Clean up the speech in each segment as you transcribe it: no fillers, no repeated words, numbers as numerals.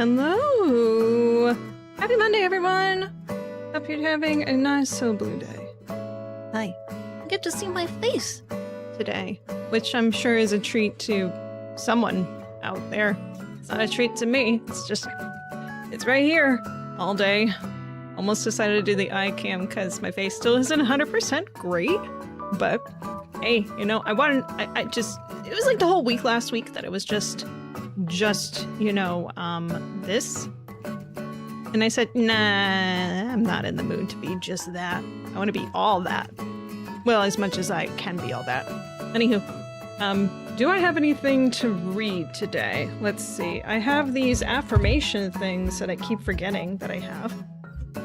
Hello! Happy Monday, everyone! Hope you're having a nice, so blue day. Hi. I get to see my face today, which I'm sure is a treat to someone out there. It's not a treat to me. It's just, it's right here all day. Almost decided to do the eye cam because my face still isn't 100% great, but hey, you know, I just, it was like the whole week last week that it was just, you know, this. And I said, nah, I'm not in the mood to be just that. I want to be all that. Well, as much as I can be all that. Anywho, do I have anything to read today? Let's see. I have these affirmation things that I keep forgetting that I have.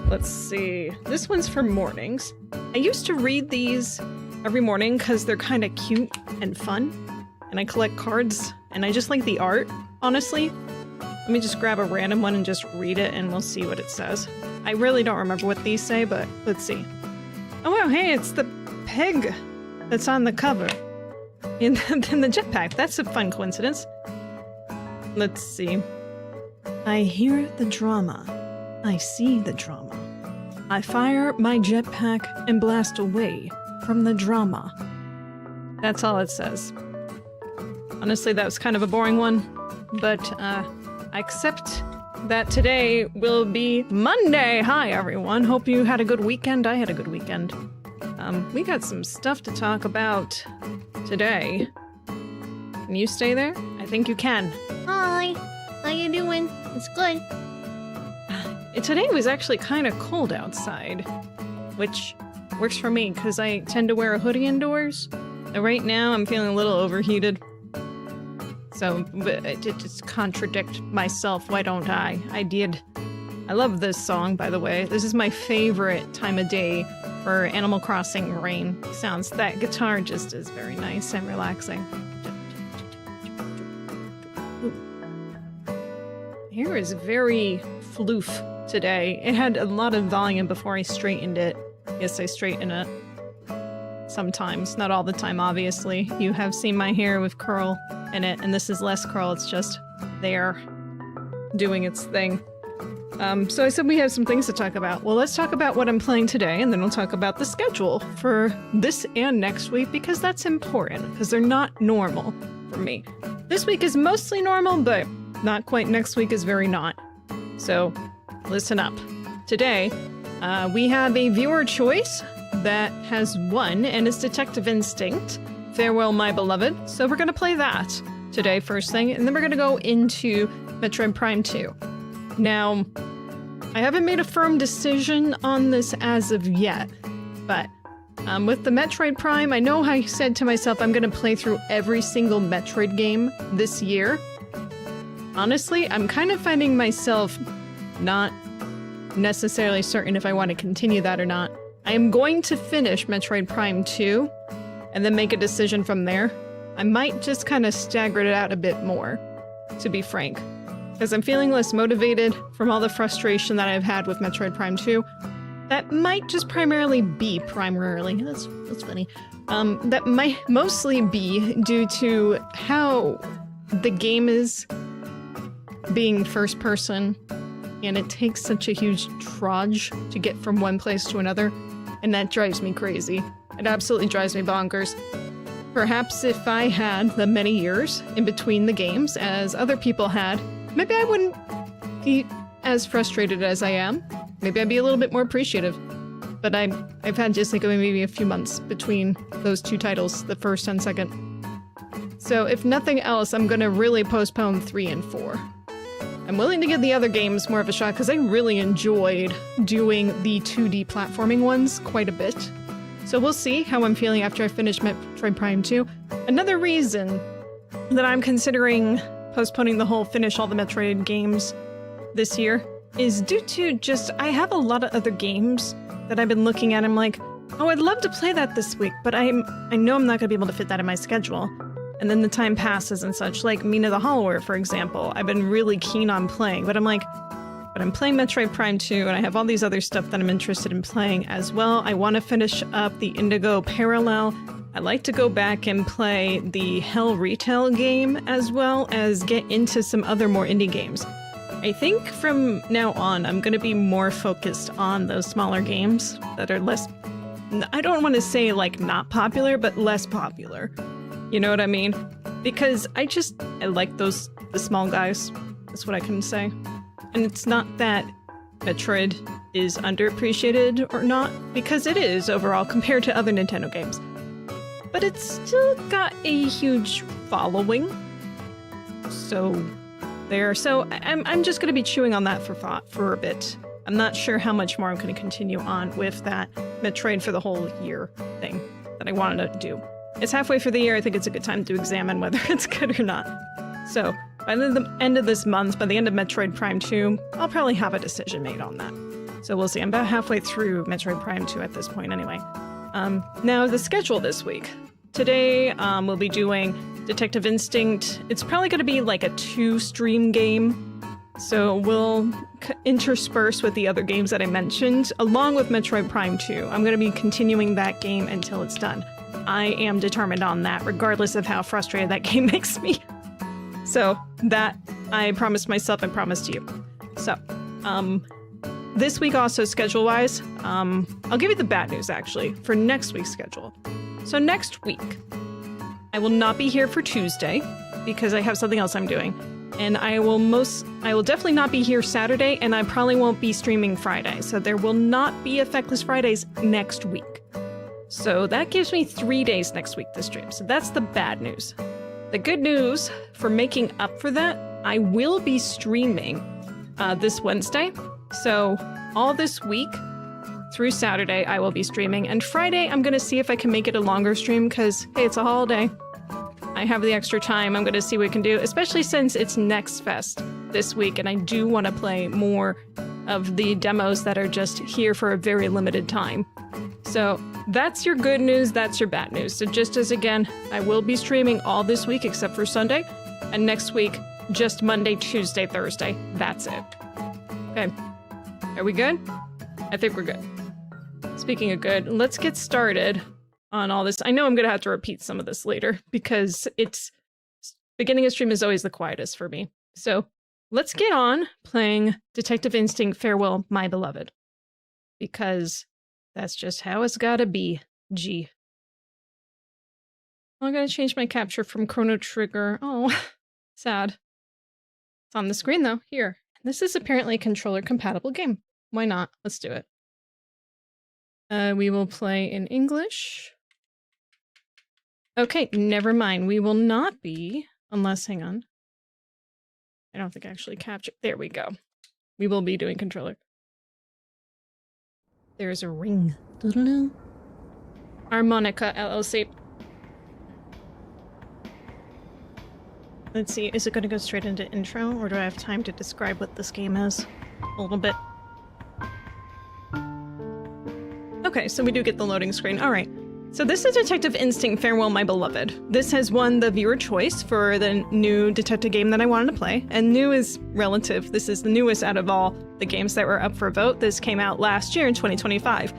Let's see. This one's for mornings. I used to read these every morning because they're kind of cute and fun. And I collect cards, and I just like the art, honestly. Let me just grab a random one and just read it, and we'll see what it says. I really don't remember what these say, but let's see. Oh wow, hey, it's the pig that's on the cover. In the jetpack. That's a fun coincidence. Let's see. I hear the drama. I see the drama. I fire my jetpack and blast away from the drama. That's all it says. Honestly, that was kind of a boring one, but I accept that today will be Monday. Hi, everyone. Hope you had a good weekend. I had a good weekend. We got some stuff to talk about today. Can you stay there? I think you can. Hi. How you doing? It's good. Today was actually kind of cold outside, which works for me because I tend to wear a hoodie indoors. Right now, I'm feeling a little overheated. So, but I did just contradict myself. Why don't I? I did. I love this song, by the way. This is my favorite time of day for Animal Crossing rain sounds. That guitar just is very nice and relaxing. Hair is very floof today. It had a lot of volume before I straightened it. Yes, I straighten it. Sometimes, not all the time, obviously. You have seen my hair with curl in it, and this is less curl, it's just there, doing its thing. So I said we have some things to talk about. Well, let's talk about what I'm playing today, and then we'll talk about the schedule for this and next week, because that's important, because they're not normal for me. This week is mostly normal, but not quite. Next week is very not. So, listen up. Today, we have a viewer choice that has won, and it's Detective Instinct, Farewell My Beloved. So we're going to play that today, first thing, and then we're going to go into Metroid Prime 2. Now, I haven't made a firm decision on this as of yet, but with the Metroid Prime, I know I said to myself I'm going to play through every single Metroid game this year. Honestly, I'm kind of finding myself not necessarily certain if I want to continue that or not. I am going to finish Metroid Prime 2 and then make a decision from there. I might just kind of stagger it out a bit more, to be frank, because I'm feeling less motivated from all the frustration that I've had with Metroid Prime 2. That might just primarily be that's funny. That might mostly be due to how the game is being first person, and it takes such a huge trudge to get from one place to another, and that drives me crazy. It absolutely drives me bonkers. Perhaps if I had the many years in between the games as other people had, maybe I wouldn't be as frustrated as I am. Maybe I'd be a little bit more appreciative. But I've had just like maybe a few months between those two titles, the first and second. So if nothing else, I'm gonna really postpone 3 and 4. I'm willing to give the other games more of a shot because I really enjoyed doing the 2D platforming ones quite a bit. So we'll see how I'm feeling after I finish Metroid Prime 2. Another reason that I'm considering postponing the whole finish all the Metroid games this year is due to just, I have a lot of other games that I've been looking at. I'm like, oh, I'd love to play that this week, but I know I'm not gonna be able to fit that in my schedule. And then the time passes and such, like Mina the Hollower, for example. I've been really keen on playing, but I'm like, but I'm playing Metroid Prime 2, and I have all these other stuff that I'm interested in playing as well. I want to finish up the Indigo Parallel. I like to go back and play the Hell Retail game, as well as get into some other more indie games. I think from now on, I'm going to be more focused on those smaller games that are less, I don't want to say like not popular, but less popular. You know what I mean? Because I like the small guys. That's what I can say. And it's not that Metroid is underappreciated or not, because it is overall compared to other Nintendo games. But it's still got a huge following. So I'm just going to be chewing on that for a bit. I'm not sure how much more I'm going to continue on with that Metroid for the whole year thing that I wanted to do. It's halfway through the year. I think it's a good time to examine whether it's good or not. So by the end of this month, by the end of Metroid Prime 2, I'll probably have a decision made on that. So we'll see. I'm about halfway through Metroid Prime 2 at this point anyway. Now the schedule this week. Today, we'll be doing Detective Instinct. It's probably going to be like a 2-stream game. So we'll intersperse with the other games that I mentioned, along with Metroid Prime 2. I'm going to be continuing that game until it's done. I am determined on that, regardless of how frustrated that game makes me. So that I promised myself, I promised you. So, this week also, schedule-wise, I'll give you the bad news, actually, for next week's schedule. So next week, I will not be here for Tuesday, because I have something else I'm doing. And I will definitely not be here Saturday, and I probably won't be streaming Friday. So there will not be Effectless Fridays next week. So that gives me 3 days next week to stream. So that's the bad news. The good news, for making up for that, I will be streaming this Wednesday. So all this week through Saturday, I will be streaming. And Friday, I'm going to see if I can make it a longer stream because, hey, it's a holiday. I have the extra time. I'm going to see what we can do, especially since it's Next Fest this week. And I do want to play more of the demos that are just here for a very limited time. So that's your good news. That's your bad news. So just as again, I will be streaming all this week except for Sunday. And next week, just Monday, Tuesday, Thursday. That's it. Okay. Are we good? I think we're good. Speaking of good, let's get started on all this. I know I'm going to have to repeat some of this later because beginning of stream is always the quietest for me. So let's get on playing Detective Instinct Farewell, My Beloved. Because that's just how it's gotta be. Gee. I'm gonna change my capture from Chrono Trigger. Oh, sad. It's on the screen though. Here. This is apparently a controller compatible game. Why not? Let's do it. We will play in English. Okay, never mind. We will not be, unless, hang on. I don't think I actually captured. There we go. We will be doing controller. There's a ring. Doodaloo. Armonica LLC. Let's see, is it going to go straight into intro, or do I have time to describe what this game is? A little bit. Okay, so we do get the loading screen. Alright. So this is Detective Instinct Farewell, My Beloved. This has won the viewer choice for the new detective game that I wanted to play. And new is relative. This is the newest out of all the games that were up for vote. This came out last year in 2025.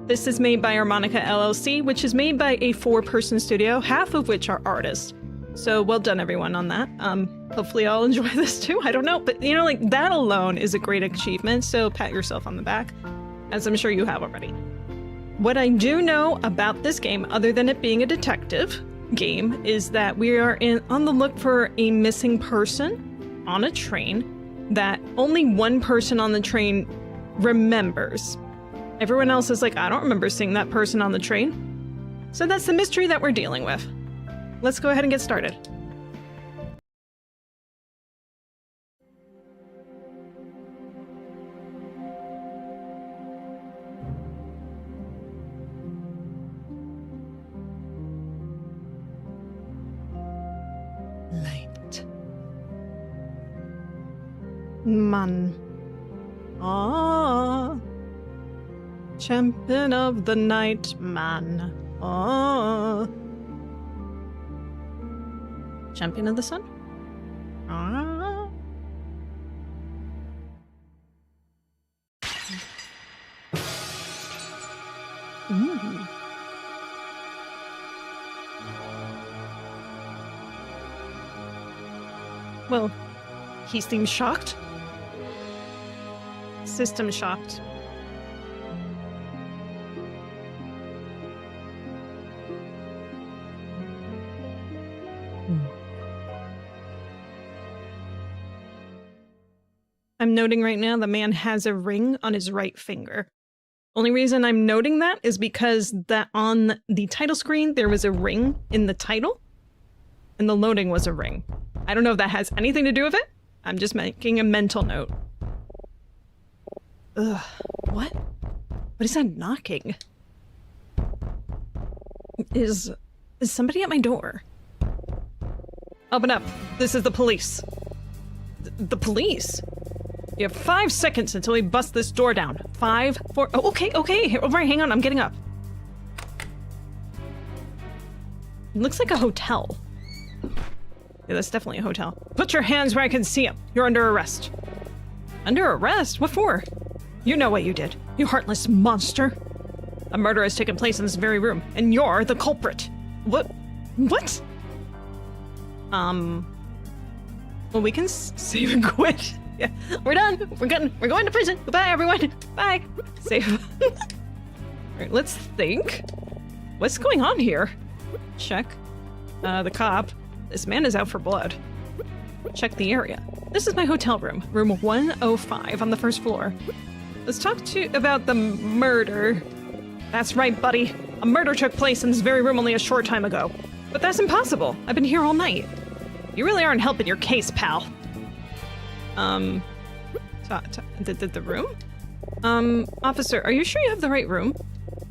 This is made by Armonica LLC, which is made by a 4-person studio, half of which are artists. So well done, everyone, on that. Hopefully I'll enjoy this too. I don't know. But, you know, like, that alone is a great achievement. So pat yourself on the back, as I'm sure you have already. What I do know about this game, other than it being a detective game, is that we are on the look for a missing person on a train that only one person on the train remembers. Everyone else is like, I don't remember seeing that person on the train. So that's the mystery that we're dealing with. Let's go ahead and get started. Light. Man. Ah. Champion of the night, man. Ah. Champion of the sun? Ah. Ooh. Well, he seems shocked. System shocked. I'm noting right now the man has a ring on his right finger. Only reason I'm noting that is because that on the title screen there was a ring in the title, and the loading was a ring. I don't know if that has anything to do with it. I'm just making a mental note. Ugh, what? What is that knocking? Is somebody at my door? Open up. This is the police. The police? You have 5 seconds until we bust this door down. 5, 4... Oh, okay. Right, hang on, I'm getting up. It looks like a hotel. Yeah, that's definitely a hotel. Put your hands where I can see them. You're under arrest. Under arrest? What for? You know what you did, you heartless monster. A murder has taken place in this very room, and you're the culprit. What? Well, we can save and quit. Yeah, we're done. We're going to prison. Goodbye, everyone. Bye. Save. Alright, let's think. What's going on here? Check. The cop. This man is out for blood. Check the area. This is my hotel room. Room 105 on the first floor. Let's talk about the murder. That's right, buddy. A murder took place in this very room only a short time ago. But that's impossible. I've been here all night. You really aren't helping your case, pal. The room? Officer, are you sure you have the right room?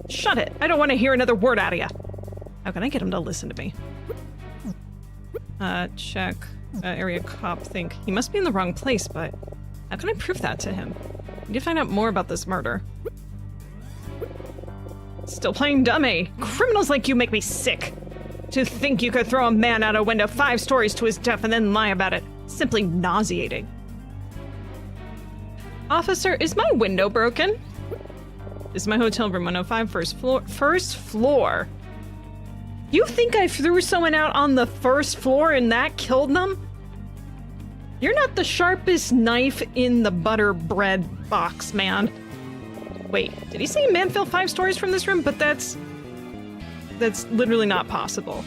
Shut it. I don't want to hear another word out of you. How can I get him to listen to me? Check. Area cop think. He must be in the wrong place, but how can I prove that to him? I need to find out more about this murder. Still playing dummy. Criminals like you make me sick. To think you could throw a man out a window 5 stories to his death and then lie about it. Simply nauseating. Officer, is my window broken? This is my hotel room 105, first floor. First floor? You think I threw someone out on the first floor and that killed them? You're not the sharpest knife in the butter bread box, man. Wait, did he say a man fell 5 stories from this room? But that's literally not possible.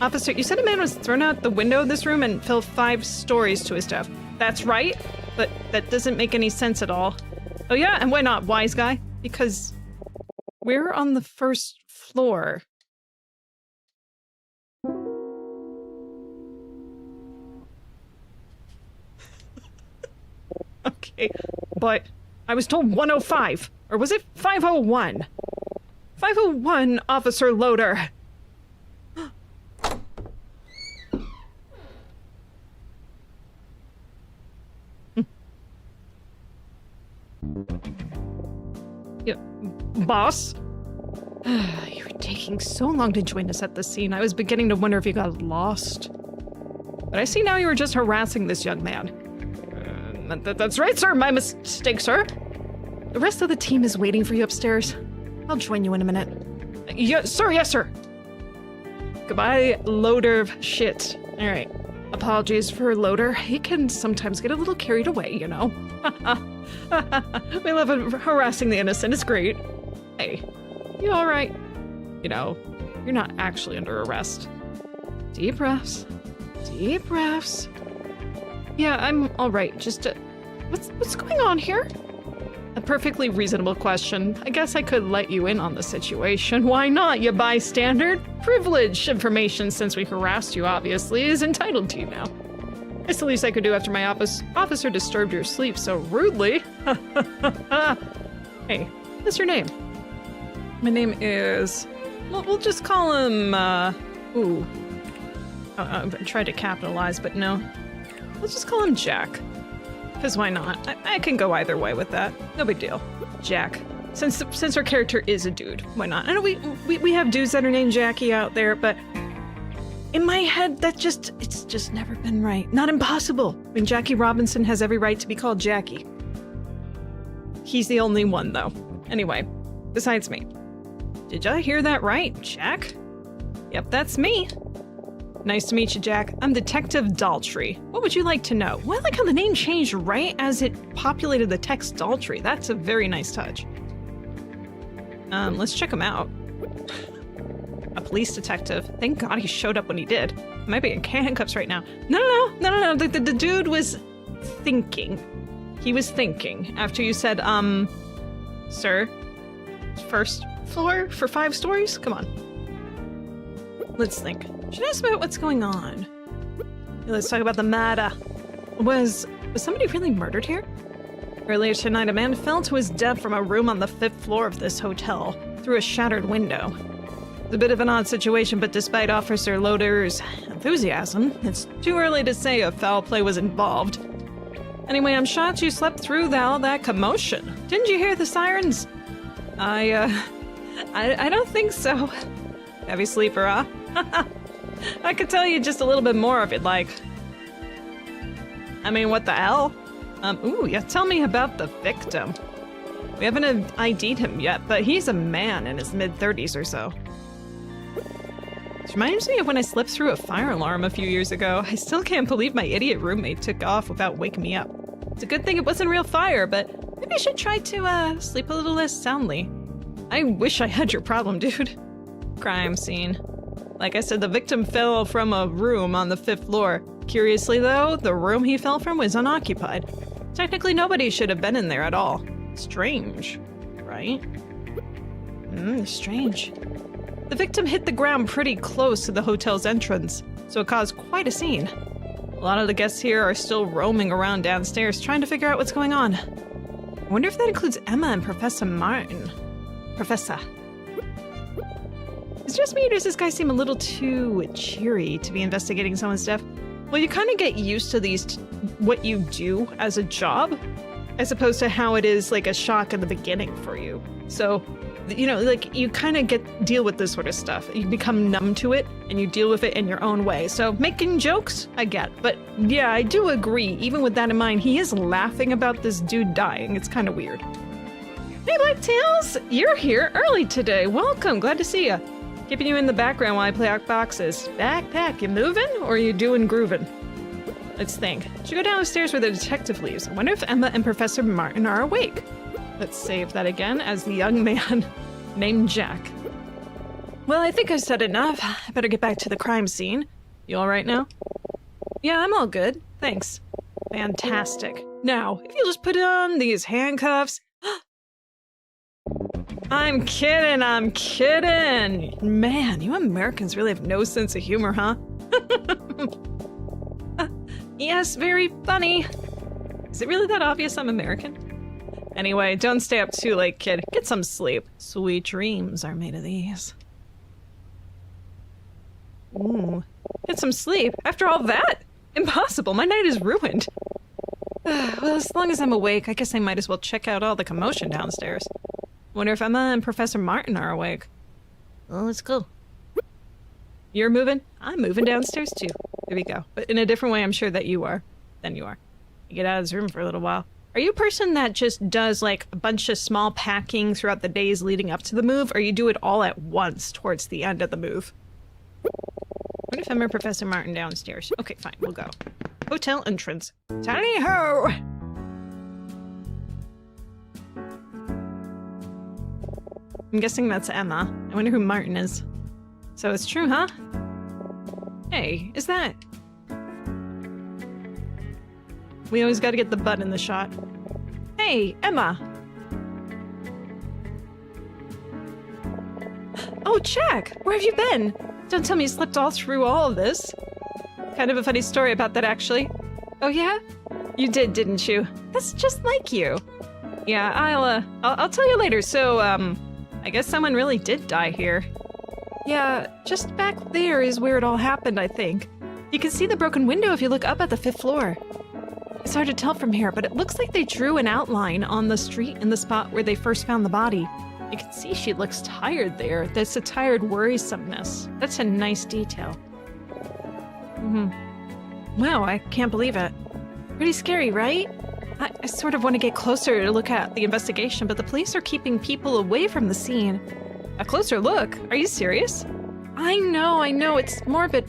Officer, you said a man was thrown out the window of this room and fell 5 stories to his death. That's right, but that doesn't make any sense at all. Oh yeah, and why not, wise guy? Because we're on the first floor. Okay, but I was told 105, or was it 501? 501, Officer Loader. Yeah, boss? You were taking so long to join us at the scene. I was beginning to wonder if you got lost. But I see now you were just harassing this young man. That's right, sir. My mistake, sir. The rest of the team is waiting for you upstairs. I'll join you in a minute. Yes, sir. Yes, sir. Goodbye, loader of shit. All right. Apologies for Loader. He can sometimes get a little carried away, you know. We love harassing the innocent. It's great. Hey, you all right? You know, you're not actually under arrest. Deep breaths. Deep breaths. Yeah, I'm all right. Just, what's going on here? A perfectly reasonable question. I guess I could let you in on the situation. Why not, you bystander? Privileged information, since we harassed you, obviously, is entitled to you now. It's the least I could do after my officer disturbed your sleep so rudely. Hey, what's your name? My name is... We'll just call him, I tried to capitalize, but no. Let's just call him Jack. Because why not? I can go either way with that. No big deal. Jack. Since our character is a dude, why not? I know we have dudes that are named Jackie out there, but in my head, it's just never been right. Not impossible. I mean, Jackie Robinson has every right to be called Jackie. He's the only one, though. Anyway, besides me. Did y'all hear that right, Jack? Yep, that's me. Nice to meet you, Jack. I'm Detective Daltrey. What would you like to know? Well, I like how the name changed right as it populated the text Daltrey. That's a very nice touch. Let's check him out. A police detective. Thank God he showed up when he did. I might be in handcuffs right now. No. The dude was thinking. He was thinking after you said, sir, first floor for 5 stories? Come on. Let's think. Should I ask about what's going on? Let's talk about the matter. Was somebody really murdered here? Earlier tonight, a man fell to his death from a room on the 5th floor of this hotel through a shattered window. It's a bit of an odd situation, but despite Officer Loader's enthusiasm, it's too early to say if foul play was involved. Anyway, I'm shocked you slept through all that commotion. Didn't you hear the sirens? I don't think so. Heavy sleeper, huh? I could tell you just a little bit more if you'd like. I mean, what the hell? Ooh, yeah, tell me about the victim. We haven't ID'd him yet, but he's a man in his mid-30s or so. This reminds me of when I slept through a fire alarm a few years ago. I still can't believe my idiot roommate took off without waking me up. It's a good thing it wasn't real fire, but maybe I should try to, sleep a little less soundly. I wish I had your problem, dude. Crime scene. Like I said, the victim fell from a room on the 5th floor. Curiously, though, the room he fell from was unoccupied. Technically, nobody should have been in there at all. Strange, right? Strange. The victim hit the ground pretty close to the hotel's entrance, so it caused quite a scene. A lot of the guests here are still roaming around downstairs trying to figure out what's going on. I wonder if that includes Emma and Professor Martin. Professor. Is it just me or does this guy seem a little too cheery to be investigating someone's death? Well, you kind of get used to what you do as a job, as opposed to how it is like a shock in the beginning for you. So, you know, like you kind of deal with this sort of stuff. You become numb to it and you deal with it in your own way. So making jokes, I get. But yeah, I do agree. Even with that in mind, he is laughing about this dude dying. It's kind of weird. Hey, Blacktails! You're here early today. Welcome. Glad to see you. Keeping you in the background while I play out boxes. Backpack, you moving or you doing grooving? Let's think. Should go downstairs where the detective leaves. I wonder if Emma and Professor Martin are awake. Let's save that again as the young man named Jack. Well, I think I've said enough. I better get back to the crime scene. You all right now? Yeah, I'm all good. Thanks. Fantastic. Now, if you'll just put on these handcuffs... I'm kidding. Man, you Americans really have no sense of humor, huh? Yes, very funny. Is it really that obvious I'm American? Anyway, don't stay up too late, kid. Get some sleep. Sweet dreams are made of these. Ooh. Get some sleep? After all that? Impossible. My night is ruined. Well, as long as I'm awake, I guess I might as well check out all the commotion downstairs. Wonder if Emma and Professor Martin are awake. Well, let's go. You're moving? I'm moving downstairs too. Here we go. But in a different way, I'm sure that you are. Than you are. You get out of this room for a little while. Are you a person that just does like a bunch of small packing throughout the days leading up to the move, or you do it all at once towards the end of the move? What if Emma and Professor Martin downstairs? Okay, fine, we'll go. Hotel entrance. Tally ho! I'm guessing that's Emma. I wonder who Martin is. So it's true, huh? Hey, is that... We always gotta get the butt in the shot. Hey, Emma! Oh, Jack! Where have you been? Don't tell me you slept all through all of this. Kind of a funny story about that, actually. Oh, yeah? You did, didn't you? That's just like you. Yeah, I'll tell you later. So, I guess someone really did die here. Yeah, just back there is where it all happened, I think. You can see the broken window if you look up at the 5th floor. It's hard to tell from here, but it looks like they drew an outline on the street in the spot where they first found the body. You can see she looks tired there. That's a tired worrisomeness. That's a nice detail. Wow, I can't believe it. Pretty scary, right? I sort of want to get closer to look at the investigation, but the police are keeping people away from the scene. A closer look? Are you serious? I know, it's morbid.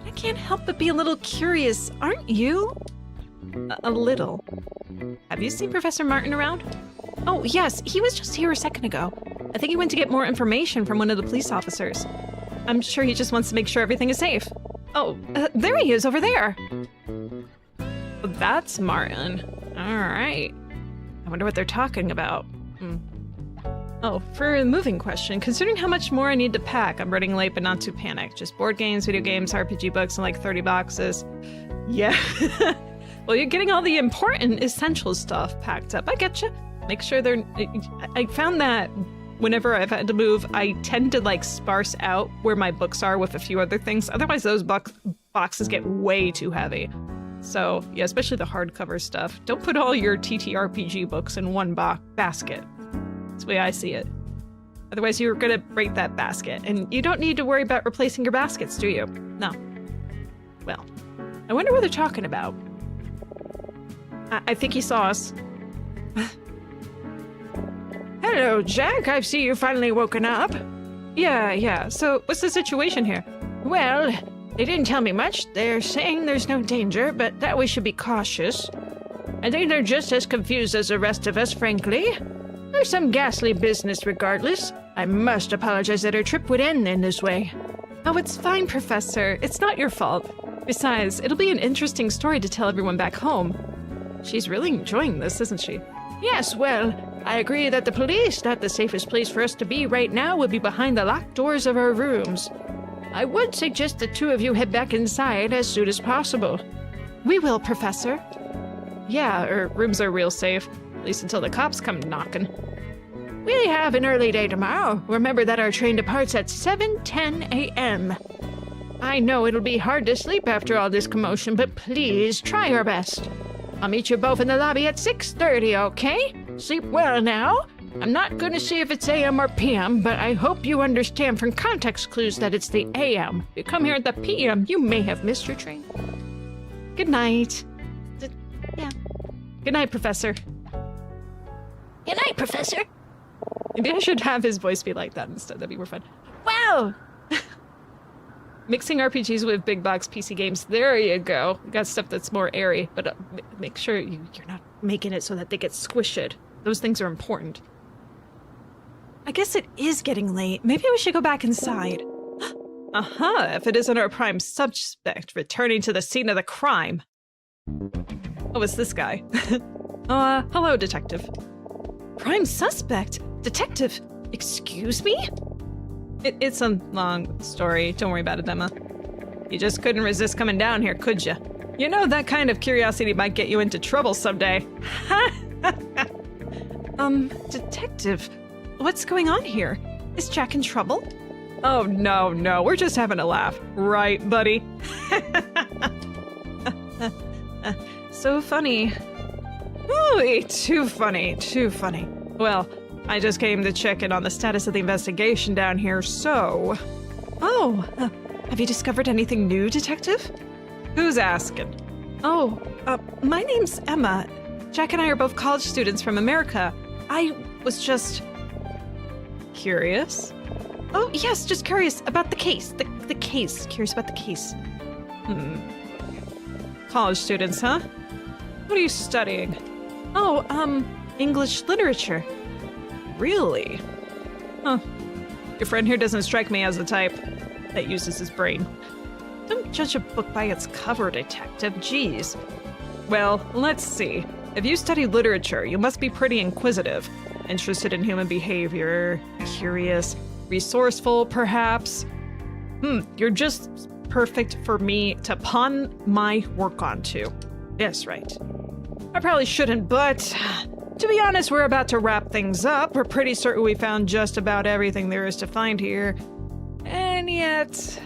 I can't help but be a little curious, aren't you? A little. Have you seen Professor Martin around? Oh, yes, he was just here a second ago. I think he went to get more information from one of the police officers. I'm sure he just wants to make sure everything is safe. Oh, there he is over there. That's Martin. All right. I wonder what they're talking about. Oh, for a moving question, considering how much more I need to pack, I'm running late but not too panicked. Just board games, video games, RPG books, and like 30 boxes. Yeah. Well, you're getting all the important essential stuff packed up. I get you. Make sure they're... I found that whenever I've had to move, I tend to like sparse out where my books are with a few other things. Otherwise, those boxes get way too heavy. So, yeah, especially the hardcover stuff. Don't put all your TTRPG books in one basket. That's the way I see it. Otherwise, you're gonna break that basket. And you don't need to worry about replacing your baskets, do you? No. Well, I wonder what they're talking about. I think he saw us. Hello, Jack. I see you finally woken up. Yeah. So, what's the situation here? Well, they didn't tell me much. They're saying there's no danger, but that we should be cautious. I think they're just as confused as the rest of us, frankly. There's some ghastly business regardless. I must apologize that our trip would end in this way. Oh, it's fine, Professor. It's not your fault. Besides, it'll be an interesting story to tell everyone back home. She's really enjoying this, isn't she? Yes, well, I agree that the police, not the safest place for us to be right now, would be behind the locked doors of our rooms. I would suggest the two of you head back inside as soon as possible. We will, Professor. Yeah, our rooms are real safe, at least until the cops come knocking. We have an early day tomorrow. Remember that our train departs at 7:10 a.m. I know it'll be hard to sleep after all this commotion, but please try your best. I'll meet you both in the lobby at 6:30, okay? Sleep well now. I'm not going to see if it's AM or PM, but I hope you understand from context clues that it's the AM. If you come here at the PM, you may have missed your train. Good night. Yeah. Good night, Professor. Good night, Professor. Maybe I should have his voice be like that instead. That'd be more fun. Wow! Mixing RPGs with big box PC games. There you go. You got stuff that's more airy, but make sure you're not making it so that they get squished. Those things are important. I guess it is getting late. Maybe we should go back inside. If it isn't our prime suspect returning to the scene of the crime. Oh, it's this guy. Hello, detective. Prime suspect? Detective? Excuse me? It's a long story. Don't worry about it, Emma. You just couldn't resist coming down here, could you? You know that kind of curiosity might get you into trouble someday. Detective, what's going on here? Is Jack in trouble? Oh, no, we're just having a laugh. Right, buddy? So funny. Ooh, too funny. Well, I just came to check in on the status of the investigation down here, so... Oh, have you discovered anything new, Detective? Who's asking? Oh, my name's Emma. Jack and I are both college students from America. I was just... Curious? Oh, yes, just curious about the case. The case. Curious about the case. College students, huh? What are you studying? Oh, English literature. Really? Huh. Your friend here doesn't strike me as the type that uses his brain. Don't judge a book by its cover, Detective. Jeez. Well, let's see. If you study literature, you must be pretty inquisitive. Interested in human behavior, curious, resourceful, perhaps. You're just perfect for me to pawn my work onto. Yes, right. I probably shouldn't, but... to be honest, we're about to wrap things up. We're pretty certain we found just about everything there is to find here. And yet...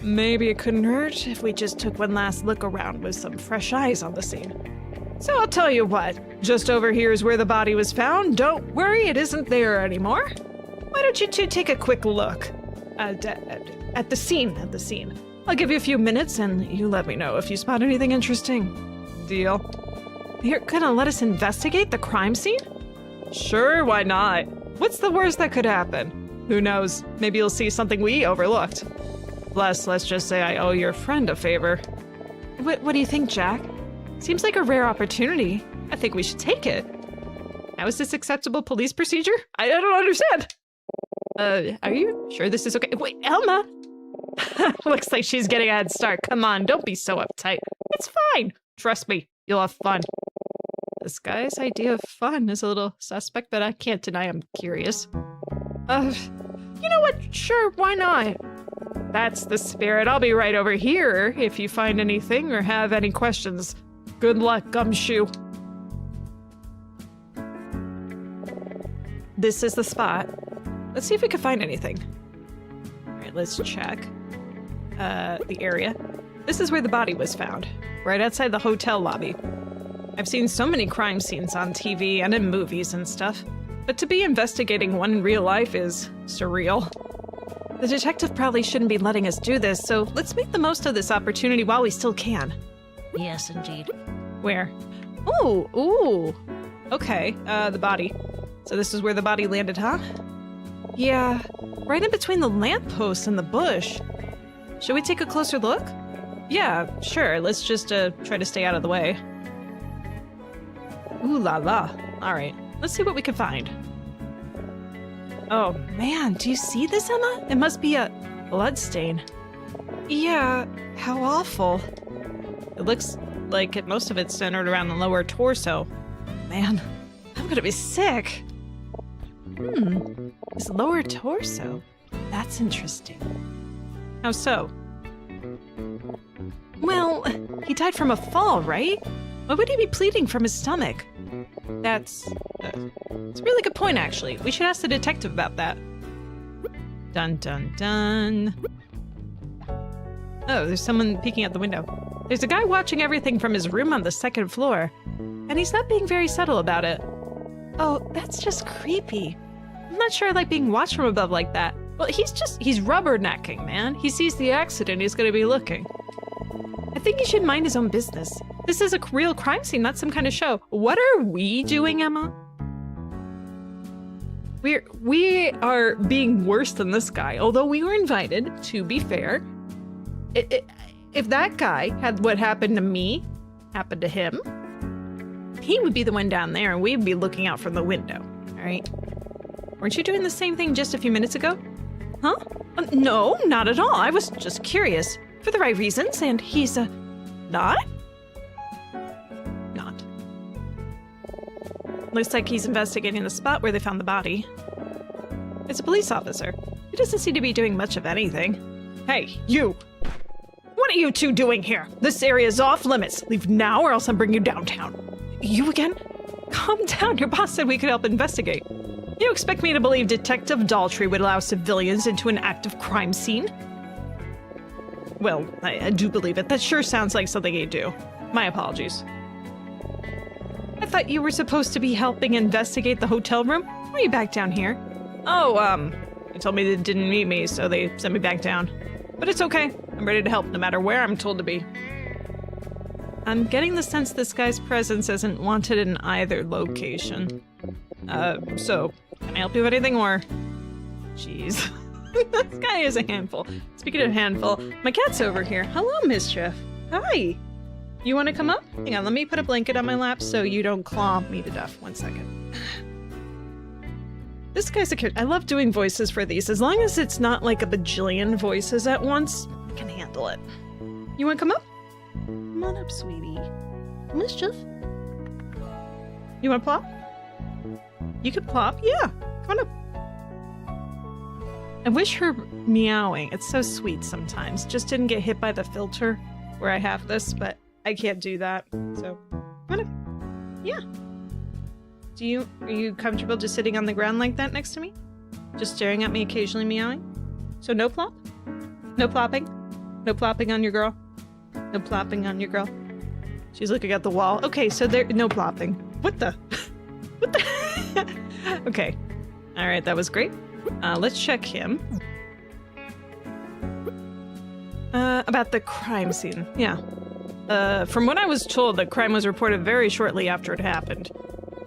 maybe it couldn't hurt if we just took one last look around with some fresh eyes on the scene. So I'll tell you what, just over here is where the body was found. Don't worry, it isn't there anymore. Why don't you two take a quick look at the scene. I'll give you a few minutes and you let me know if you spot anything interesting. Deal? You're gonna let us investigate the crime scene? Sure, why not? What's the worst that could happen? Who knows? Maybe you'll see something we overlooked. Plus, let's just say I owe your friend a favor. What do you think, Jack? Seems like a rare opportunity. I think we should take it. How is this acceptable police procedure? I don't understand. Are you sure this is okay? Wait, Elma! Looks like she's getting a head start. Come on, don't be so uptight. It's fine. Trust me, you'll have fun. This guy's idea of fun is a little suspect, but I can't deny I'm curious. You know what? Sure, why not? That's the spirit. I'll be right over here if you find anything or have any questions. Good luck, Gumshoe. This is the spot. Let's see if we can find anything. All right, let's check the area. This is where the body was found, right outside the hotel lobby. I've seen so many crime scenes on TV and in movies and stuff, but to be investigating one in real life is surreal. The detective probably shouldn't be letting us do this, so let's make the most of this opportunity while we still can. Yes, indeed. Where? Ooh. Okay, the body. So this is where the body landed, huh? Yeah, right in between the lamppost and the bush. Should we take a closer look? Yeah, sure. Let's just try to stay out of the way. Ooh la la. All right, let's see what we can find. Oh man, do you see this, Emma? It must be a bloodstain. Yeah, how awful. It looks like most of it's centered around the lower torso. Man, I'm gonna be sick. His lower torso. That's interesting. How so? Well, he died from a fall, right? Why would he be bleeding from his stomach? It's a really good point, actually. We should ask the detective about that. Dun dun dun. Oh, there's someone peeking out the window. There's a guy watching everything from his room on the second floor, and he's not being very subtle about it. Oh, that's just creepy. I'm not sure I like being watched from above like that. Well, he's rubbernecking, man. He sees the accident, he's gonna be looking. I think he should mind his own business. This is a real crime scene, not some kind of show. What are we doing, Emma? We are being worse than this guy, although we were invited, to be fair. If that guy had what happened to me happen to him, he would be the one down there and we'd be looking out from the window, all right? Weren't you doing the same thing just a few minutes ago? Huh? No, not at all. I was just curious. For the right reasons, and he's, not? Not. Looks like he's investigating the spot where they found the body. It's a police officer. He doesn't seem to be doing much of anything. Hey, you! What are you two doing here? This area is off limits. Leave now or else I'll bring you downtown. You again? Calm down, your boss said we could help investigate. You expect me to believe Detective Daltrey would allow civilians into an active crime scene? Well, I do believe it. That sure sounds like something he'd do. My apologies. I thought you were supposed to be helping investigate the hotel room. Why are you back down here? Oh, they told me they didn't need me, so they sent me back down. But it's okay. I'm ready to help no matter where I'm told to be. I'm getting the sense this guy's presence isn't wanted in either location. So, can I help you with anything or? Jeez. This guy is a handful. Speaking of handful, my cat's over here. Hello, Mischief. Hi. You want to come up? Hang on, let me put a blanket on my lap so you don't claw me to death. 1 second. This guy's a kid. I love doing voices for these. As long as it's not like a bajillion voices at once, I can handle it. You want to come up? Come on up, sweetie. Mischief. You want to plop? You can plop? Yeah. Come on up. I wish her meowing. It's so sweet sometimes. Just didn't get hit by the filter where I have this, but I can't do that. So, come on up. Yeah. Are you comfortable just sitting on the ground like that next to me? Just staring at me, occasionally meowing? So no plop? No plopping? No plopping on your girl? No plopping on your girl? She's looking at the wall. Okay, so there, no plopping. What the? What the? Okay. All right, that was great. Let's check him. About the crime scene. Yeah. From what I was told, the crime was reported very shortly after it happened.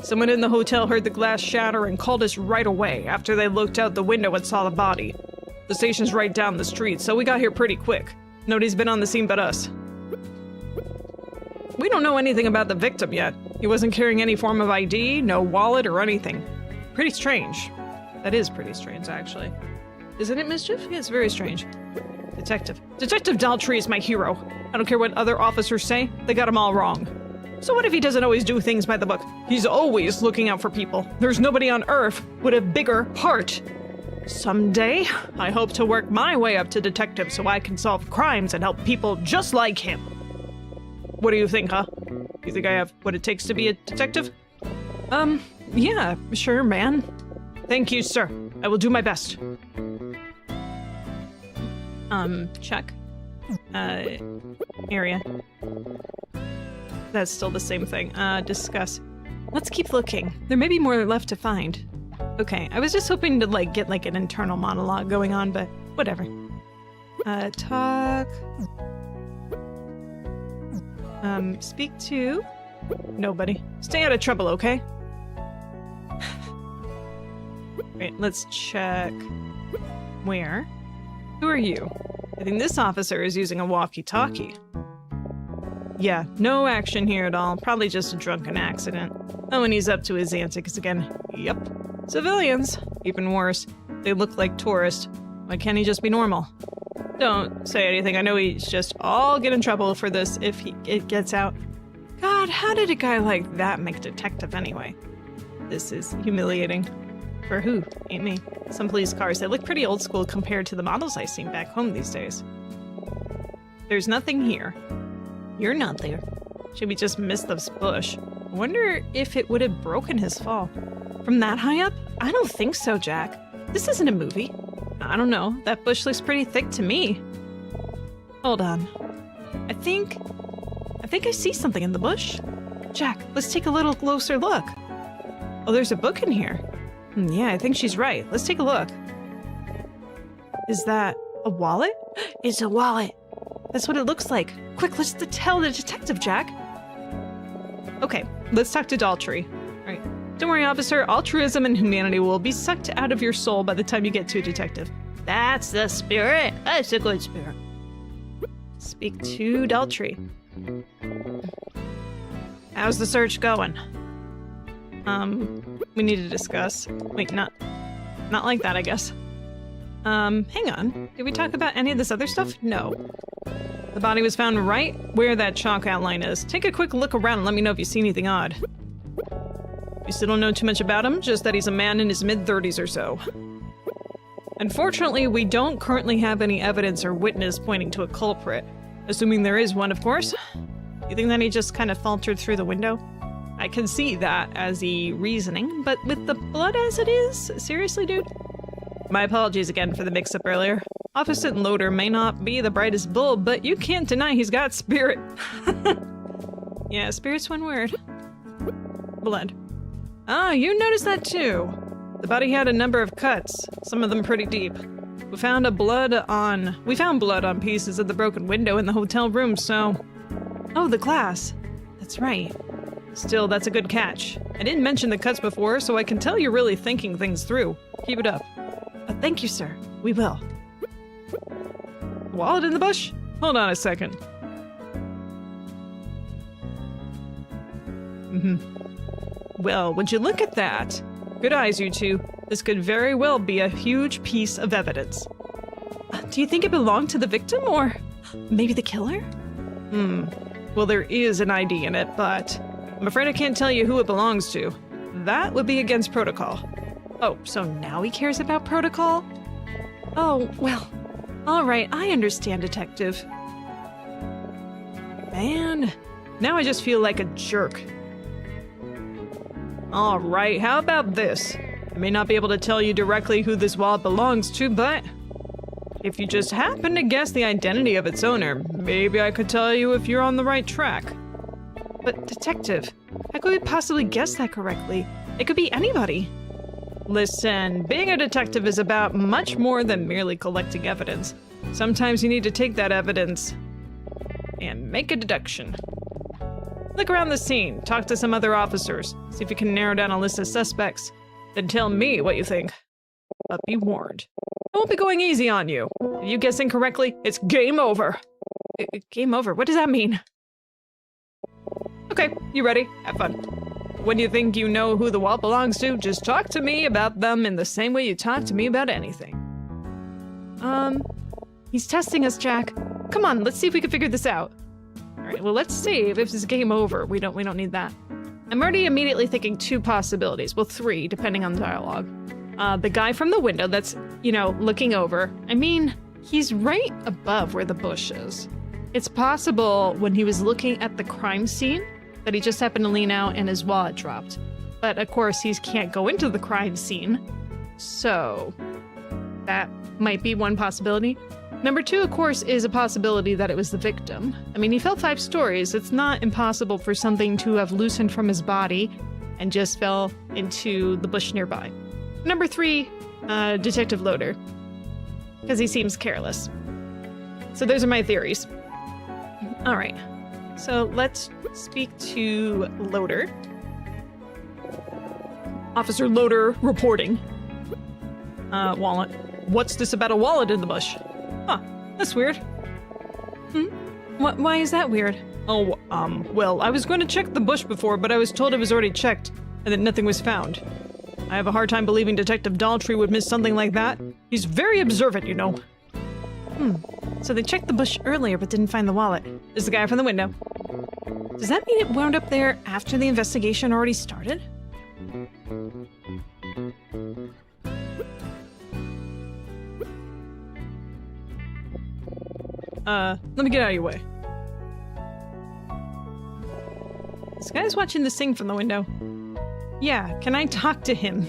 Someone in the hotel heard the glass shatter and called us right away after they looked out the window and saw the body. The station's right down the street, so we got here pretty quick. Nobody's been on the scene but us. We don't know anything about the victim yet. He wasn't carrying any form of ID, no wallet or anything. Pretty strange. That is pretty strange, actually. Isn't it, Mischief? Yeah, it's very strange. Detective. Detective Daltrey is my hero. I don't care what other officers say, they got him all wrong. So what if he doesn't always do things by the book? He's always looking out for people. There's nobody on Earth with a bigger heart. Someday, I hope to work my way up to detective so I can solve crimes and help people just like him. What do you think, huh? You think I have what it takes to be a detective? Yeah, sure, man. Thank you, sir. I will do my best. Check. Area. That's still the same thing. Discuss. Let's keep looking. There may be more left to find. Okay, I was just hoping to, get, an internal monologue going on, but whatever. Talk. Speak to... Nobody. Stay out of trouble, okay? Wait, let's check... Where? Who are you? I think this officer is using a walkie-talkie. Yeah, no action here at all. Probably just a drunken accident. Oh, and he's up to his antics again. Yep. Civilians. Even worse. They look like tourists. Why can't he just be normal? Don't say anything. I know he's just all get in trouble for this if it gets out. God, how did a guy like that make a detective anyway? This is humiliating. For who? Ain't me. Some police cars, they look pretty old school compared to the models I've seen back home these days. There's nothing here. You're not there. Should we just miss this bush? I wonder if it would have broken his fall. From that high up? I don't think so, Jack. This isn't a movie. I don't know. That bush looks pretty thick to me. Hold on. I think I see something in the bush. Jack, let's take a little closer look. Oh, there's a book in here. Yeah, I think she's right. Let's take a look. Is that a wallet? It's a wallet. That's what it looks like. Quick, let's tell the detective, Jack. Okay, let's talk to Daltrey. All right. Don't worry, officer. Altruism and humanity will be sucked out of your soul by the time you get to a detective. That's the spirit. That's a good spirit. Speak to Daltrey. How's the search going? We need to discuss. Wait, not like that, I guess. Hang on. Did we talk about any of this other stuff? No. The body was found right where that chalk outline is. Take a quick look around and let me know if you see anything odd. We still don't know too much about him, just that he's a man in his mid-30s or so. Unfortunately, we don't currently have any evidence or witness pointing to a culprit. Assuming there is one, of course. You think that he just kind of faltered through the window? I can see that as the reasoning, but with the blood as it is? Seriously, dude? My apologies again for the mix-up earlier. Opposite loader may not be the brightest bulb, but you can't deny he's got spirit. Yeah, spirit's one word. Blood. Ah, you noticed that too. The body had a number of cuts, some of them pretty deep. We found blood on pieces of the broken window in the hotel room, so... Oh, the glass. That's right. Still, that's a good catch. I didn't mention the cuts before, so I can tell you're really thinking things through. Keep it up. Thank you, sir. We will. Wallet in the bush? Hold on a second. Well, would you look at that? Good eyes, you two. This could very well be a huge piece of evidence. Do you think it belonged to the victim, or maybe the killer? Well, there is an ID in it, but I'm afraid I can't tell you who it belongs to. That would be against protocol. Oh, so now he cares about protocol? Oh, well, all right, I understand, detective. Man, now I just feel like a jerk. All right, how about this? I may not be able to tell you directly who this wallet belongs to, but if you just happen to guess the identity of its owner, maybe I could tell you if you're on the right track. But, detective, how could we possibly guess that correctly? It could be anybody. Listen, being a detective is about much more than merely collecting evidence. Sometimes you need to take that evidence and make a deduction. Look around the scene, talk to some other officers, see if you can narrow down a list of suspects. Then tell me what you think. But be warned. won't be going easy on you. If you guess incorrectly, it's game over. Game over? What does that mean? Okay, you ready? Have fun. When you think you know who the wallet belongs to, just talk to me about them in the same way you talk to me about anything. He's testing us, Jack. Come on, let's see if we can figure this out. Alright, well, let's see if this is game over. We don't need that. I'm already immediately thinking 2 possibilities. Well, 3, depending on the dialogue. The guy from the window that's, looking over. I mean, he's right above where the bush is. It's possible when he was looking at the crime scene that he just happened to lean out and his wallet dropped. But of course, he can't go into the crime scene. So, that might be one possibility. Number 2, of course, is a possibility that it was the victim. I mean, he fell 5 stories. It's not impossible for something to have loosened from his body and just fell into the bush nearby. Number 3, Detective Loader, because he seems careless. So those are my theories. All right, so let's speak to Loader. Officer Loader reporting. Wallet. What's this about a wallet in the bush? Huh, that's weird. Why is that weird? Oh, well, I was going to check the bush before, but I was told it was already checked and that nothing was found. I have a hard time believing Detective Daltrey would miss something like that. He's very observant, you know. So they checked the bush earlier but didn't find the wallet. Is the guy from the window. Does that mean it wound up there after the investigation already started? Let me get out of your way. This guy's watching this thing from the window. Yeah, can I talk to him?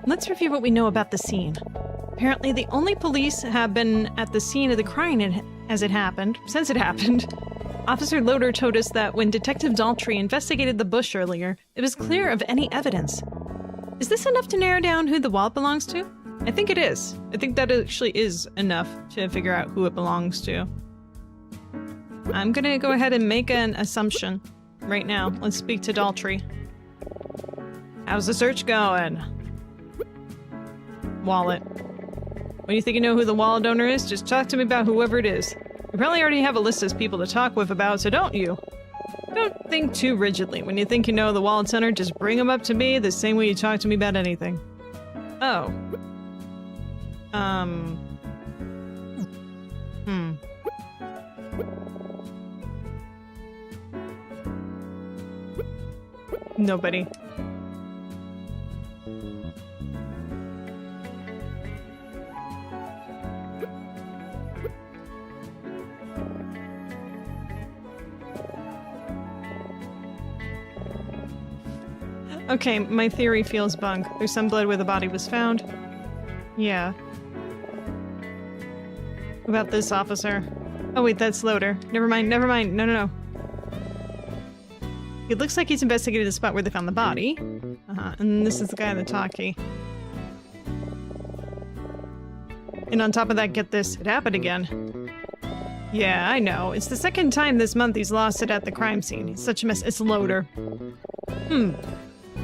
Let's review what we know about the scene. Apparently, the only police have been at the scene of the crime since it happened. Officer Loader told us that when Detective Daltrey investigated the bush earlier, it was clear of any evidence. Is this enough to narrow down who the wallet belongs to? I think it is. I think that actually is enough to figure out who it belongs to. I'm gonna go ahead and make an assumption right now. Let's speak to Daltrey. How's the search going? Wallet. When you think you know who the wallet owner is, just talk to me about whoever it is. You probably already have a list of people to talk with about, so don't you? Don't think too rigidly. When you think you know the wallet owner, just bring them up to me the same way you talk to me about anything. Oh. Nobody. Okay, my theory feels bunk. There's some blood where the body was found. Yeah. About this officer. Oh wait, that's Loader. Never mind. No. It looks like he's investigated the spot where they found the body. And this is the guy in the talkie. And on top of that, get this, it happened again. Yeah, I know. It's the 2nd time this month he's lost it at the crime scene. He's such a mess. It's Loader. I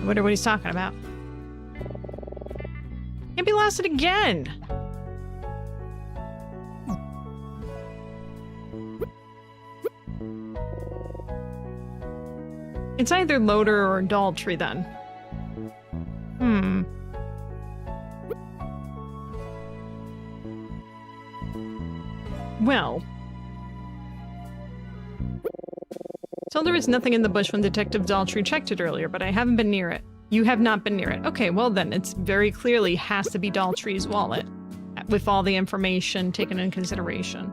wonder what he's talking about. Can't be lost it again! It's either Loader or Daltrey, then. Well. Told there was nothing in the bush when Detective Daltrey checked it earlier, but I haven't been near it. You have not been near it. Okay, well then, it's very clearly has to be Daltrey's wallet, with all the information taken into consideration.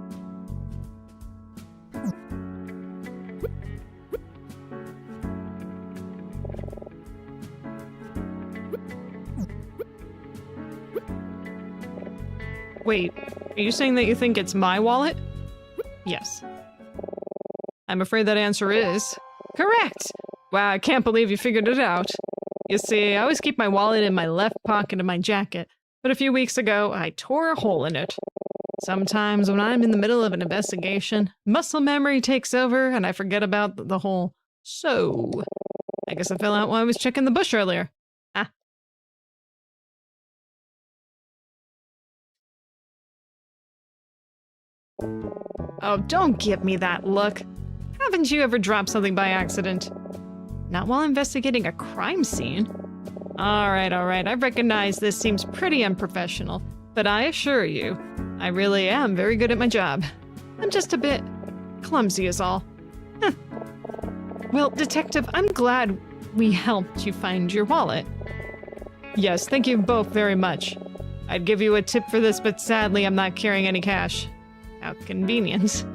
Wait, are you saying that you think it's my wallet? Yes. I'm afraid that answer is correct! Wow, I can't believe you figured it out. You see, I always keep my wallet in my left pocket of my jacket, but a few weeks ago, I tore a hole in it. Sometimes when I'm in the middle of an investigation, muscle memory takes over and I forget about the hole. So, I guess I fell out while I was checking the bush earlier. Oh, don't give me that look. Haven't you ever dropped something by accident? Not while investigating a crime scene. All right, I recognize this seems pretty unprofessional, but I assure you, I really am very good at my job. I'm just a bit clumsy is all. Well, Detective, I'm glad we helped you find your wallet. Yes, thank you both very much. I'd give you a tip for this, but sadly I'm not carrying any cash. How convenient.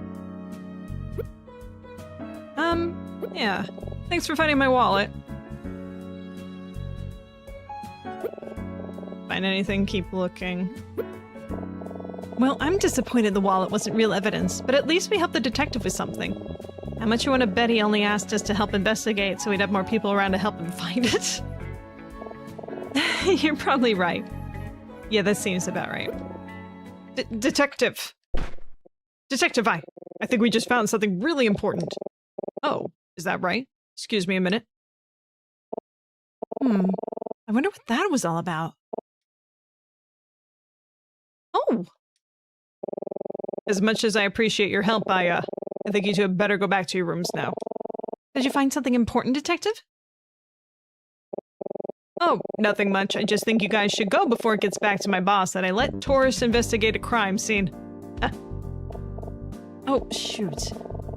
Yeah. Thanks for finding my wallet. Find anything, keep looking. Well, I'm disappointed the wallet wasn't real evidence, but at least we helped the detective with something. How much you want to bet he only asked us to help investigate so we'd have more people around to help him find it? You're probably right. Yeah, that seems about right. Detective! Detective, I think we just found something really important. Oh, is that right? Excuse me a minute. I wonder what that was all about. Oh! As much as I appreciate your help, I think you two had better go back to your rooms now. Did you find something important, Detective? Oh, nothing much. I just think you guys should go before it gets back to my boss that I let tourists investigate a crime scene. Oh, shoot.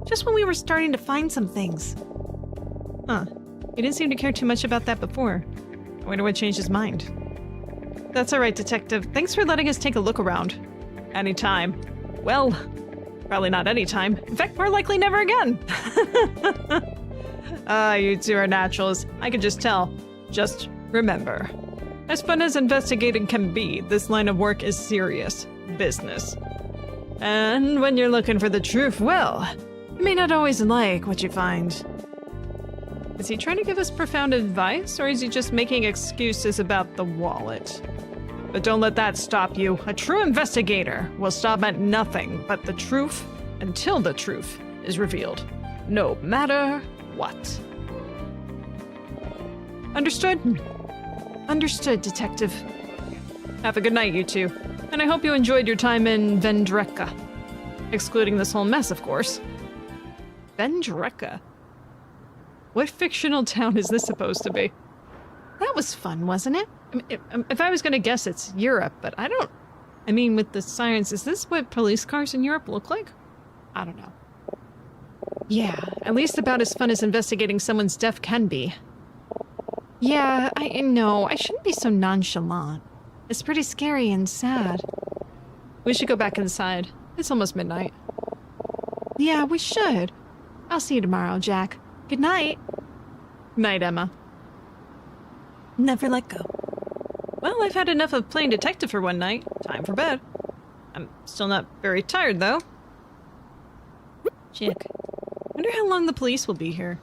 Just when we were starting to find some things. Huh. He didn't seem to care too much about that before. I wonder what changed his mind. That's alright, Detective. Thanks for letting us take a look around. Anytime. Well, probably not anytime. In fact, more likely never again. You two are naturals. I can just tell. Just remember. As fun as investigating can be, this line of work is serious business. And when you're looking for the truth, well, you may not always like what you find. Is he trying to give us profound advice, or is he just making excuses about the wallet? But don't let that stop you. A true investigator will stop at nothing but the truth until the truth is revealed. No matter what. Understood? Understood, Detective. Have a good night, you two. And I hope you enjoyed your time in Vendreka. Excluding this whole mess, of course. Vendreka? What fictional town is this supposed to be? That was fun, wasn't it? I mean, if I was gonna guess, it's Europe, but I don't... I mean, with the sirens, is this what police cars in Europe look like? I don't know. Yeah, at least about as fun as investigating someone's death can be. Yeah, I know. I shouldn't be so nonchalant. It's pretty scary and sad. We should go back inside. It's almost midnight. Yeah, we should. I'll see you tomorrow, Jack. Good night. Night, Emma. Never let go. Well, I've had enough of playing detective for one night. Time for bed. I'm still not very tired, though. Chick. Wonder how long the police will be here.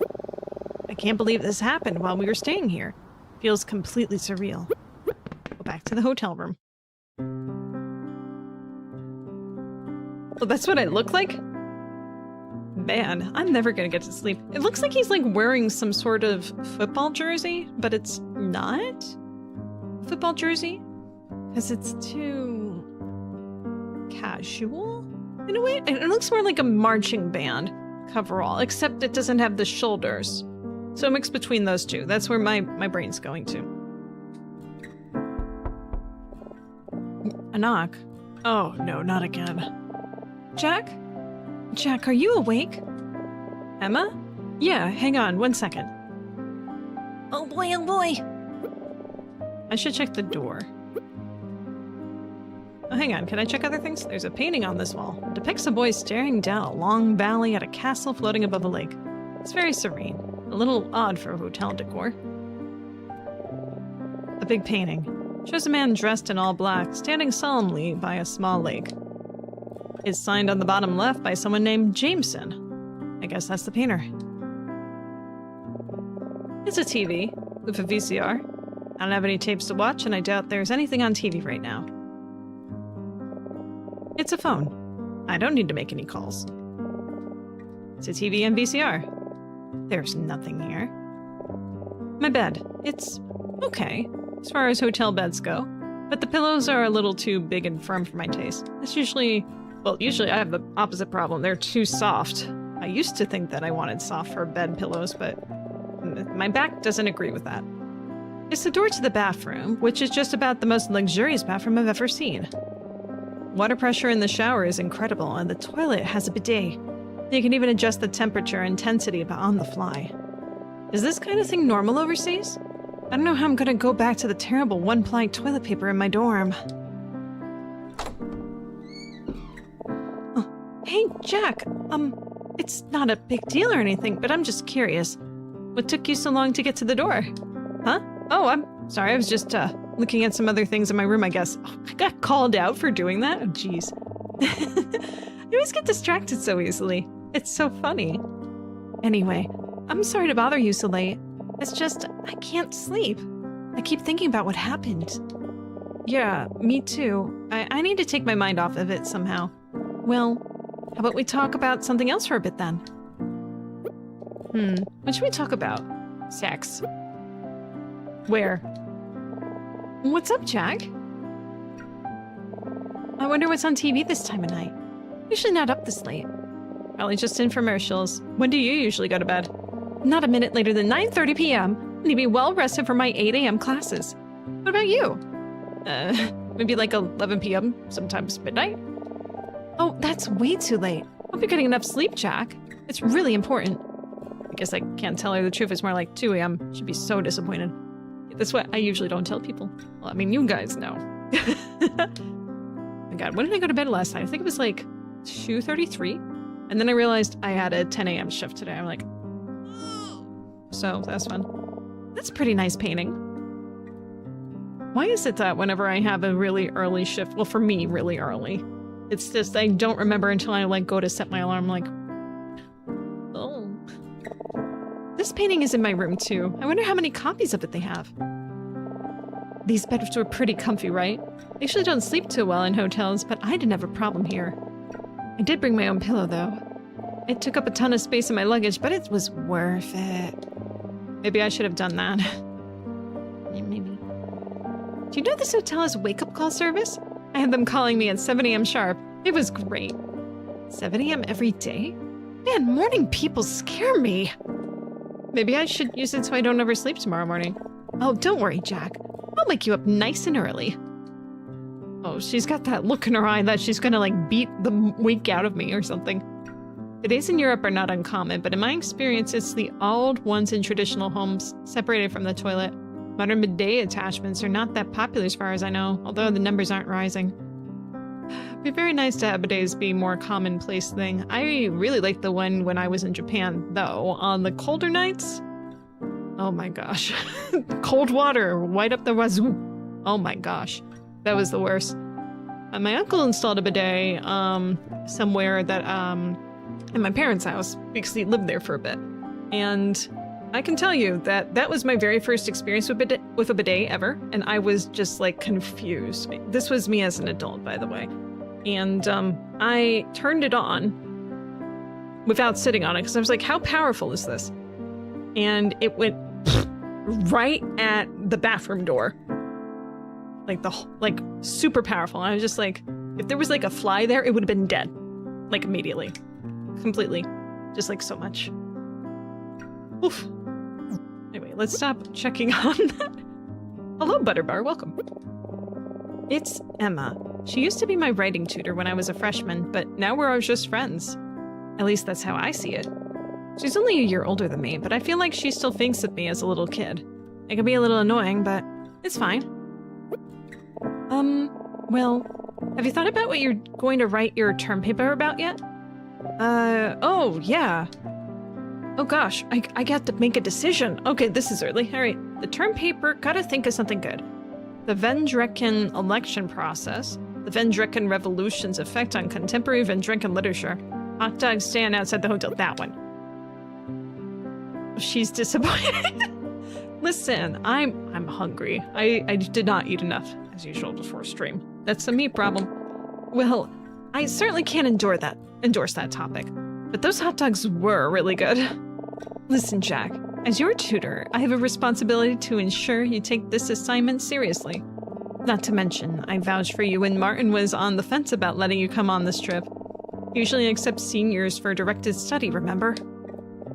I can't believe this happened while we were staying here. Feels completely surreal. Go back to the hotel room. Well, that's what I look like? Man, I'm never gonna get to sleep. It looks like he's like wearing some sort of football jersey, but it's not football jersey because it's too casual in a way. It looks more like a marching band coverall, except it doesn't have the shoulders. So a mix between those two. That's where my brain's going to. A knock. Oh no, not again. Jack? Jack, are you awake? Emma? Yeah, hang on, 1 second. Oh boy, oh boy! I should check the door. Oh, hang on, can I check other things? There's a painting on this wall. It depicts a boy staring down a long valley at a castle floating above a lake. It's very serene. A little odd for hotel decor. A big painting. Shows a man dressed in all black, standing solemnly by a small lake. It's signed on the bottom left by someone named Jameson. I guess that's the painter. It's a TV with a VCR. I don't have any tapes to watch, and I doubt there's anything on TV right now. It's a phone. I don't need to make any calls. It's a TV and VCR. There's nothing here. My bed. It's okay, as far as hotel beds go, but the pillows are a little too big and firm for my taste. That's usually Well, usually I have the opposite problem. They're too soft. I used to think that I wanted soft for bed pillows, but my back doesn't agree with that. It's the door to the bathroom, which is just about the most luxurious bathroom I've ever seen. Water pressure in the shower is incredible, and the toilet has a bidet. You can even adjust the temperature and intensity on the fly. Is this kind of thing normal overseas? I don't know how I'm gonna go back to the terrible one-ply toilet paper in my dorm. Oh, hey, Jack. It's not a big deal or anything, but I'm just curious. What took you so long to get to the door? Huh? Oh, I'm sorry. I was just looking at some other things in my room, I guess. Oh, I got called out for doing that? Oh, jeez. I always get distracted so easily. It's so funny. Anyway, I'm sorry to bother you so late. It's just, I can't sleep. I keep thinking about what happened. Yeah, me too. I need to take my mind off of it somehow. Well, how about we talk about something else for a bit then? What should we talk about? Sex. Where? What's up, Jack? I wonder what's on TV this time of night. Usually not up this late. Probably just infomercials. When do you usually go to bed? Not a minute later than 9:30 p.m. I need to be well rested for my 8 a.m. classes. What about you? Maybe like 11 p.m., sometimes midnight? Oh, that's way too late. Hope you're getting enough sleep, Jack. It's really important. I guess I can't tell her the truth. It's more like 2 a.m. She'd be so disappointed. That's what I usually don't tell people. Well, I mean, you guys know. My God, when did I go to bed last night? I think it was like 2:33. And then I realized I had a 10 a.m. shift today. I'm like, so that's fun. That's a pretty nice painting. Why is it that whenever I have a really early shift, well, for me, really early, it's just I don't remember until I like go to set my alarm, like, oh. This painting is in my room too. I wonder how many copies of it they have. These beds were pretty comfy, right? I usually don't sleep too well in hotels, but I didn't have a problem here. I did bring my own pillow though. It took up a ton of space in my luggage, but it was worth it. Maybe I should have done that. Yeah, maybe. Do you know this hotel has wake-up call service? I had them calling me at 7 a.m. sharp. It was great. 7 a.m. every day? Man, morning people scare me. Maybe I should use it so I don't oversleep tomorrow morning. Oh, don't worry, Jack. I'll wake you up nice and early. Oh, she's got that look in her eye that she's gonna like beat the wink out of me or something. The days in Europe are not uncommon, but in my experience, it's the old ones in traditional homes, separated from the toilet. Modern bidet attachments are not that popular as far as I know, although the numbers aren't rising. It'd be very nice to have bidets be a more commonplace thing. I really liked the one when I was in Japan, though. On the colder nights, oh my gosh. Cold water right up the wazoo. Oh my gosh. That was the worst. My uncle installed a bidet somewhere that in my parents' house because he lived there for a bit. And I can tell you that that was my very first experience with a bidet ever, and I was just like confused. This was me as an adult, by the way. And I turned it on without sitting on it because I was like, how powerful is this? And it went right at the bathroom door. Like super powerful. And I was just like, if there was like a fly there, it would have been dead. Like immediately. Completely. Just like so much. Oof. Anyway, let's stop checking on that. Hello, Butterbar. Welcome. It's Emma. She used to be my writing tutor when I was a freshman, but now we're just friends. At least that's how I see it. She's only a year older than me, but I feel like she still thinks of me as a little kid. It can be a little annoying, but it's fine. Well, have you thought about what you're going to write your term paper about yet? Oh, yeah. Oh gosh, I got to make a decision. Okay, this is early. All right, the term paper, gotta think of something good. The Vendrecken election process, the Vendrecken Revolution's effect on contemporary Vendrecken literature. Hot dog stand outside the hotel, that one. She's disappointed. Listen, I'm hungry. I did not eat enough, as usual, before stream. That's a me problem. Well, I certainly can't endorse that topic, but those hot dogs were really good. Listen, Jack, as your tutor, I have a responsibility to ensure you take this assignment seriously. Not to mention, I vouched for you when Martin was on the fence about letting you come on this trip. He usually accepts seniors for directed study, remember?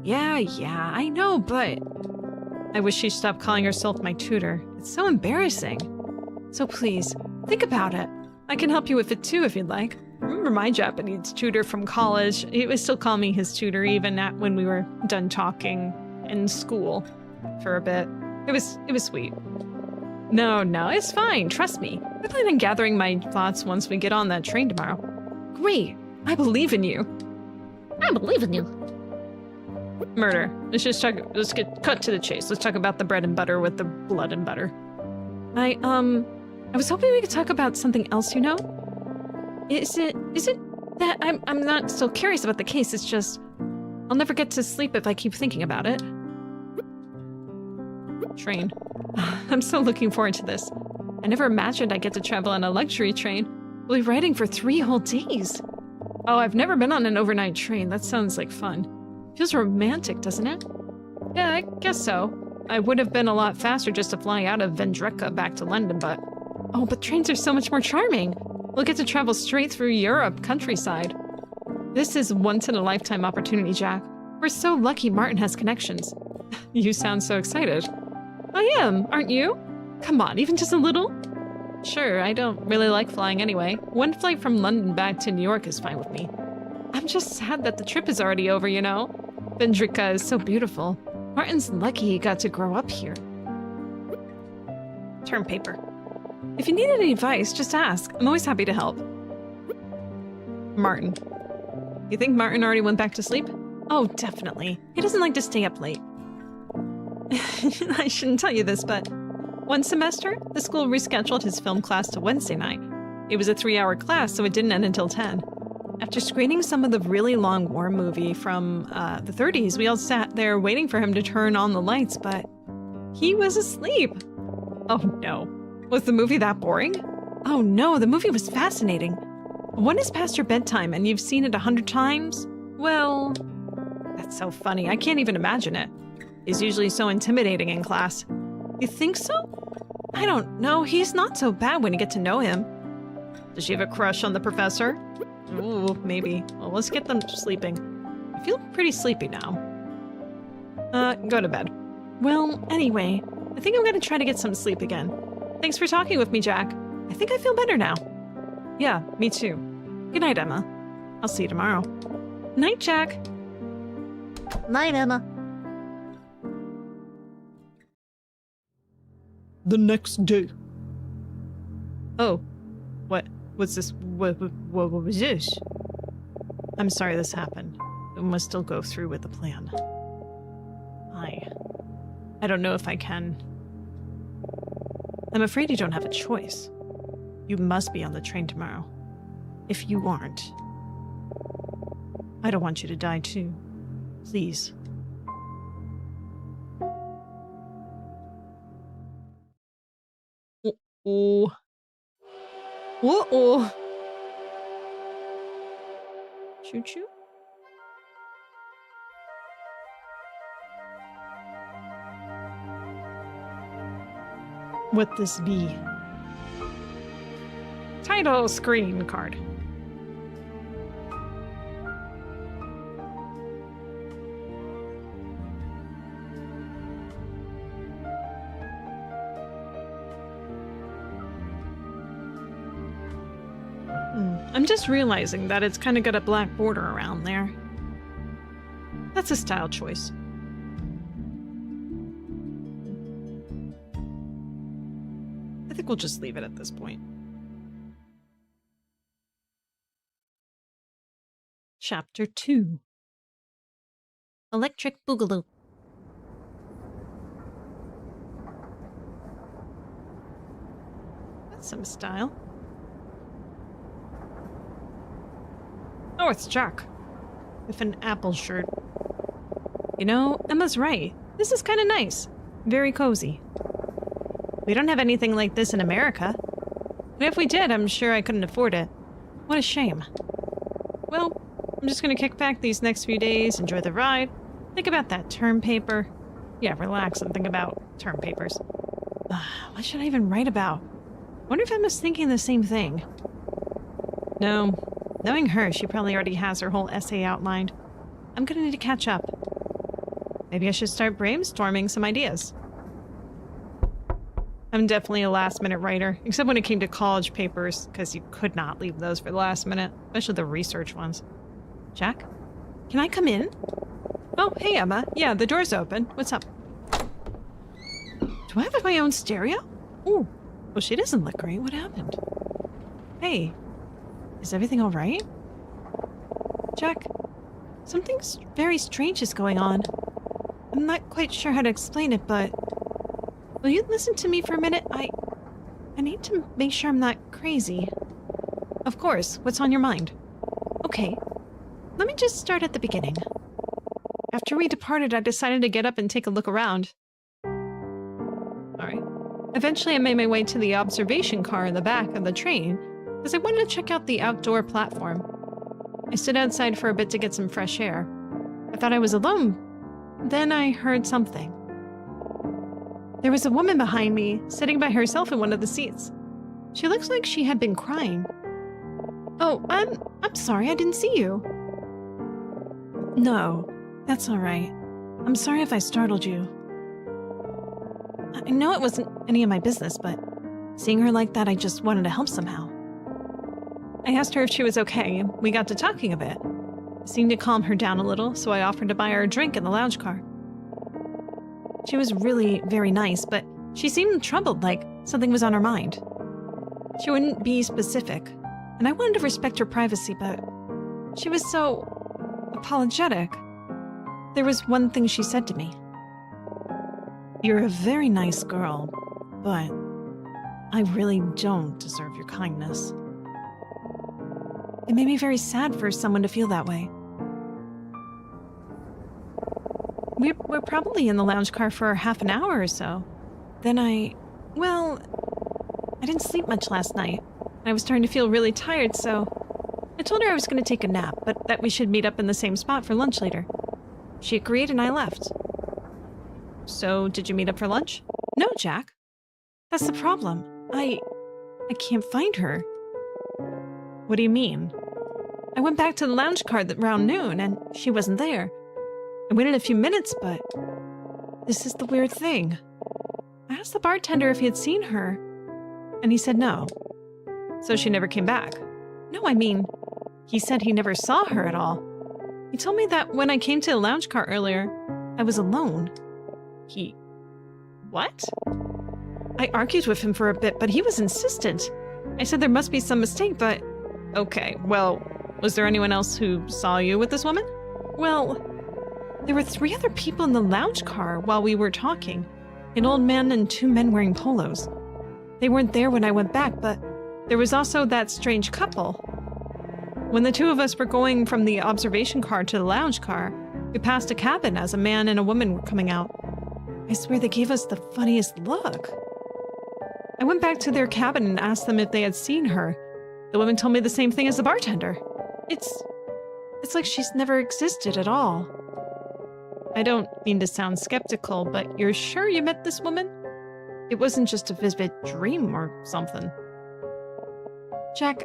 Yeah, I know, but... I wish she'd stop calling herself my tutor. It's so embarrassing. So please, think about it. I can help you with it too if you'd like. Remember my Japanese tutor from college? He would still call me his tutor even when we were done talking in school for a bit. It was sweet. No, it's fine. Trust me. I plan on gathering my thoughts once we get on that train tomorrow. Great. I believe in you. I believe in you. Murder. Let's get cut to the chase. Let's talk about the bread and butter with the blood and butter. I was hoping we could talk about something else, you know? Is it that I'm not still curious about the case, it's just I'll never get to sleep if I keep thinking about it. Train. I'm so looking forward to this. I never imagined I'd get to travel on a luxury train. We'll be riding for 3 whole days. Oh, I've never been on an overnight train. That sounds like fun. Feels romantic, doesn't it? Yeah, I guess so. I would have been a lot faster just to fly out of Vendreka back to London, but... Oh, but trains are so much more charming. We'll get to travel straight through Europe countryside. This is once-in-a-lifetime opportunity, Jack. We're so lucky Martin has connections. You sound so excited. I am, aren't you? Come on, even just a little? Sure, I don't really like flying anyway. One flight from London back to New York is fine with me. I'm just sad that the trip is already over, you know? Vendreka is so beautiful. Martin's lucky he got to grow up here. Term paper. If you need any advice, just ask. I'm always happy to help. Martin. You think Martin already went back to sleep? Oh, definitely. He doesn't like to stay up late. I shouldn't tell you this, but one semester, the school rescheduled his film class to Wednesday night. It was a 3-hour class, so it didn't end until 10. After screening some of the really long war movie from the 30s, we all sat there waiting for him to turn on the lights, but he was asleep. Oh no. Was the movie that boring? Oh no, the movie was fascinating. When is past your bedtime and you've seen it 100 times? Well, that's so funny. I can't even imagine it. He's usually so intimidating in class. You think so? I don't know. He's not so bad when you get to know him. Does she have a crush on the professor? Ooh, maybe. Well, let's get them sleeping. I feel pretty sleepy now. Go to bed. Well, anyway, I think I'm gonna try to get some sleep again. Thanks for talking with me, Jack. I think I feel better now. Yeah, me too. Good night, Emma. I'll see you tomorrow. Night, Jack. Night, Emma. The next day. Oh, what's this? What was this? I'm sorry this happened. We must still go through with the plan. I don't know if I can. I'm afraid you don't have a choice. You must be on the train tomorrow. If you aren't, I don't want you to die too. Please. Uh-oh. Uh-oh. Choo-choo? What this be? Title screen card. I'm just realizing that it's kind of got a black border around there. That's a style choice. I think we'll just leave it at this point. Chapter 2. Electric Boogaloo. That's some style. Oh, it's Jack. With an apple shirt. You know, Emma's right. This is kind of nice. Very cozy. We don't have anything like this in America. But if we did, I'm sure I couldn't afford it. What a shame. Well, I'm just gonna kick back these next few days, enjoy the ride, think about that term paper. Yeah, relax and think about term papers. What should I even write about? Wonder if Emma's thinking the same thing. No. Knowing her, she probably already has her whole essay outlined. I'm gonna need to catch up. Maybe I should start brainstorming some ideas. I'm definitely a last-minute writer, except when it came to college papers, because you could not leave those for the last minute, especially the research ones. Jack? Can I come in? Oh, hey, Emma. Yeah, the door's open. What's up? Do I have my own stereo? Ooh. Well, she doesn't look great. What happened? Hey. Is everything all right? Jack, something very strange is going on. I'm not quite sure how to explain it, but... Will you listen to me for a minute? I need to make sure I'm not crazy. Of course. What's on your mind? Okay. Let me just start at the beginning. After we departed, I decided to get up and take a look around. Alright. Eventually, I made my way to the observation car in the back of the train, because I wanted to check out the outdoor platform. I stood outside for a bit to get some fresh air. I thought I was alone. Then I heard something. There was a woman behind me, sitting by herself in one of the seats. She looks like she had been crying. Oh, I'm sorry, I didn't see you. No, that's all right. I'm sorry if I startled you. I know it wasn't any of my business, but seeing her like that, I just wanted to help somehow. I asked her if she was okay, and we got to talking a bit. It seemed to calm her down a little, so I offered to buy her a drink in the lounge car. She was really very nice, but she seemed troubled, like something was on her mind. She wouldn't be specific, and I wanted to respect her privacy, but she was so apologetic. There was one thing she said to me. You're a very nice girl, but I really don't deserve your kindness. It made me very sad for someone to feel that way. We're probably in the lounge car for half an hour or so. Then I didn't sleep much last night. I was starting to feel really tired, so I told her I was going to take a nap, but that we should meet up in the same spot for lunch later. She agreed and I left. So, did you meet up for lunch? No, Jack. That's the problem. I can't find her. What do you mean? I went back to the lounge car around noon, and she wasn't there. I waited a few minutes, but this is the weird thing. I asked the bartender if he had seen her, and he said no. So she never came back. No, I mean, he said he never saw her at all. He told me that when I came to the lounge car earlier, I was alone. What? I argued with him for a bit, but he was insistent. I said there must be some mistake, but... Okay, well, was there anyone else who saw you with this woman? Well, there were 3 other people in the lounge car while we were talking. An old man and 2 men wearing polos. They weren't there when I went back, but there was also that strange couple. When the 2 of us were going from the observation car to the lounge car, we passed a cabin as a man and a woman were coming out. I swear they gave us the funniest look. I went back to their cabin and asked them if they had seen her. The woman told me the same thing as the bartender. It's like she's never existed at all. I don't mean to sound skeptical, but you're sure you met this woman? It wasn't just a vivid dream or something. Jack,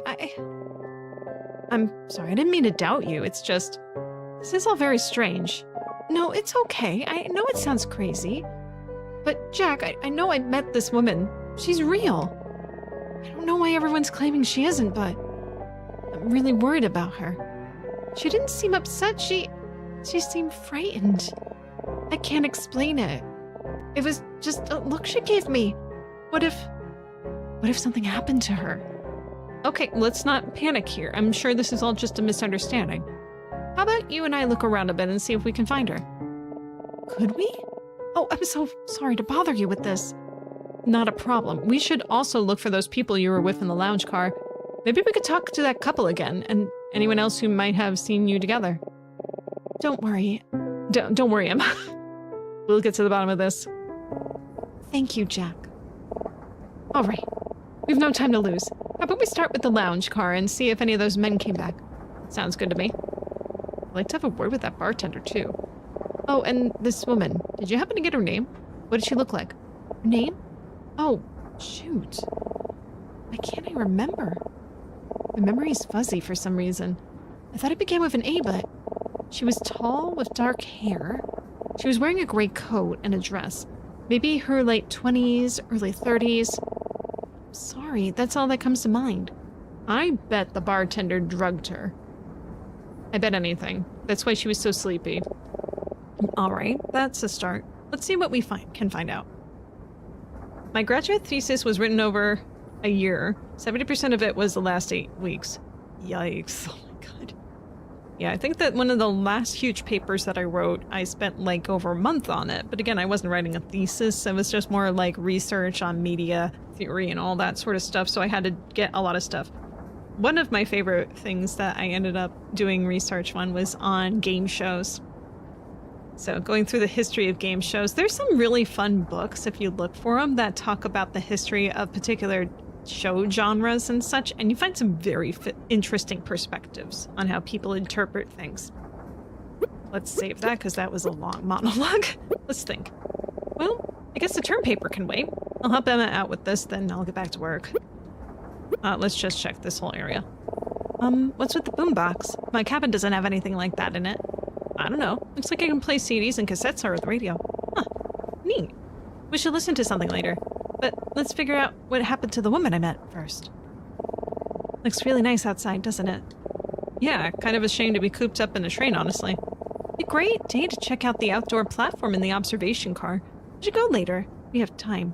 I'm sorry, I didn't mean to doubt you. It's just, this is all very strange. No, it's okay. I know it sounds crazy. But Jack, I know I met this woman. She's real. I don't know why everyone's claiming she isn't, but I'm really worried about her. She didn't seem upset. She seemed frightened. I can't explain it. It was just a look she gave me. What if something happened to her? Okay, let's not panic here. I'm sure this is all just a misunderstanding. How about you and I look around a bit and see if we can find her? Could we? Oh, I'm so sorry to bother you with this. Not a problem. We should also look for those people you were with in the lounge car. Maybe we could talk to that couple again, and anyone else who might have seen you together. Don't worry. Don't worry, Emma. We'll get to the bottom of this. Thank you, Jack. All right. We've no time to lose. How about we start with the lounge car and see if any of those men came back? Sounds good to me. I'd like to have a word with that bartender, too. Oh, and this woman. Did you happen to get her name? What did she look like? Her name? Oh, shoot. Why can't I remember? My memory's fuzzy for some reason. I thought it began with an A, but she was tall with dark hair. She was wearing a gray coat and a dress. Maybe her late 20s, early 30s. Sorry, that's all that comes to mind. I bet the bartender drugged her. I bet anything. That's why she was so sleepy. Alright, that's a start. Let's see what we can find out. My graduate thesis was written over a year. 70% of it was the last 8 weeks. Yikes. Oh my god. Yeah, I think that one of the last huge papers that I wrote, I spent like over a month on it. But again, I wasn't writing a thesis. It was just more like research on media theory and all that sort of stuff. So I had to get a lot of stuff. One of my favorite things that I ended up doing research on was on game shows. So going through the history of game shows, there's some really fun books, if you look for them, that talk about the history of particular show genres and such, and you find some very interesting perspectives on how people interpret things. Let's save that, because that was a long monologue. Let's think. Well, I guess the term paper can wait. I'll help Emma out with this, then I'll get back to work. Let's just check this whole area. What's with the boombox? My cabin doesn't have anything like that in it. I don't know. Looks like I can play CDs and cassettes over the radio. Huh. Neat. We should listen to something later. But let's figure out what happened to the woman I met first. Looks really nice outside, doesn't it? Yeah, kind of ashamed to be cooped up in a train, honestly. A great day to check out the outdoor platform in the observation car. We should go later. We have time.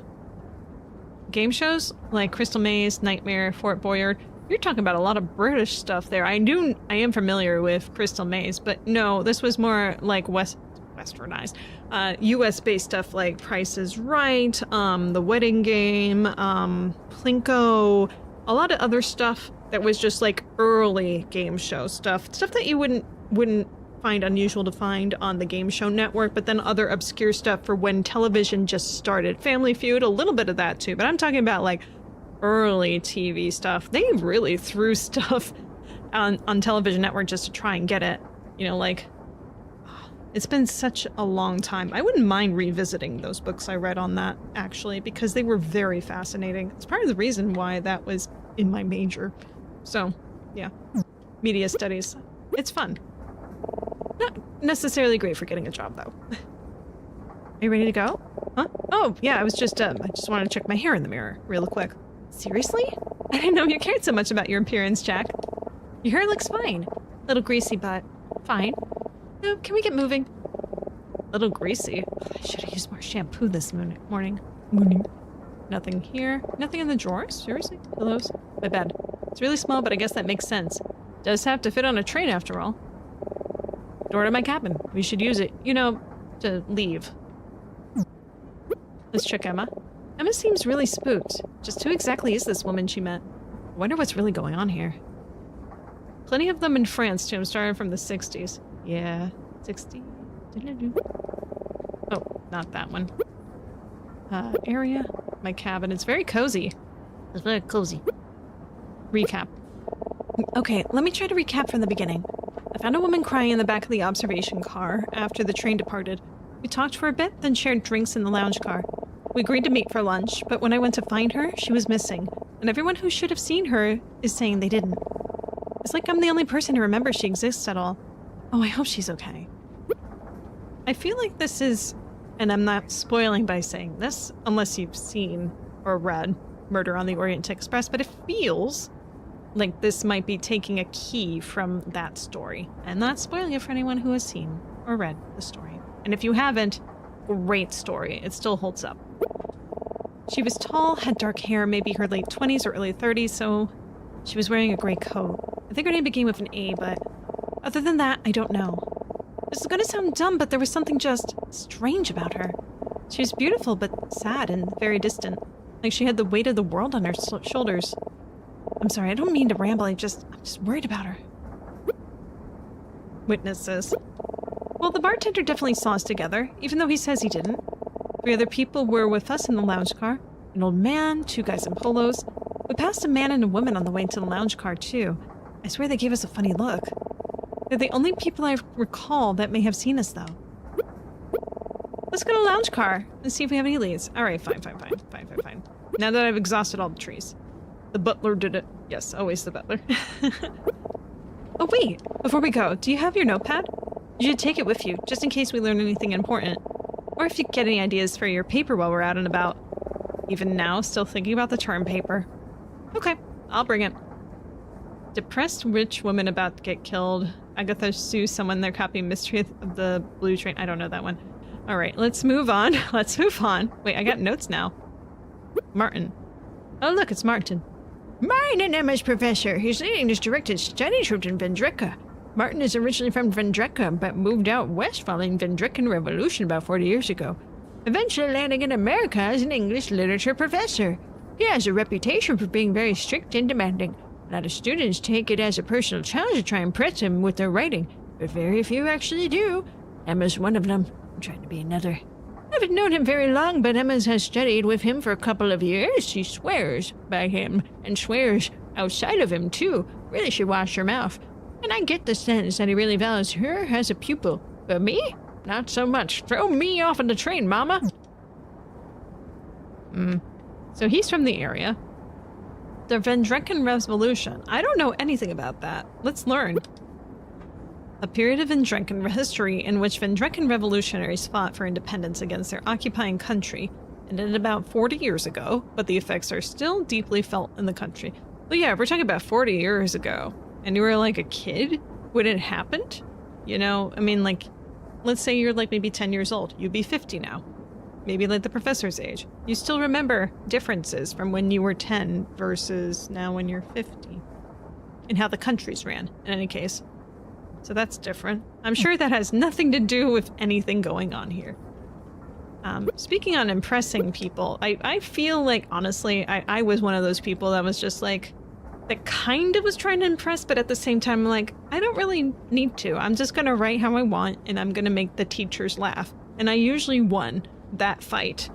Game shows like Crystal Maze, Nightmare, Fort Boyard. You're talking about a lot of British stuff there. I am familiar with Crystal Maze, but no, this was more like westernized. US-based stuff like Price is Right, The Wedding Game, Plinko, a lot of other stuff that was just like early game show stuff that you wouldn't find unusual to find on the Game Show Network, but then other obscure stuff for when television just started. Family Feud, a little bit of that too, but I'm talking about like early TV stuff. They really threw stuff on television network just to try and get it, you know, like, it's been such a long time. I wouldn't mind revisiting those books I read on that, actually, because they were very fascinating. It's part of the reason why that was in my major. So, yeah. Media studies. It's fun. Not necessarily great for getting a job, though. Are you ready to go? Huh? Oh, yeah, I just wanted to check my hair in the mirror real quick. Seriously? I didn't know you cared so much about your appearance, Jack. Your hair looks fine. Little greasy, but fine. No, can we get moving? Little greasy. I should have used more shampoo this morning. Nothing here. Nothing in the drawers? Seriously? Pillows? My bed. It's really small, but I guess that makes sense. Does have to fit on a train after all. Door to my cabin. We should use it, you know, to leave. Let's check Emma. Emma seems really spooked. Just who exactly is this woman she met? I wonder what's really going on here. Plenty of them in France, too. I'm starting from the 60s. Yeah, 60. Oh, not that one. Area. My cabin. It's very cozy. It's very cozy. Recap. Okay, let me try to recap from the beginning. I found a woman crying in the back of the observation car after the train departed. We talked for a bit, then shared drinks in the lounge car. We agreed to meet for lunch, but when I went to find her, she was missing, and everyone who should have seen her is saying they didn't. It's like I'm the only person who remembers she exists at all. Oh, I hope she's okay. I feel like this is, and I'm not spoiling by saying this, unless you've seen or read Murder on the Orient Express, but it feels like this might be taking a key from that story. I'm not spoiling it for anyone who has seen or read the story. And if you haven't, great story. It still holds up. She was tall, had dark hair, maybe her late 20s or early 30s, so she was wearing a gray coat. I think her name began with an A, but other than that, I don't know. This is gonna sound dumb, but there was something just strange about her. She was beautiful, but sad and very distant. Like she had the weight of the world on her shoulders. I'm sorry, I don't mean to ramble, I'm just worried about her. Witnesses. Well, the bartender definitely saw us together, even though he says he didn't. 3 other people were with us in the lounge car. An old man, 2 guys in polos. We passed a man and a woman on the way to the lounge car, too. I swear they gave us a funny look. They're the only people I recall that may have seen us, though. Let's go to the lounge car and see if we have any leads. Alright, fine. Now that I've exhausted all the trees. The butler did it. Yes, always the butler. Oh wait, before we go, do you have your notepad? You should take it with you, just in case we learn anything important. Or if you get any ideas for your paper while we're out and about. Even now, still thinking about the term paper. Okay, I'll bring it. Depressed rich woman about to get killed. Agatha sues someone they're copying Mystery of the Blue Train. I don't know that one. Alright, let's move on. Let's move on. Wait, I got notes now. Martin. Oh look, it's Martin. Mine and Emma's professor. He's leading this directed study trip in Vendreka. Martin is originally from Vendreka, but moved out west following Vendrekan Revolution about 40 years ago. Eventually landing in America as an English literature professor. He has a reputation for being very strict and demanding. A lot of students take it as a personal challenge to try and impress him with their writing, but very few actually do. Emma's one of them. I'm trying to be another. I haven't known him very long, but Emma has studied with him for a couple of years. She swears by him, and swears outside of him, too. Really should wash her mouth. And I get the sense that he really values her as a pupil. But me? Not so much. Throw me off on the train, Mama. So he's from the area. The Vendrekan Revolution. I don't know anything about that. Let's learn. A period of Vendrekan history in which Vendrekan revolutionaries fought for independence against their occupying country ended about 40 years ago, but the effects are still deeply felt in the country. But yeah, we're talking about 40 years ago, and you were like a kid when it happened? You know, I mean, like, let's say you're like maybe 10 years old. You'd be 50 now. Maybe like the professor's age. You still remember differences from when you were 10 versus now when you're 50. And how the countries ran, in any case. So that's different. I'm sure that has nothing to do with anything going on here. Speaking on impressing people, I feel like, honestly, I was one of those people that was just like, that kind of was trying to impress, but at the same time, like, I don't really need to. I'm just gonna write how I want, and I'm gonna make the teachers laugh. And I usually won that fight.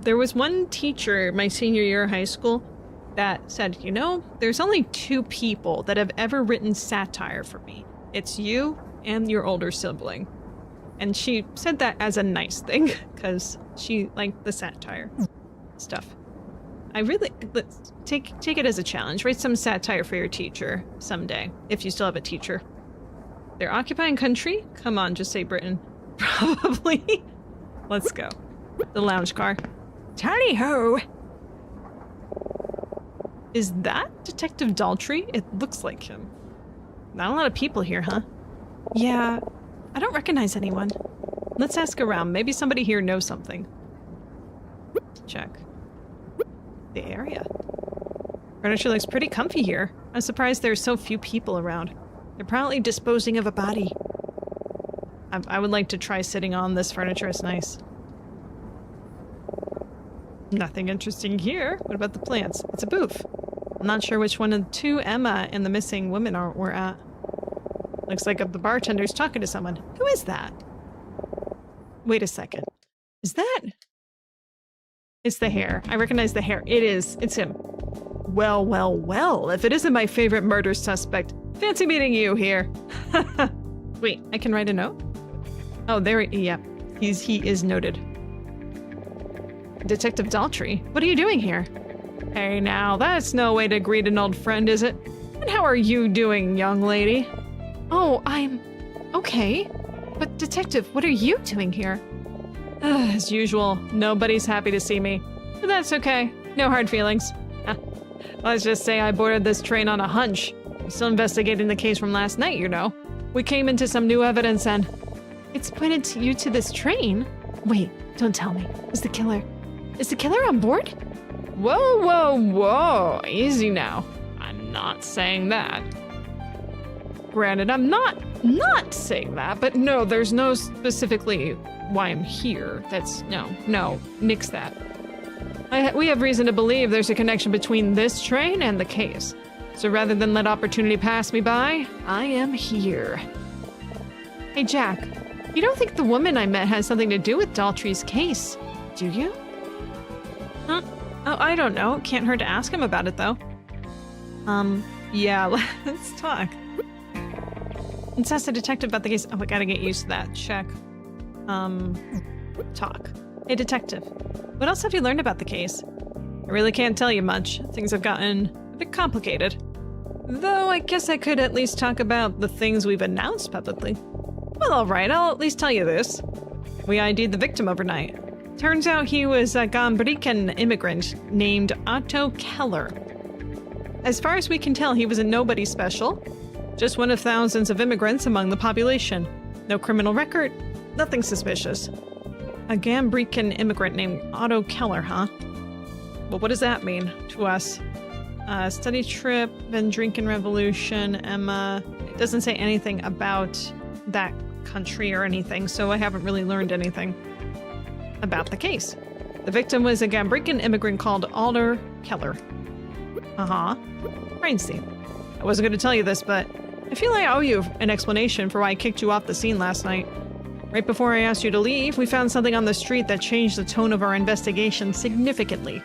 There was one teacher my senior year of high school that said, you know, there's only 2 people that have ever written satire for me. It's you and your older sibling. And she said that as a nice thing, because she liked the satire stuff. I really, let's take it as a challenge. Write some satire for your teacher someday, if you still have a teacher. They're occupying country? Come on, just say Britain. Probably. Let's go. The lounge car. Tally-ho! Is that Detective Daltrey? It looks like him. Not a lot of people here, huh? Yeah, I don't recognize anyone. Let's ask around. Maybe somebody here knows something. Check. The area. Furniture looks pretty comfy here. I'm surprised there's so few people around. They're probably disposing of a body. I would like to try sitting on this furniture. It's nice. Nothing interesting here. What about the plants? It's a booth. I'm not sure which one of the 2 Emma and the missing women were at. Looks like the bartender's talking to someone. Who is that? Wait a second. Is that... It's the hair. I recognize the hair. It is. It's him. Well, well, well. If it isn't my favorite murder suspect, fancy meeting you here. Wait, I can write a note? Oh, there. Yeah. He is noted. Detective Daltrey, what are you doing here? Hey now, that's no way to greet an old friend, is it? And how are you doing, young lady? Oh, I'm... okay. But Detective, what are you doing here? As usual, nobody's happy to see me. But that's okay. No hard feelings. Let's just say I boarded this train on a hunch. I'm still investigating the case from last night, you know. We came into some new evidence and... It's pointed to you to this train? Wait, don't tell me. Is the killer on board? Whoa, whoa, whoa. Easy now. I'm not saying that. Granted, I'm not saying that, but no, there's no specifically why I'm here. That's, no, nix that. We have reason to believe there's a connection between this train and the case. So rather than let opportunity pass me by, I am here. Hey, Jack, you don't think the woman I met has something to do with Daltrey's case, do you? Huh? Oh, I don't know. Can't hurt to ask him about it, though. Yeah, let's talk. Let's ask the detective about the case. Oh, I gotta get used to that. Check. Talk. Hey, detective. What else have you learned about the case? I really can't tell you much. Things have gotten a bit complicated. Though I guess I could at least talk about the things we've announced publicly. Well, alright, I'll at least tell you this. We ID'd the victim overnight. Turns out he was a Gambrican immigrant named Otto Keller. As far as we can tell, he was a nobody special. Just one of thousands of immigrants among the population. No criminal record, nothing suspicious. A Gambrican immigrant named Otto Keller, huh? Well, what does that mean to us? Study trip, Vendrinken Revolution, Emma. It doesn't say anything about that country or anything, so I haven't really learned anything about the case. The victim was a Gambrican immigrant called Otto Keller. Brainstein. I wasn't going to tell you this, but I feel I owe you an explanation for why I kicked you off the scene last night. Right before I asked you to leave, we found something on the street that changed the tone of our investigation significantly.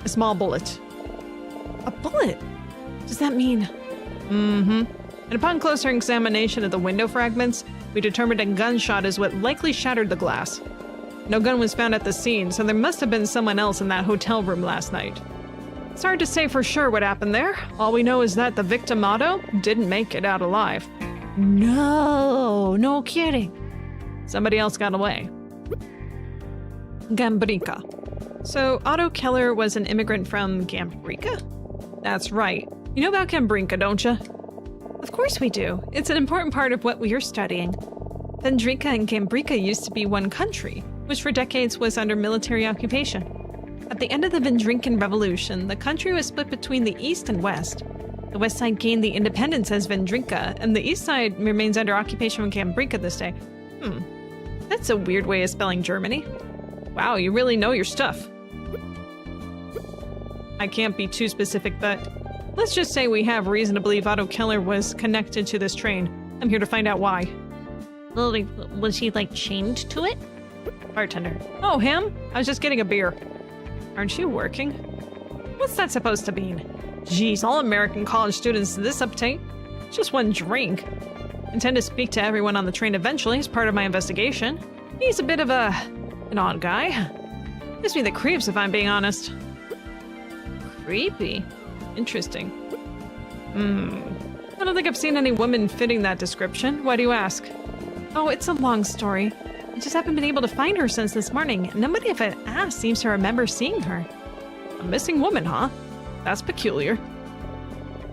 A small bullet. A bullet? Does that mean? And upon closer examination of the window fragments, we determined a gunshot is what likely shattered the glass. No gun was found at the scene, so there must have been someone else in that hotel room last night. It's hard to say for sure what happened there. All we know is that the victim, Otto, didn't make it out alive. No kidding. Somebody else got away. Gambrica. So Otto Keller was an immigrant from Gambrica? That's right. You know about Gambrica, don't you? Of course we do. It's an important part of what we are studying. Vendrica and Gambrica used to be one country, which for decades was under military occupation. At the end of the Vendrinken Revolution, the country was split between the east and west. The west side gained the independence as Vendrinka, and the east side remains under occupation from Gambrica this day. That's a weird way of spelling Germany. Wow, you really know your stuff. I can't be too specific, but let's just say we have reason to believe Otto Keller was connected to this train. I'm here to find out why. Was he, like, chained to it? Bartender. Oh, him? I was just getting a beer. Aren't you working? What's that supposed to mean? Geez, all American college students this uptight. Just one drink. Intend to speak to everyone on the train eventually as part of my investigation. He's a bit of an odd guy. Gives me the creeps if I'm being honest. Creepy. Interesting. I don't think I've seen any woman fitting that description. Why do you ask? Oh, it's a long story. I just haven't been able to find her since this morning. Nobody I've asked seems to remember seeing her. A missing woman, huh? That's peculiar.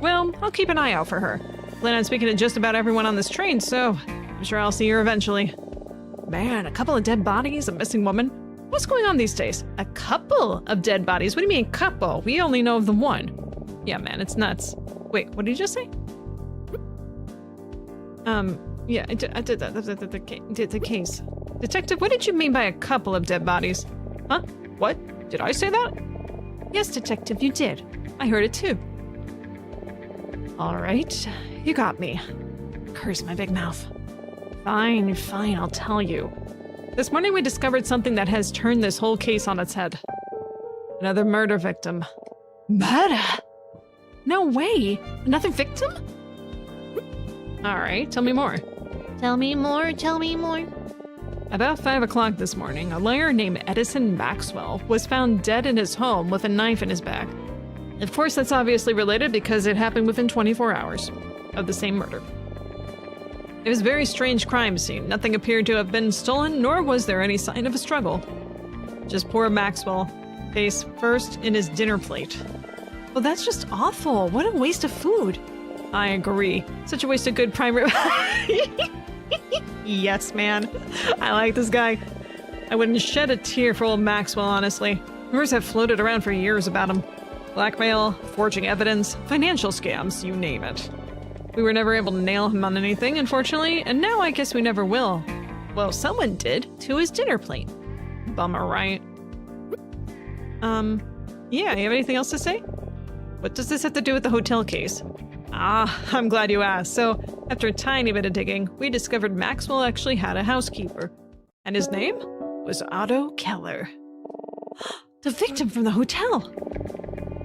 Well, I'll keep an eye out for her. Plan on speaking to just about everyone on this train, so I'm sure I'll see her eventually. Man, a couple of dead bodies, a missing woman. What's going on these days? A couple of dead bodies? What do you mean couple? We only know of the one. Yeah, man, it's nuts. Wait, what did you just say? Yeah, I did the case. Detective, what did you mean by a couple of dead bodies? Huh? What? Did I say that? Yes, Detective, you did. I heard it too. All right, you got me. Curse my big mouth. Fine, I'll tell you. This morning we discovered something that has turned this whole case on its head. Another murder victim. Murder? No way! Another victim? Alright, tell me more. Tell me more. About 5 o'clock this morning, a lawyer named Edison Maxwell was found dead in his home with a knife in his back. Of course, that's obviously related because it happened within 24 hours of the same murder. It was a very strange crime scene. Nothing appeared to have been stolen, nor was there any sign of a struggle. Just poor Maxwell, face first in his dinner plate. Well, that's just awful. What a waste of food. I agree. Such a waste of good prime rib. Yes, man. I like this guy. I wouldn't shed a tear for old Maxwell, honestly. Rumors have floated around for years about him. Blackmail, forging evidence, financial scams, you name it. We were never able to nail him on anything, unfortunately, and now I guess we never will. Well, someone did, to his dinner plate. Bummer, right? Yeah, you have anything else to say? What does this have to do with the hotel case? Ah, I'm glad you asked. So, after a tiny bit of digging, we discovered Maxwell actually had a housekeeper. And his name was Otto Keller. The victim from the hotel!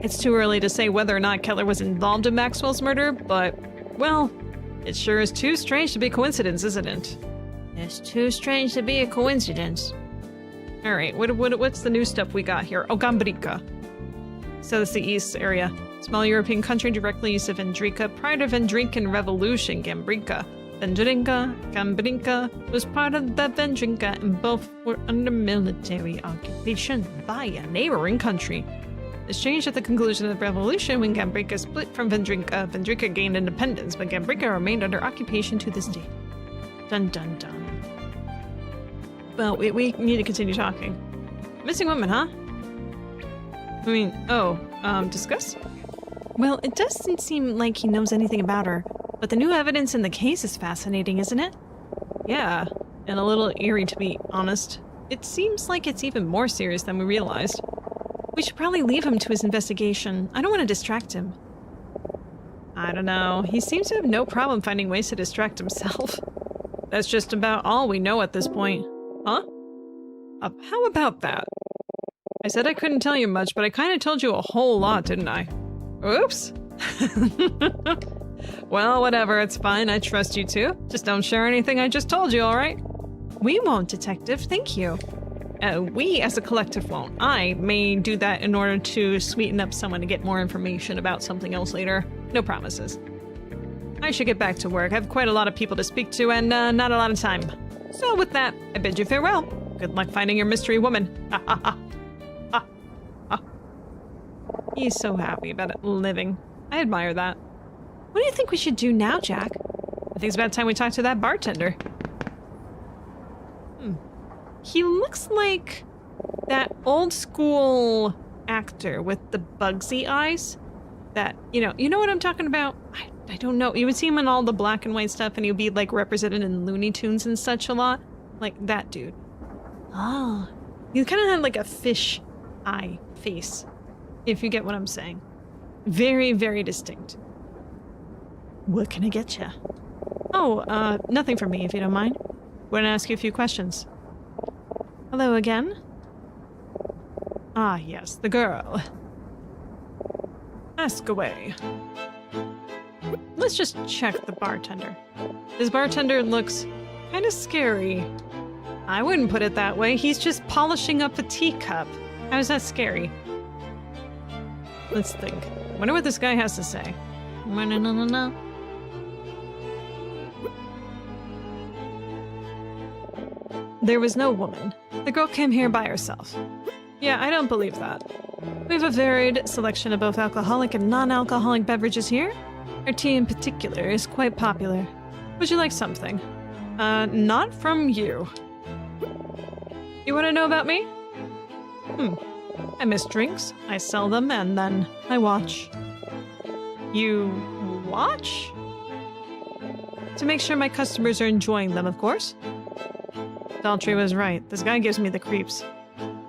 It's too early to say whether or not Keller was involved in Maxwell's murder, but, well, it sure is too strange to be a coincidence, isn't it? It's too strange to be a coincidence. All right, what's the new stuff we got here? Oh, Gambrica. So that's the east area. Small European country directly east of Vendrika. Prior to Vendrinkan Revolution, Gambrica. Gambrica was part of the Vendrinka, and both were under military occupation by a neighboring country. This changed at the conclusion of the revolution when Gambrica split from Vendrinka. Vendrika gained independence, but Gambrica remained under occupation to this day. Dun dun dun. Well, we need to continue talking. Missing woman, huh? I mean, discuss? Well, it doesn't seem like he knows anything about her, but the new evidence in the case is fascinating, isn't it? Yeah, and a little eerie to be honest. It seems like it's even more serious than we realized. We should probably leave him to his investigation. I don't want to distract him. I don't know. He seems to have no problem finding ways to distract himself. That's just about all we know at this point. Huh? How about that? I said I couldn't tell you much, but I kind of told you a whole lot, didn't I? Oops. Well, whatever, it's fine. I trust you too. Just don't share anything I just told you, all right? We won't, Detective. Thank you. We as a collective won't. I may do that in order to sweeten up someone to get more information about something else later. No promises. I should get back to work. I have quite a lot of people to speak to and not a lot of time. So with that, I bid you farewell. Good luck finding your mystery woman. Ha ha ha. Ha ha. He's so happy about it living. I admire that. What do you think we should do now, Jack? I think it's about time we talk to that bartender. He looks like that old school actor with the Bugsy eyes. That, you know what I'm talking about? I don't know. You would see him in all the black and white stuff and he would be like represented in Looney Tunes and such a lot. Like that dude. Oh. He kind of had like a fish eye face. If you get what I'm saying. Very, very distinct. What can I get you? Oh, nothing from me if you don't mind. Want to ask you a few questions. Hello again? Ah, yes, the girl. Ask away. Let's just check the bartender. This bartender looks kind of scary. I wouldn't put it that way. He's just polishing up a teacup. How is that scary? Let's think. Wonder what this guy has to say. No. There was no woman. The girl came here by herself. Yeah, I don't believe that. We have a varied selection of both alcoholic and non-alcoholic beverages here. Our tea in particular is quite popular. Would you like something? Not from you. You want to know about me? I miss drinks, I sell them, and then I watch. You watch? To make sure my customers are enjoying them, of course. Daltrey was right. This guy gives me the creeps.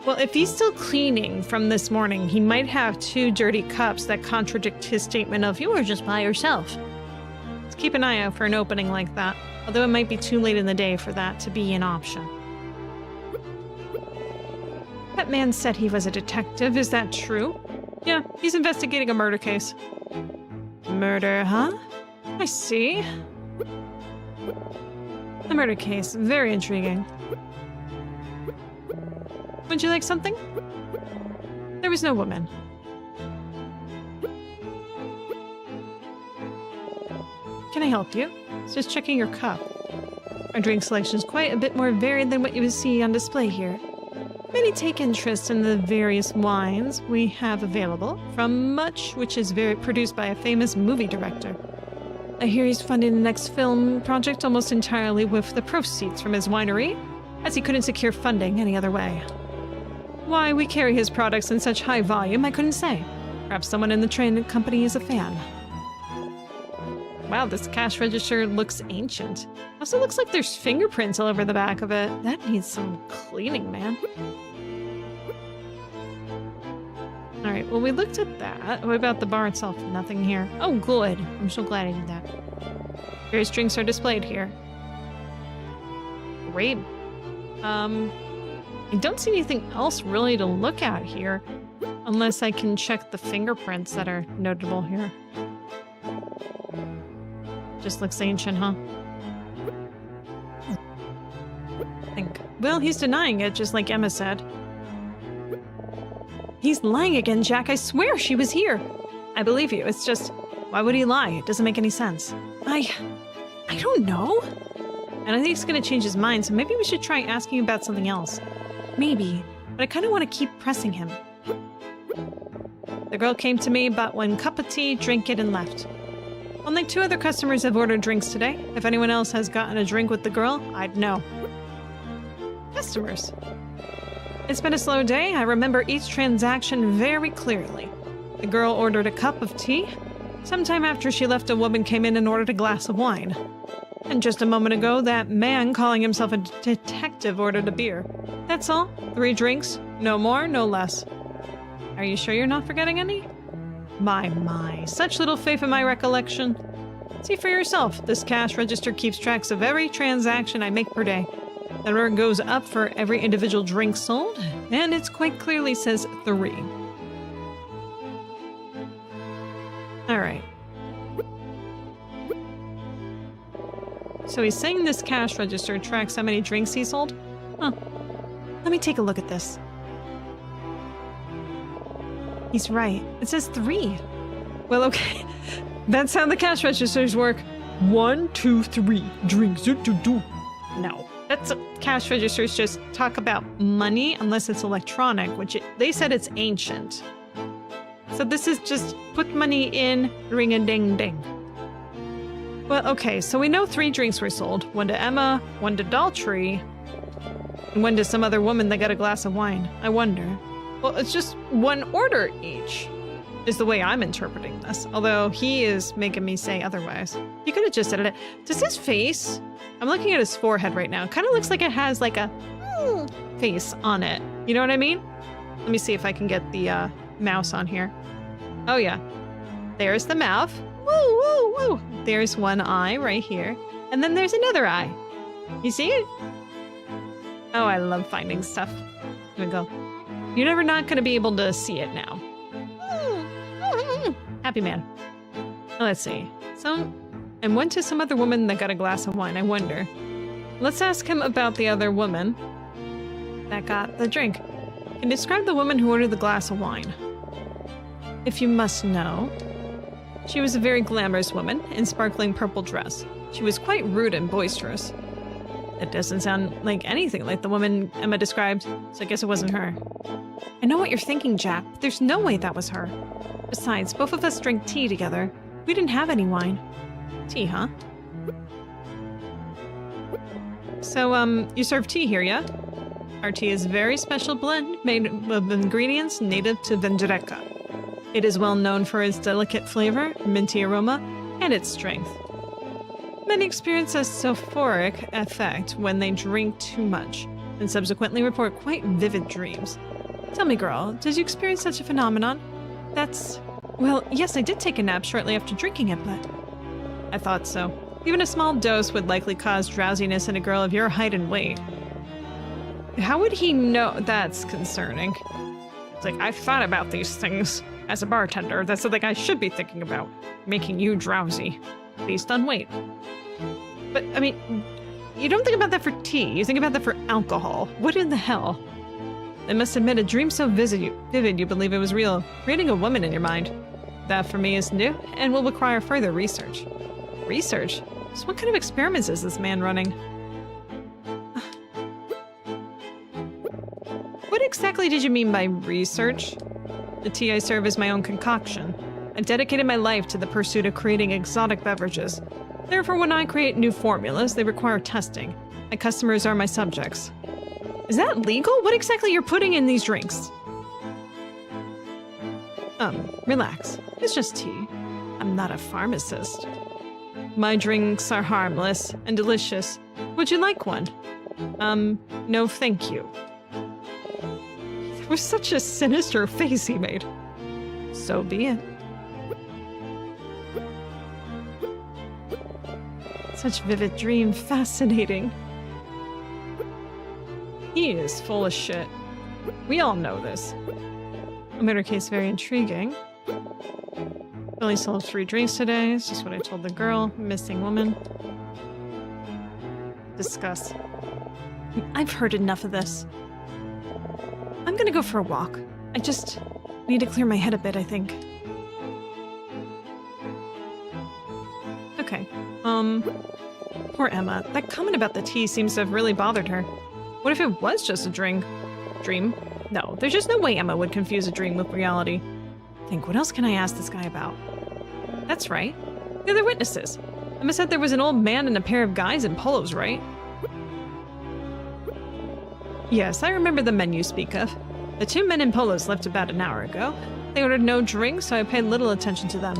Well, if he's still cleaning from this morning, he might have 2 dirty cups that contradict his statement of, you were just by yourself. Let's keep an eye out for an opening like that, although it might be too late in the day for that to be an option. That man said he was a detective. Is that true? Yeah, he's investigating a murder case. Murder, huh? I see. A murder case. Very intriguing. Would you like something? There was no woman. Can I help you? It's just checking your cup. Our drink selection is quite a bit more varied than what you would see on display here. Many take interest in the various wines we have available, from much which is produced by a famous movie director. I hear he's funding the next film project almost entirely with the proceeds from his winery, as he couldn't secure funding any other way. Why we carry his products in such high volume, I couldn't say. Perhaps someone in the train company is a fan. Wow, this cash register looks ancient. Also looks like there's fingerprints all over the back of it. That needs some cleaning, man. Alright, well we looked at that. What about the bar itself? Nothing here. Oh, good. I'm so glad I did that. Various drinks are displayed here. Great. I don't see anything else really to look at here. Unless I can check the fingerprints that are notable here. Just looks ancient, huh? I think. Well, he's denying it, just like Emma said. He's lying again, Jack. I swear she was here. I believe you. It's just, why would he lie? It doesn't make any sense. I don't know. And I think he's going to change his mind, so maybe we should try asking about something else. Maybe, but I kind of want to keep pressing him. The girl came to me, bought 1 cup of tea, drank it, and left. Only 2 other customers have ordered drinks today. If anyone else has gotten a drink with the girl, I'd know. Customers. It's been a slow day. I remember each transaction very clearly. The girl ordered a cup of tea. Sometime after she left, a woman came in and ordered a glass of wine. And just a moment ago, that man calling himself a detective ordered a beer. That's all. 3 drinks. No more, no less. Are you sure you're not forgetting any? My, such little faith in my recollection. See for yourself, this cash register keeps tracks of every transaction I make per day. The number goes up for every individual drink sold, and it quite clearly says 3. Alright. So he's saying this cash register tracks how many drinks he sold? Huh. Let me take a look at this. He's right. It says 3. Well, okay. That's how the cash registers work. 1, 2, 3 drinks. No. That's cash registers just talk about money unless it's electronic, which they said it's ancient. So this is just put money in, ring-a-ding-ding. Well, okay, so we know 3 drinks were sold. 1 to Emma, 1 to Daltrey, and 1 to some other woman that got a glass of wine. I wonder. Well, it's just 1 order each, is the way I'm interpreting this. Although he is making me say otherwise. He could have just said it. Does his face... I'm looking at his forehead right now. Kind of looks like it has like a face on it. You know what I mean? Let me see if I can get the mouse on here. Oh yeah. There's the mouth. Woo, woo, woo. There's 1 eye right here. And then there's another eye. You see it? Oh, I love finding stuff. Here we go. You're never not going to be able to see it now. Happy man. Let's see. So, and went to some other woman that got a glass of wine. I wonder. Let's ask him about the other woman that got the drink. Can you describe the woman who ordered the glass of wine? If you must know, she was a very glamorous woman in sparkling purple dress. She was quite rude and boisterous. It doesn't sound like anything like the woman Emma described, so I guess it wasn't her. I know what you're thinking, Jack, but there's no way that was her. Besides, both of us drank tea together. We didn't have any wine. Tea, huh? So, you serve tea here, yeah? Our tea is a very special blend made of ingredients native to Vendreka. It is well known for its delicate flavor, minty aroma, and its strength. Many experience a sulfuric effect when they drink too much, and subsequently report quite vivid dreams. Tell me, girl, did you experience such a phenomenon? Well, yes, I did take a nap shortly after drinking it, but... I thought so. Even a small dose would likely cause drowsiness in a girl of your height and weight. How would he know? That's concerning. It's like, I've thought about these things. As a bartender, that's something I should be thinking about. Making you drowsy. Based on weight. But, I mean, you don't think about that for tea. You think about that for alcohol. What in the hell? I must admit, a dream so vivid you believe it was real. Creating a woman in your mind. That, for me, is new and will require further research. Research? So what kind of experiments is this man running? What exactly did you mean by research? The tea I serve is my own concoction. I dedicated my life to the pursuit of creating exotic beverages. Therefore, when I create new formulas, they require testing. My customers are my subjects. Is that legal? What exactly you're putting in these drinks? Relax. It's just tea. I'm not a pharmacist. My drinks are harmless and delicious. Would you like one? No thank you. There was such a sinister face he made. So be it. Such vivid dream, fascinating. He is full of shit. We all know this. A murder case very intriguing. Only sold 3 drinks today. It's just what I told the girl. Missing woman. Discuss. I've heard enough of this. I'm gonna go for a walk. I just need to clear my head a bit, I think. Okay. Poor Emma. That comment about the tea seems to have really bothered her. What if it was just a dream? No, there's just no way Emma would confuse a dream with reality. Think, what else can I ask this guy about? That's right. The other witnesses. Emma said there was an old man and a pair of guys in polos, right? Yes, I remember the men you speak of. The two men in polos left about an hour ago. They ordered no drink, so I paid little attention to them.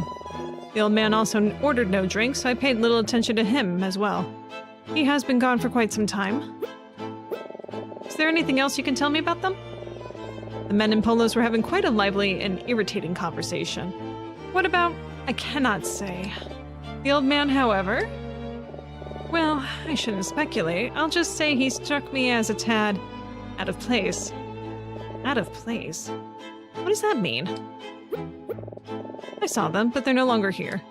The old man also ordered no drink, so I paid little attention to him as well. He has been gone for quite some time. Is there anything else you can tell me about them? The men in polos were having quite a lively and irritating conversation. What about... I cannot say. The old man, however... Well, I shouldn't speculate. I'll just say he struck me as a tad... out of place. Out of place? What does that mean? I saw them, but they're no longer here.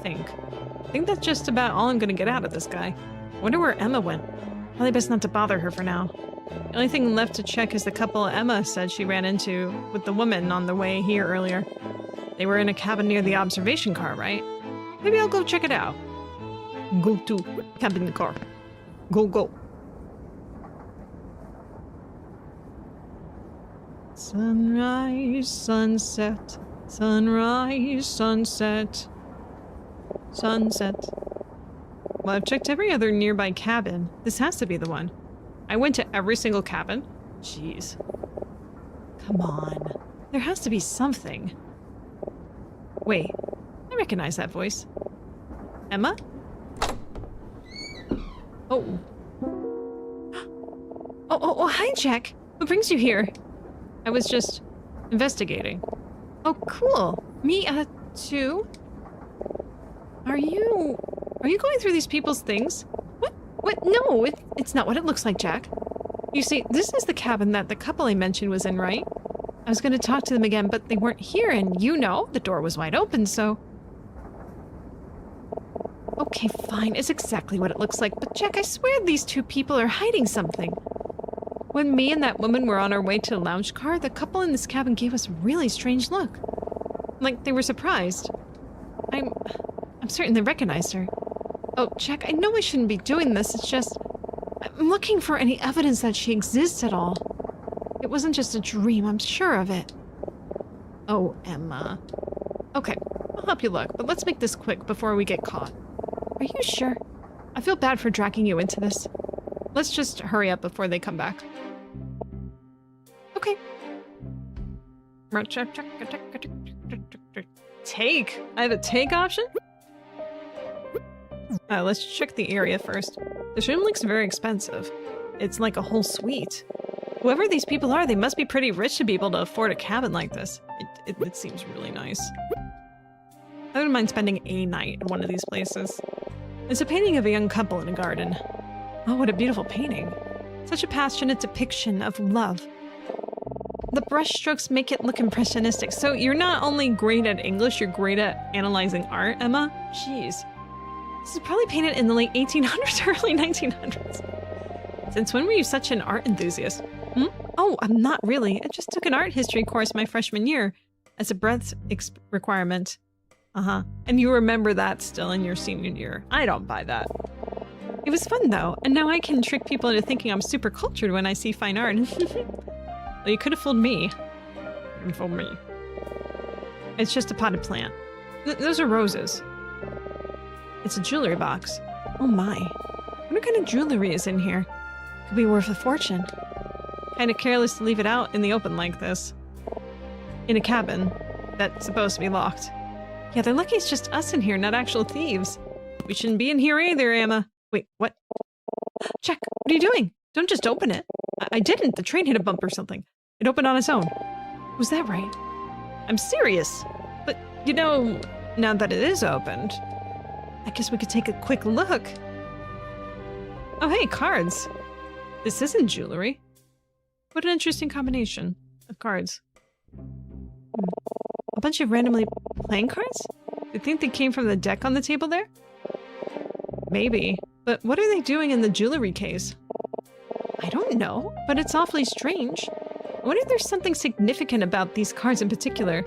I think that's just about all I'm gonna get out of this guy. Wonder where Emma went. Probably best not to bother her for now. The only thing left to check is the couple Emma said she ran into with the woman on the way here earlier. They were in a cabin near the observation car, right? Maybe I'll go check it out. Go to cabin car. Go. Sunrise, sunset, sunrise, sunset, sunset. Well, I've checked every other nearby cabin. This has to be the one. I went to every single cabin. Jeez. Come on. There has to be something. Wait, I recognize that voice. Emma? Oh. Oh, hi, Jack. What brings you here? I was just investigating. Oh, cool. Me, too? Are you going through these people's things? What? No, it's not what it looks like, Jack. You see, this is the cabin that the couple I mentioned was in, right? I was going to talk to them again, but they weren't here, and you know, the door was wide open, so... Okay, fine. It's exactly what it looks like, but Jack, I swear these two people are hiding something. When me and that woman were on our way to the lounge car, the couple in this cabin gave us a really strange look. Like they were surprised. I'm certain they recognized her. Oh, Jack, I know I shouldn't be doing this, it's just... I'm looking for any evidence that she exists at all. It wasn't just a dream, I'm sure of it. Oh, Emma. Okay, I'll help you look, but let's make this quick before we get caught. Are you sure? I feel bad for dragging you into this. Let's just hurry up before they come back. Okay. Take? I have a take option? Let's check the area first. This room looks very expensive. It's like a whole suite. Whoever these people are, they must be pretty rich to be able to afford a cabin like this. It seems really nice. I wouldn't mind spending a night in one of these places. It's a painting of a young couple in a garden. Oh, what a beautiful painting. Such a passionate depiction of love. The brush strokes make it look impressionistic. So you're not only great at English, you're great at analyzing art, Emma? Jeez. This is probably painted in the late 1800s or early 1900s. Since when were you such an art enthusiast? Oh, I'm not really. I just took an art history course my freshman year as a breadth requirement. And you remember that still in your senior year. I don't buy that. It was fun though, and now I can trick people into thinking I'm super cultured when I see fine art. Well, you could have fooled me. You fooled me. It's just a potted plant. Those are roses. It's a jewelry box. Oh my. What kind of jewelry is in here? Could be worth a fortune. Kinda careless to leave it out in the open like this. In a cabin that's supposed to be locked. Yeah, they're lucky it's just us in here, not actual thieves. We shouldn't be in here either, Emma. Wait, what? Jack, what are you doing? Don't just open it. I didn't. The train hit a bump or something. It opened on its own. Was that right? I'm serious. But, you know, now that it is opened, I guess we could take a quick look. Oh, hey, cards. This isn't jewelry. What an interesting combination of cards. A bunch of randomly playing cards? You think they came from the deck on the table there? Maybe. But what are they doing in the jewelry case? I don't know, but it's awfully strange. I wonder if there's something significant about these cards in particular.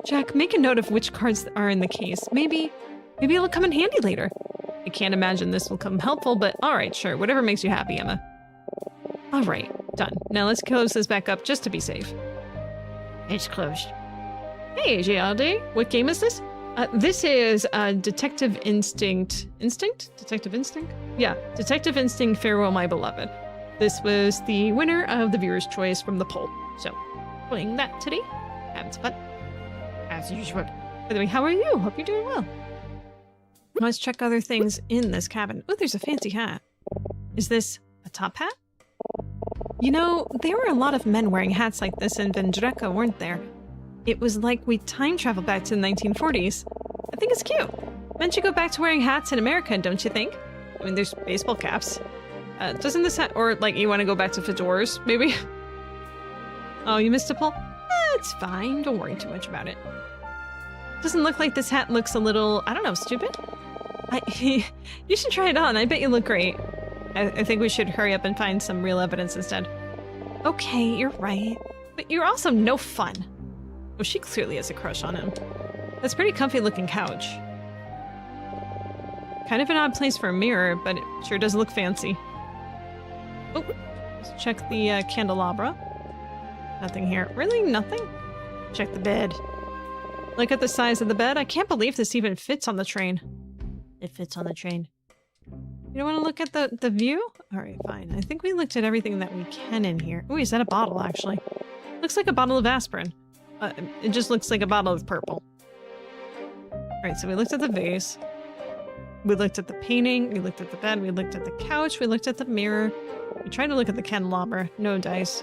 Jack, make a note of which cards are in the case. Maybe it'll come in handy later. I can't imagine this will come helpful, but alright, sure. Whatever makes you happy, Emma. Alright, done. Now let's close this back up just to be safe. It's closed. Hey, JLD. What game is this? This is Detective Instinct. Detective Instinct? Yeah, Detective Instinct Farewell My Beloved. This was the winner of the viewer's choice from the poll. So, playing that today. Having some fun. As usual. By the way, how are you? Hope you're doing well. Let's check other things in this cabin. Oh, there's a fancy hat. Is this a top hat? You know, there were a lot of men wearing hats like this in Vendreka, weren't there? It was like we time traveled back to the 1940s. I think it's cute. Men should go back to wearing hats in America, don't you think? I mean, there's baseball caps. Doesn't this hat, or like you want to go back to fedoras, maybe? Oh, you missed a pull? It's fine. Don't worry too much about it. Doesn't look like this hat looks a little, I don't know, stupid? You should try it on. I bet you look great. I think we should hurry up and find some real evidence instead. Okay, you're right. But you're also no fun. Oh, she clearly has a crush on him. That's a pretty comfy looking couch. Kind of an odd place for a mirror, but it sure does look fancy. Oh, let's check the candelabra. Nothing here. Really? Nothing? Check the bed. Look at the size of the bed. I can't believe this even fits on the train. It fits on the train. You don't want to look at the view? Alright, fine. I think we looked at everything that we can in here. Oh, is that a bottle, actually? Looks like a bottle of aspirin. It just looks like a bottle of purple. Alright, so we looked at the vase. We looked at the painting. We looked at the bed. We looked at the couch. We looked at the mirror. We tried to look at the candelabra. No dice.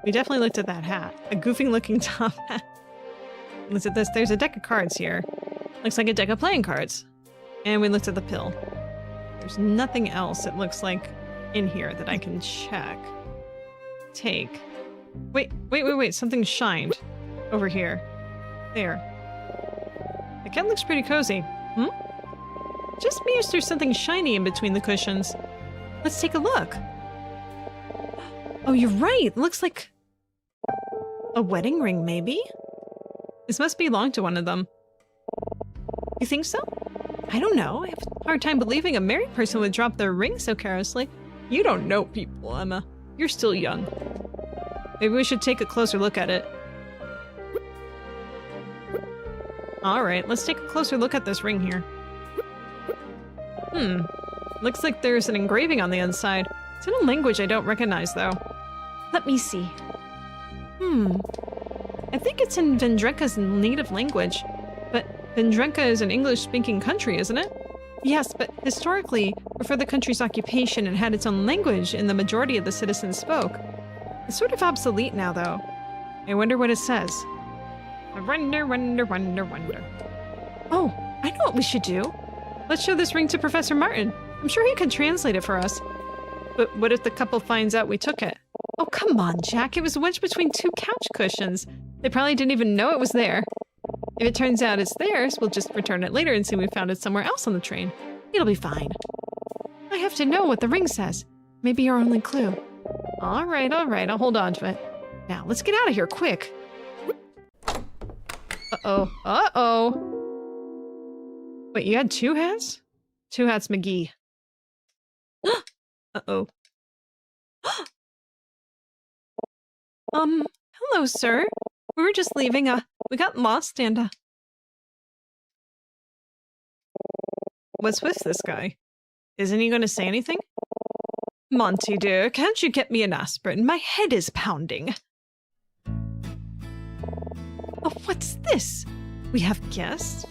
We definitely looked at that hat. A goofy-looking top hat. Look at this. There's a deck of cards here. Looks like a deck of playing cards. And we looked at the pill. There's nothing else, it looks like, in here that I can check. Take. Wait. Something shined. Over here. There. The cat looks pretty cozy. Hmm? Just me, or there's something shiny in between the cushions. Let's take a look. Oh, you're right. It looks like a wedding ring, maybe? This must belong to one of them. You think so? I don't know. I have a hard time believing a married person would drop their ring so carelessly. You don't know people, Emma. You're still young. Maybe we should take a closer look at it. Alright, let's take a closer look at this ring here. Looks like there's an engraving on the inside. It's in a language I don't recognize, though. Let me see. I think it's in Vendreka's native language. But Vendreka is an English-speaking country, isn't it? Yes, but historically, before the country's occupation, it had its own language and the majority of the citizens spoke. It's sort of obsolete now, though. I wonder what it says. I wonder. Oh, I know what we should do. Let's show this ring to Professor Martin. I'm sure he can translate it for us. But what if the couple finds out we took it? Oh, come on, Jack. It was wedged between two couch cushions. They probably didn't even know it was there. If it turns out it's theirs, we'll just return it later and say we found it somewhere else on the train. It'll be fine. I have to know what the ring says. Maybe our only clue. All right, I'll hold on to it. Now, let's get out of here, quick. Uh-oh. Wait, you had two hats? Two hats McGee. Uh-oh. Hello, sir. We were just leaving, we got lost and, What's with this guy? Isn't he gonna say anything? Monty, dear, can't you get me an aspirin? My head is pounding. Oh, what's this? We have guests?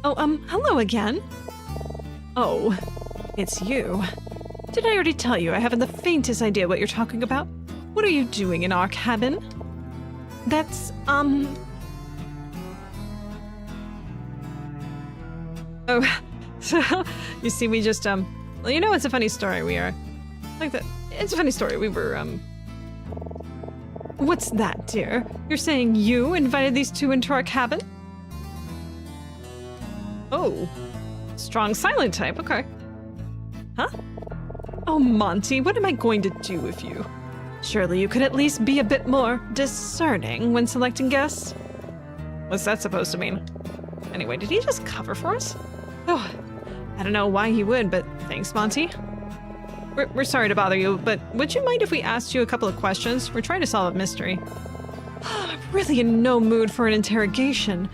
Oh, hello again. Oh, it's you. Did I already tell you I haven't the faintest idea what you're talking about? What are you doing in our cabin? That's, Oh, so, you see, we just, well, you know, it's a funny story. We are, like that, it's a funny story. We were, What's that, dear? You're saying you invited these two into our cabin? Oh. Strong silent type, okay. Huh? Oh, Monty, what am I going to do with you? Surely you could at least be a bit more discerning when selecting guests? What's that supposed to mean? Anyway, did he just cover for us? Oh, I don't know why he would, but thanks, Monty. We're sorry to bother you, but would you mind if we asked you a couple of questions? We're trying to solve a mystery. I'm really in no mood for an interrogation.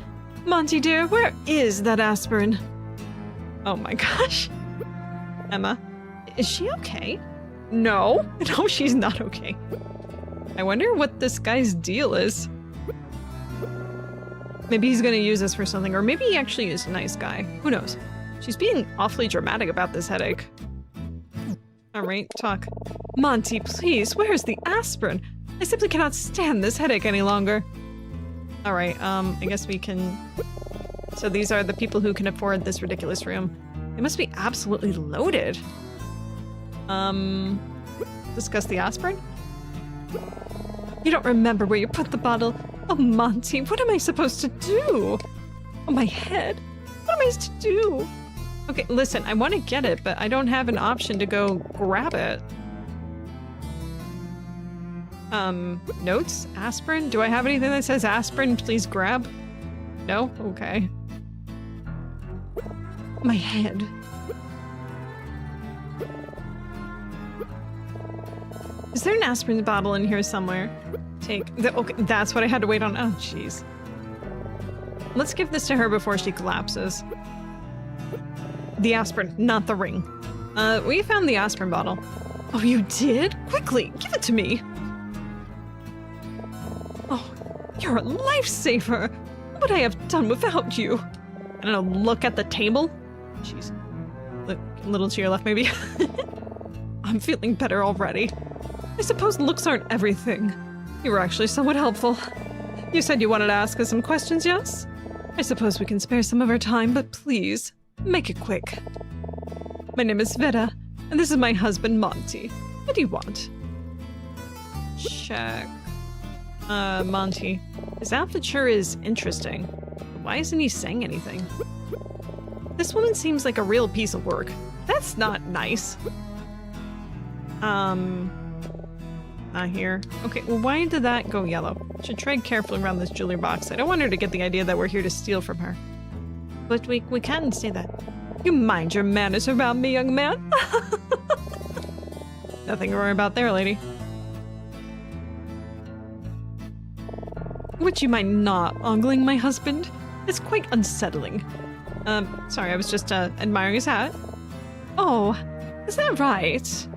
Monty dear, where is that aspirin? Oh my gosh. Emma, is she okay? No, she's not okay. I wonder what this guy's deal is. Maybe he's gonna use this for something, or maybe he actually is a nice guy. Who knows? She's being awfully dramatic about this headache. Alright, talk. Monty, please, where's the aspirin? I simply cannot stand this headache any longer. Alright, I guess we can... So these are the people who can afford this ridiculous room. They must be absolutely loaded. Discuss the aspirin? You don't remember where you put the bottle? Oh, Monty, what am I supposed to do? Oh, my head. What am I supposed to do? Okay, listen, I want to get it, but I don't have an option to go grab it. Notes? Aspirin? Do I have anything that says aspirin, please grab? No? Okay. My head. Is there an aspirin bottle in here somewhere? Okay, that's what I had to wait on. Oh, jeez. Let's give this to her before she collapses. The aspirin, not the ring. We found the aspirin bottle. Oh, you did? Quickly, give it to me. Oh, you're a lifesaver. What would I have done without you? I don't know, look at the table? Jeez. Look, a little to your left, maybe. I'm feeling better already. I suppose looks aren't everything. You were actually somewhat helpful. You said you wanted to ask us some questions, yes? I suppose we can spare some of our time, but please, make it quick. My name is Veda, and this is my husband, Monty. What do you want? Check. Monty. His aperture is interesting. Why isn't he saying anything? This woman seems like a real piece of work. That's not nice. Not here. Okay, well, why did that go yellow? Should tread carefully around this jewelry box. I don't want her to get the idea that we're here to steal from her. But we can say that. You mind your manners around me, young man? Nothing to worry about there, lady. Would you mind not ogling my husband? It's quite unsettling. Sorry, I was just, admiring his hat. Oh, is that right?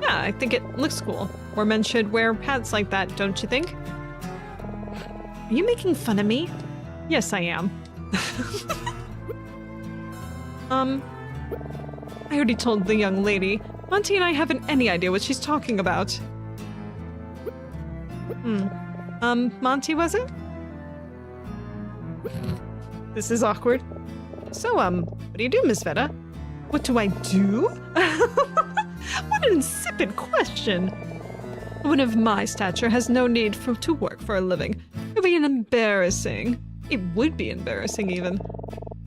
Yeah, I think it looks cool. More men should wear hats like that, don't you think? Are you making fun of me? Yes, I am. I already told the young lady. Monty and I haven't any idea what she's talking about. Monty, was it? This is awkward. So, what do you do, Miss Veda? What do I do? What an insipid question. One of my stature has no need to work for a living. It would be embarrassing. It would be embarrassing, even.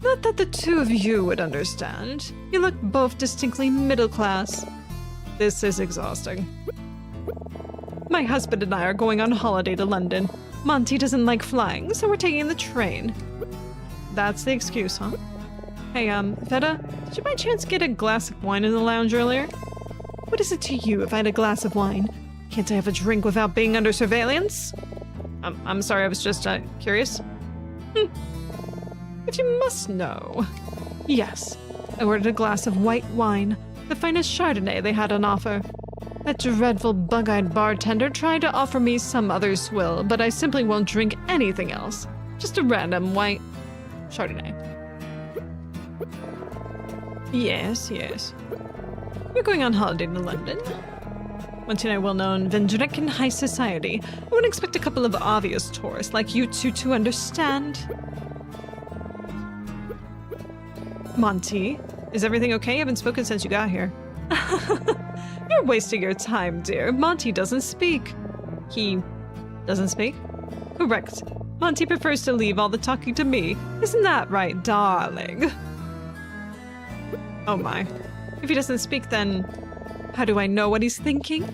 Not that the two of you would understand. You look both distinctly middle class. This is exhausting. My husband and I are going on holiday to London. Monty doesn't like flying, so we're taking the train. That's the excuse, huh? Hey, Veda, did you by chance get a glass of wine in the lounge earlier? What is it to you if I had a glass of wine? Can't I have a drink without being under surveillance? I'm sorry, I was just, curious. If you must know. Yes, I ordered a glass of white wine, the finest Chardonnay they had on offer. That dreadful bug-eyed bartender tried to offer me some other swill, but I simply won't drink anything else. Just a random white Chardonnay. Yes, yes. We're going on holiday to London. Monty and I well known Vendrick in high society. I wouldn't expect a couple of obvious tourists like you two to understand. Monty, is everything okay? I haven't spoken since you got here. You're wasting your time, dear. Monty doesn't speak. He doesn't speak? Correct. Monty prefers to leave all the talking to me. Isn't that right, darling? Oh my. If he doesn't speak, then how do I know what he's thinking?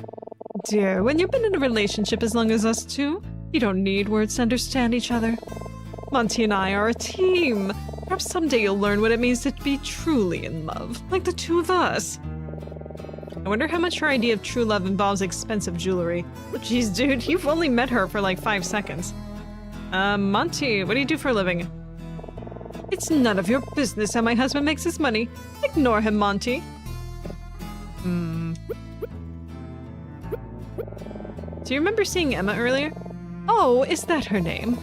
Dear, when you've been in a relationship as long as us two, you don't need words to understand each other. Monty and I are a team. Perhaps someday you'll learn what it means to be truly in love, like the two of us. I wonder how much her idea of true love involves expensive jewelry. Jeez, dude, you've only met her for like 5 seconds. Monty, what do you do for a living? It's none of your business how my husband makes his money. Ignore him, Monty. Do you remember seeing Emma earlier? Oh, is that her name?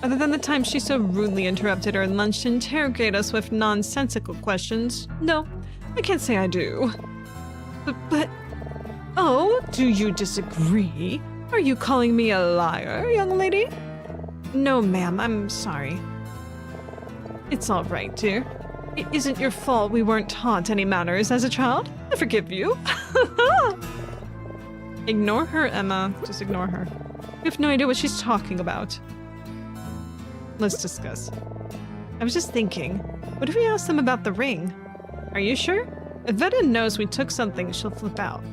Other than the time she so rudely interrupted our lunch to interrogate us with nonsensical questions, no, I can't say I do. But, oh, do you disagree? Are you calling me a liar, young lady? No, ma'am, I'm sorry. It's all right, dear. It isn't your fault we weren't taught any manners as a child. I forgive you. Ignore her, Emma. Just ignore her. You have no idea what she's talking about. Let's discuss. I was just thinking, what if we ask them about the ring? Are you sure? If Veta knows we took something, she'll flip out.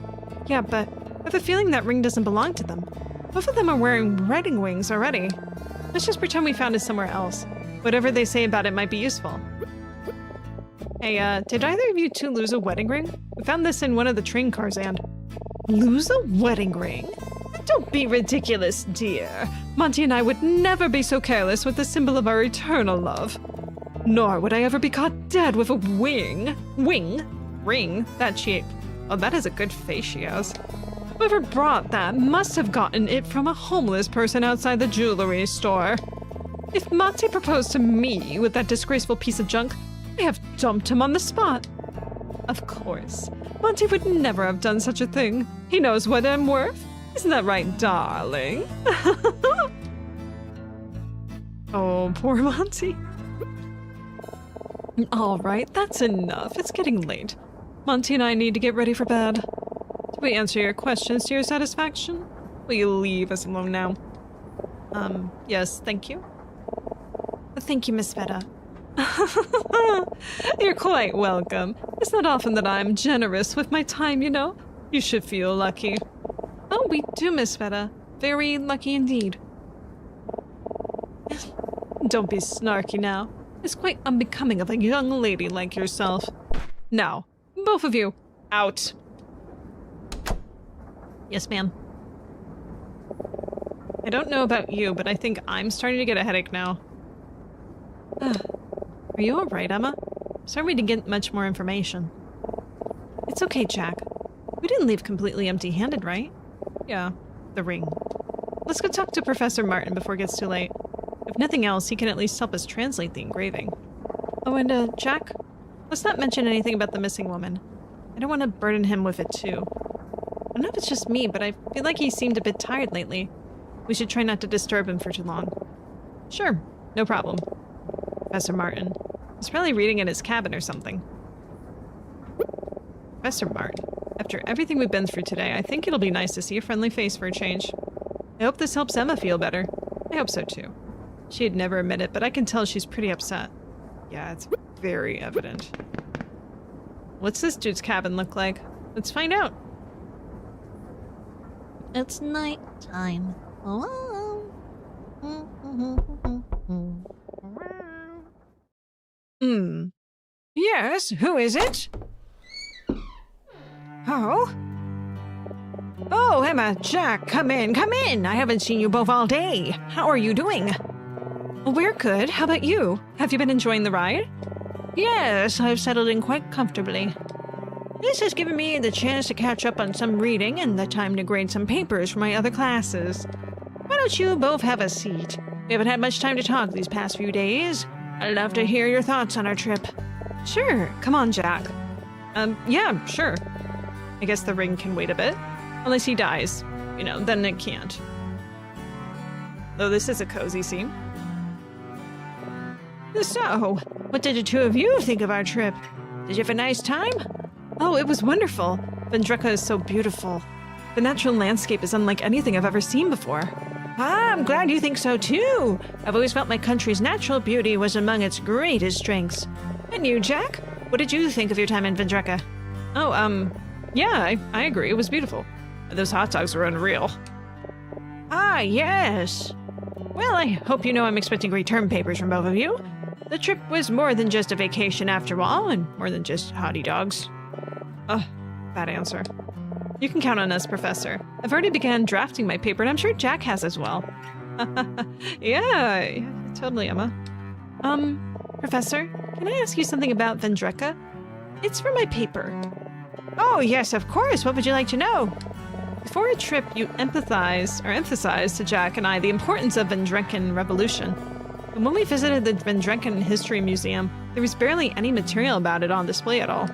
Yeah, but I have a feeling that ring doesn't belong to them. Both of them are wearing wedding rings already. Let's just pretend we found it somewhere else. Whatever they say about it might be useful. Hey, did either of you two lose a wedding ring? We found this in one of the train cars and... Lose a wedding ring? Don't be ridiculous, dear. Monty and I would never be so careless with the symbol of our eternal love. Nor would I ever be caught dead with a ring. Ring? That she... Oh, that is a good face she has. Whoever brought that must have gotten it from a homeless person outside the jewelry store. If Monty proposed to me with that disgraceful piece of junk, I have dumped him on the spot. Of course. Monty would never have done such a thing. He knows what I'm worth. Isn't that right, darling? Oh, poor Monty. All right, that's enough. It's getting late. Monty and I need to get ready for bed. Did we answer your questions to your satisfaction? Will you leave us alone now? Yes, thank you. Thank you, Miss Veta. You're quite welcome. It's not often that I'm generous with my time, you know. You should feel lucky. Oh, we do, Miss Veta. Very lucky indeed. Don't be snarky now. It's quite unbecoming of a young lady like yourself. Now, both of you, out. Yes, ma'am. I don't know about you, but I think I'm starting to get a headache now. Are you alright, Emma? Sorry we didn't get much more information. It's okay, Jack. We didn't leave completely empty-handed, right? Yeah, the ring. Let's go talk to Professor Martin before it gets too late. If nothing else, he can at least help us translate the engraving. Oh, and Jack? Let's not mention anything about the missing woman. I don't want to burden him with it, too. I don't know if it's just me, but I feel like he seemed a bit tired lately. We should try not to disturb him for too long. Sure, no problem. Professor Martin. He's probably reading in his cabin or something. Professor Martin. After everything we've been through today, I think it'll be nice to see a friendly face for a change. I hope this helps Emma feel better. I hope so too. She'd never admit it, but I can tell she's pretty upset. Yeah, it's very evident. What's this dude's cabin look like? Let's find out. It's night time. Yes, who is it? Oh? Oh, Emma, Jack, come in, come in! I haven't seen you both all day. How are you doing? We're good. How about you? Have you been enjoying the ride? Yes, I've settled in quite comfortably. This has given me the chance to catch up on some reading and the time to grade some papers for my other classes. Why don't you both have a seat? We haven't had much time to talk these past few days. I'd love to hear your thoughts on our trip. Sure. Come on, Jack. Yeah, sure. I guess the ring can wait a bit. Unless he dies. You know, then it can't. Though this is a cozy scene. So, what did the two of you think of our trip? Did you have a nice time? Oh, it was wonderful. Vendreka is so beautiful. The natural landscape is unlike anything I've ever seen before. Ah, I'm glad you think so too. I've always felt my country's natural beauty was among its greatest strengths. And you, Jack? What did you think of your time in Vendreka? Oh, yeah, I agree. It was beautiful. Those hot dogs were unreal. Ah, yes. Well, I hope you know I'm expecting great term papers from both of you. The trip was more than just a vacation after all, and more than just hottie dogs. Ugh, bad answer. You can count on us, Professor. I've already began drafting my paper, and I'm sure Jack has as well. Yeah, totally, Emma. Professor, can I ask you something about Vendreka? It's for my paper. Oh, yes, of course. What would you like to know? Before a trip, you emphasized to Jack and I the importance of Vendrekan Revolution. And when we visited the Vendrekan History Museum, there was barely any material about it on display at all.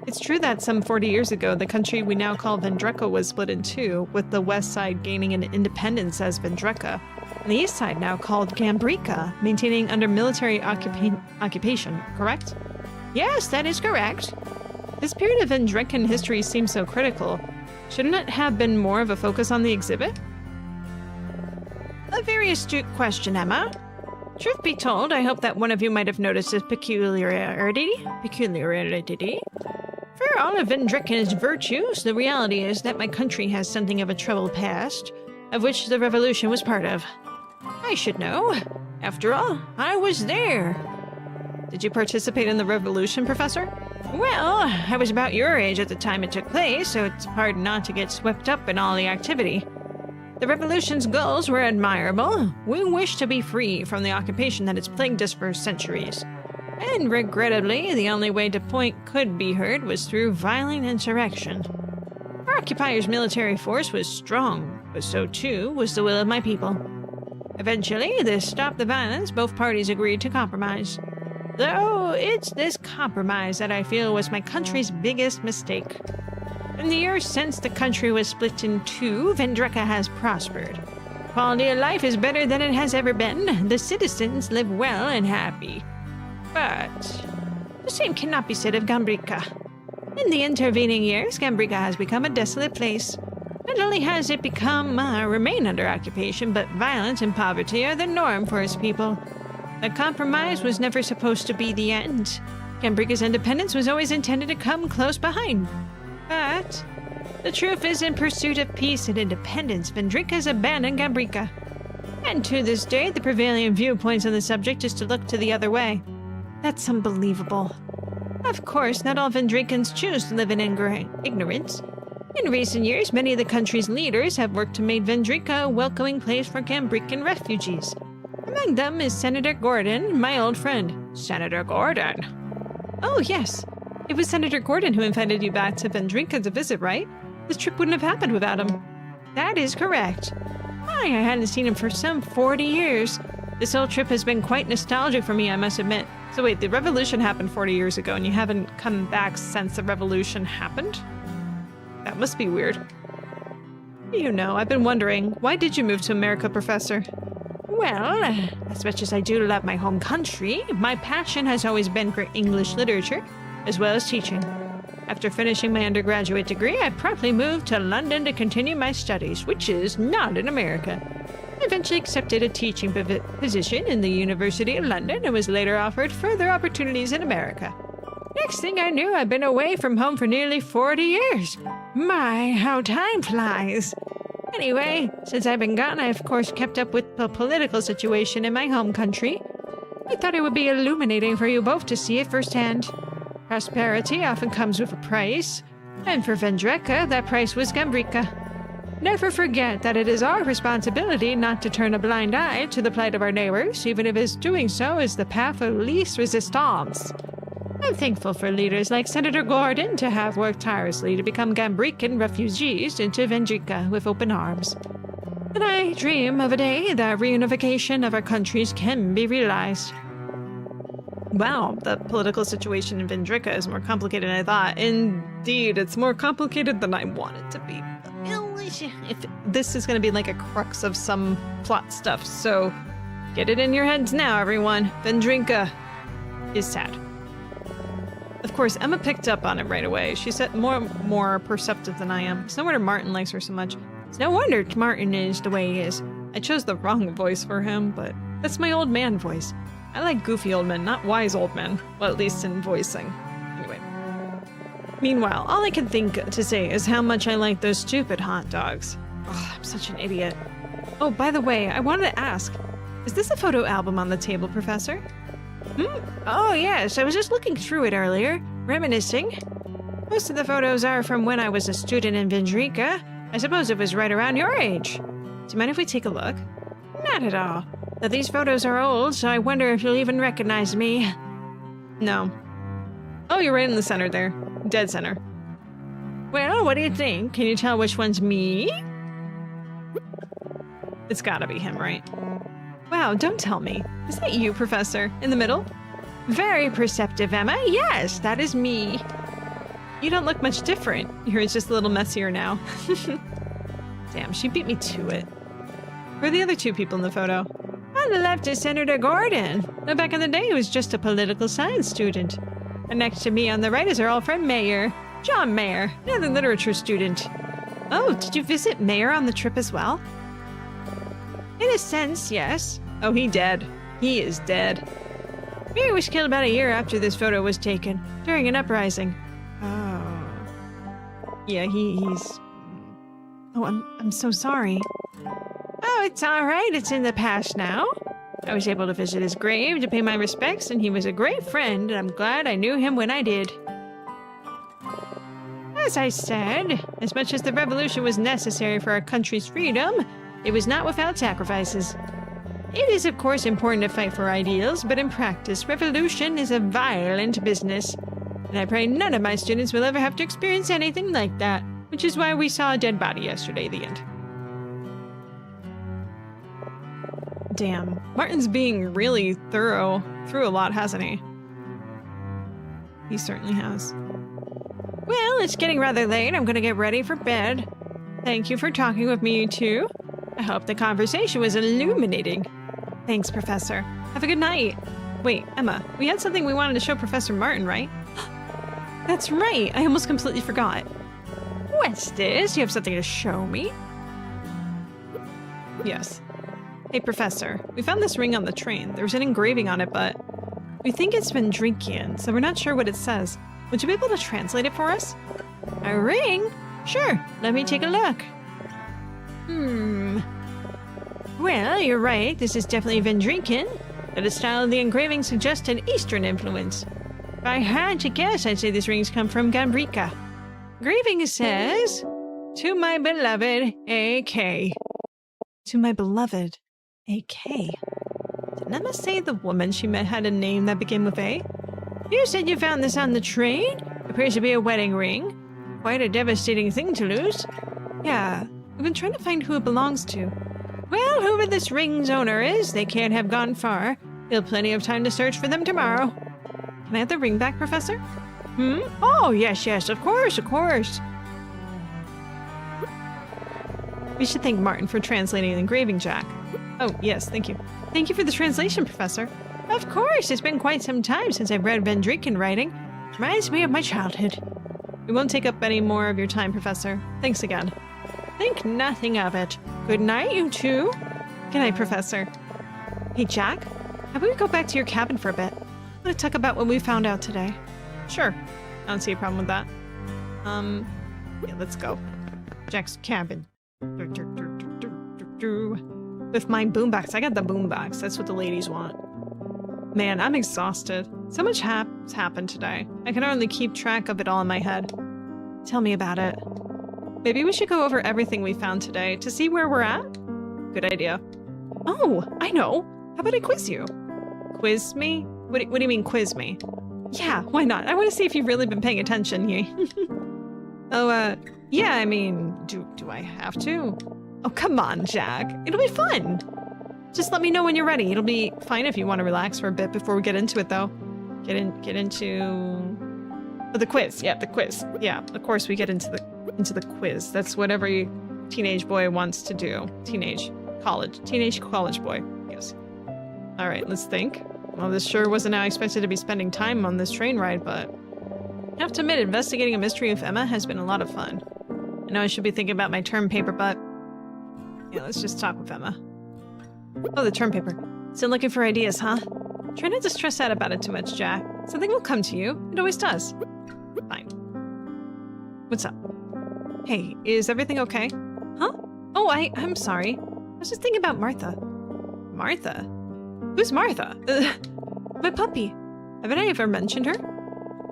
It's true that some 40 years ago, the country we now call Vendreka was split in two, with the west side gaining an independence as Vendreka, and the east side now called Gambrika, maintaining under military occupation, correct? Yes, that is correct. This period of Vendrekan history seems so critical. Shouldn't it have been more of a focus on the exhibit? A very astute question, Emma. Truth be told, I hope that one of you might have noticed this peculiarity. For all of Vendrekan's virtues, the reality is that my country has something of a troubled past, of which the revolution was part of. I should know. After all, I was there. Did you participate in the revolution, Professor? Well, I was about your age at the time it took place, so it's hard not to get swept up in all the activity. The revolution's goals were admirable. We wished to be free from the occupation that has plagued us for centuries. And regrettably, the only way the point could be heard was through violent insurrection. Our occupiers' military force was strong, but so too was the will of my people. Eventually, to stop the violence, both parties agreed to compromise. Though it's this compromise that I feel was my country's biggest mistake. In the years since the country was split in two, Vendreka has prospered. Quality of life is better than it has ever been. The citizens live well and happy. But the same cannot be said of Gambrika. In the intervening years, Gambrika has become a desolate place. Not only has it remain under occupation, but violence and poverty are the norm for its people. The compromise was never supposed to be the end. Gambrika's independence was always intended to come close behind. But the truth is, in pursuit of peace and independence, Vendreka has abandoned Gambrika. And to this day, the prevailing viewpoints on the subject is to look to the other way. That's unbelievable. Of course, not all Vendrekans choose to live in ignorance. In recent years, many of the country's leaders have worked to make Vendreka a welcoming place for Gambrikan refugees. Among them is Senator Gordon, my old friend. Senator Gordon. Oh, yes. It was Senator Gordon who invited you back to Vendreka to visit, right? This trip wouldn't have happened without him. That is correct. I hadn't seen him for some 40 years. This whole trip has been quite nostalgic for me, I must admit. So wait, the revolution happened 40 years ago and you haven't come back since the revolution happened? That must be weird. You know, I've been wondering, why did you move to America, Professor? Well, as much as I do love my home country, my passion has always been for English literature, as well as teaching. After finishing my undergraduate degree, I promptly moved to London to continue my studies, which is not in America. I eventually accepted a teaching position in the University of London and was later offered further opportunities in America. Next thing I knew, I'd been away from home for nearly 40 years. My, how time flies. Anyway, since I've been gone, I of course kept up with the political situation in my home country. I thought it would be illuminating for you both to see it firsthand. Prosperity often comes with a price, and for Vendreka, that price was Gambrika. Never forget that it is our responsibility not to turn a blind eye to the plight of our neighbors, even if doing so is the path of least resistance. I'm thankful for leaders like Senator Gordon to have worked tirelessly to become Gambrikan refugees into Vendreka with open arms. And I dream of a day that reunification of our countries can be realized. Wow, the political situation in Vendreka is more complicated than I thought. Indeed, it's more complicated than I want it to be. If this is going to be like a crux of some plot stuff, so get it in your heads now, everyone. Vendreka is sad. Of course, Emma picked up on it right away. She's more perceptive than I am. It's no wonder Martin likes her so much. It's no wonder Martin is the way he is. I chose the wrong voice for him, but that's my old man voice. I like goofy old men, not wise old men. Well, at least in voicing. Meanwhile, all I can think to say is how much I like those stupid hot dogs. Oh, I'm such an idiot. Oh, by the way, I wanted to ask, is this a photo album on the table, Professor? Oh, yes, I was just looking through it earlier, reminiscing. Most of the photos are from when I was a student in Vindrika. I suppose it was right around your age. Do you mind if we take a look? Not at all. But these photos are old, so I wonder if you'll even recognize me. No. Oh, you're right in the center there. Dead center. Well, what do you think? Can you tell which one's me? It's gotta be him, right? Wow, don't tell me. Is that you, Professor? In the middle? Very perceptive, Emma. Yes, that is me. You don't look much different. Your hair's just a little messier now. Damn, she beat me to it. Who are the other two people in the photo? On the left is Senator Gordon. Now, back in the day, he was just a political science student. And next to me on the right is our old friend Mayer. John Mayer, another literature student. Oh, did you visit Mayer on the trip as well? In a sense, yes. Oh, he dead. He is dead. Mayer was killed about a year after this photo was taken, during an uprising. Oh. Yeah, he's... Oh, I'm so sorry. Oh, it's all right. It's in the past now. I was able to visit his grave to pay my respects, and he was a great friend, and I'm glad I knew him when I did. As I said, as much as the revolution was necessary for our country's freedom, it was not without sacrifices. It is, of course, important to fight for ideals, but in practice, revolution is a violent business. And I pray none of my students will ever have to experience anything like that, which is why we saw a dead body yesterday, the end. Damn. Martin's being really thorough through a lot, hasn't he? He certainly has. Well, it's getting rather late. I'm gonna get ready for bed. Thank you for talking with me, too. I hope the conversation was illuminating. Thanks, Professor. Have a good night. Wait, Emma, we had something we wanted to show Professor Martin, right? That's right. I almost completely forgot. What's this? You have something to show me? Yes. Hey, Professor, we found this ring on the train. There's an engraving on it, but we think it's Vindrikian, so we're not sure what it says. Would you be able to translate it for us? A ring? Sure, let me take a look. Well, you're right, this is definitely Vindrikian, but the style of the engraving suggests an Eastern influence. If I had to guess, I'd say this ring's come from Gambrika. Engraving says, "To my beloved, A.K." To my beloved, A.K. Didn't Emma say the woman she met had a name that began with A? You said you found this on the train? Appears to be a wedding ring. Quite a devastating thing to lose. Yeah, we've been trying to find who it belongs to. Well, whoever this ring's owner is, they can't have gone far. We'll have plenty of time to search for them tomorrow. Can I have the ring back, Professor? Oh, yes, of course. We should thank Martin for translating the engraving, Jack. Oh, yes, thank you. Thank you for the translation, Professor. Of course, it's been quite some time since I've read Vendrikan writing. Reminds me of my childhood. We won't take up any more of your time, Professor. Thanks again. Think nothing of it. Good night, you two. Good night, Professor. Hey, Jack, how about we go back to your cabin for a bit? I want to talk about what we found out today. Sure. I don't see a problem with that. Yeah, let's go. Jack's cabin. With my boombox. I got the boombox. That's what the ladies want. Man, I'm exhausted. So much has happened today. I can hardly keep track of it all in my head. Tell me about it. Maybe we should go over everything we found today to see where we're at? Good idea. Oh, I know. How about I quiz you? Quiz me? What do you mean quiz me? Yeah, why not? I want to see if you've really been paying attention here. Yeah, I mean, do I have to? Oh, come on, Jack. It'll be fun. Just let me know when you're ready. It'll be fine if you want to relax for a bit before we get into it, though. Get into... Oh, the quiz. Yeah, the quiz. Yeah, of course we get into the quiz. That's what every teenage boy wants to do. Teenage college boy. Yes. All right, let's think. Well, this sure wasn't how I expected to be spending time on this train ride, but I have to admit, investigating a mystery with Emma has been a lot of fun. I know I should be thinking about my term paper, but yeah, let's just talk with Emma. Oh, the term paper. Still looking for ideas, huh? Try not to stress out about it too much, Jack. Something will come to you. It always does. Fine. What's up? Hey, is everything okay? Huh? Oh, I'm sorry. I was just thinking about Martha. Martha? Who's Martha? My puppy. Haven't I ever mentioned her?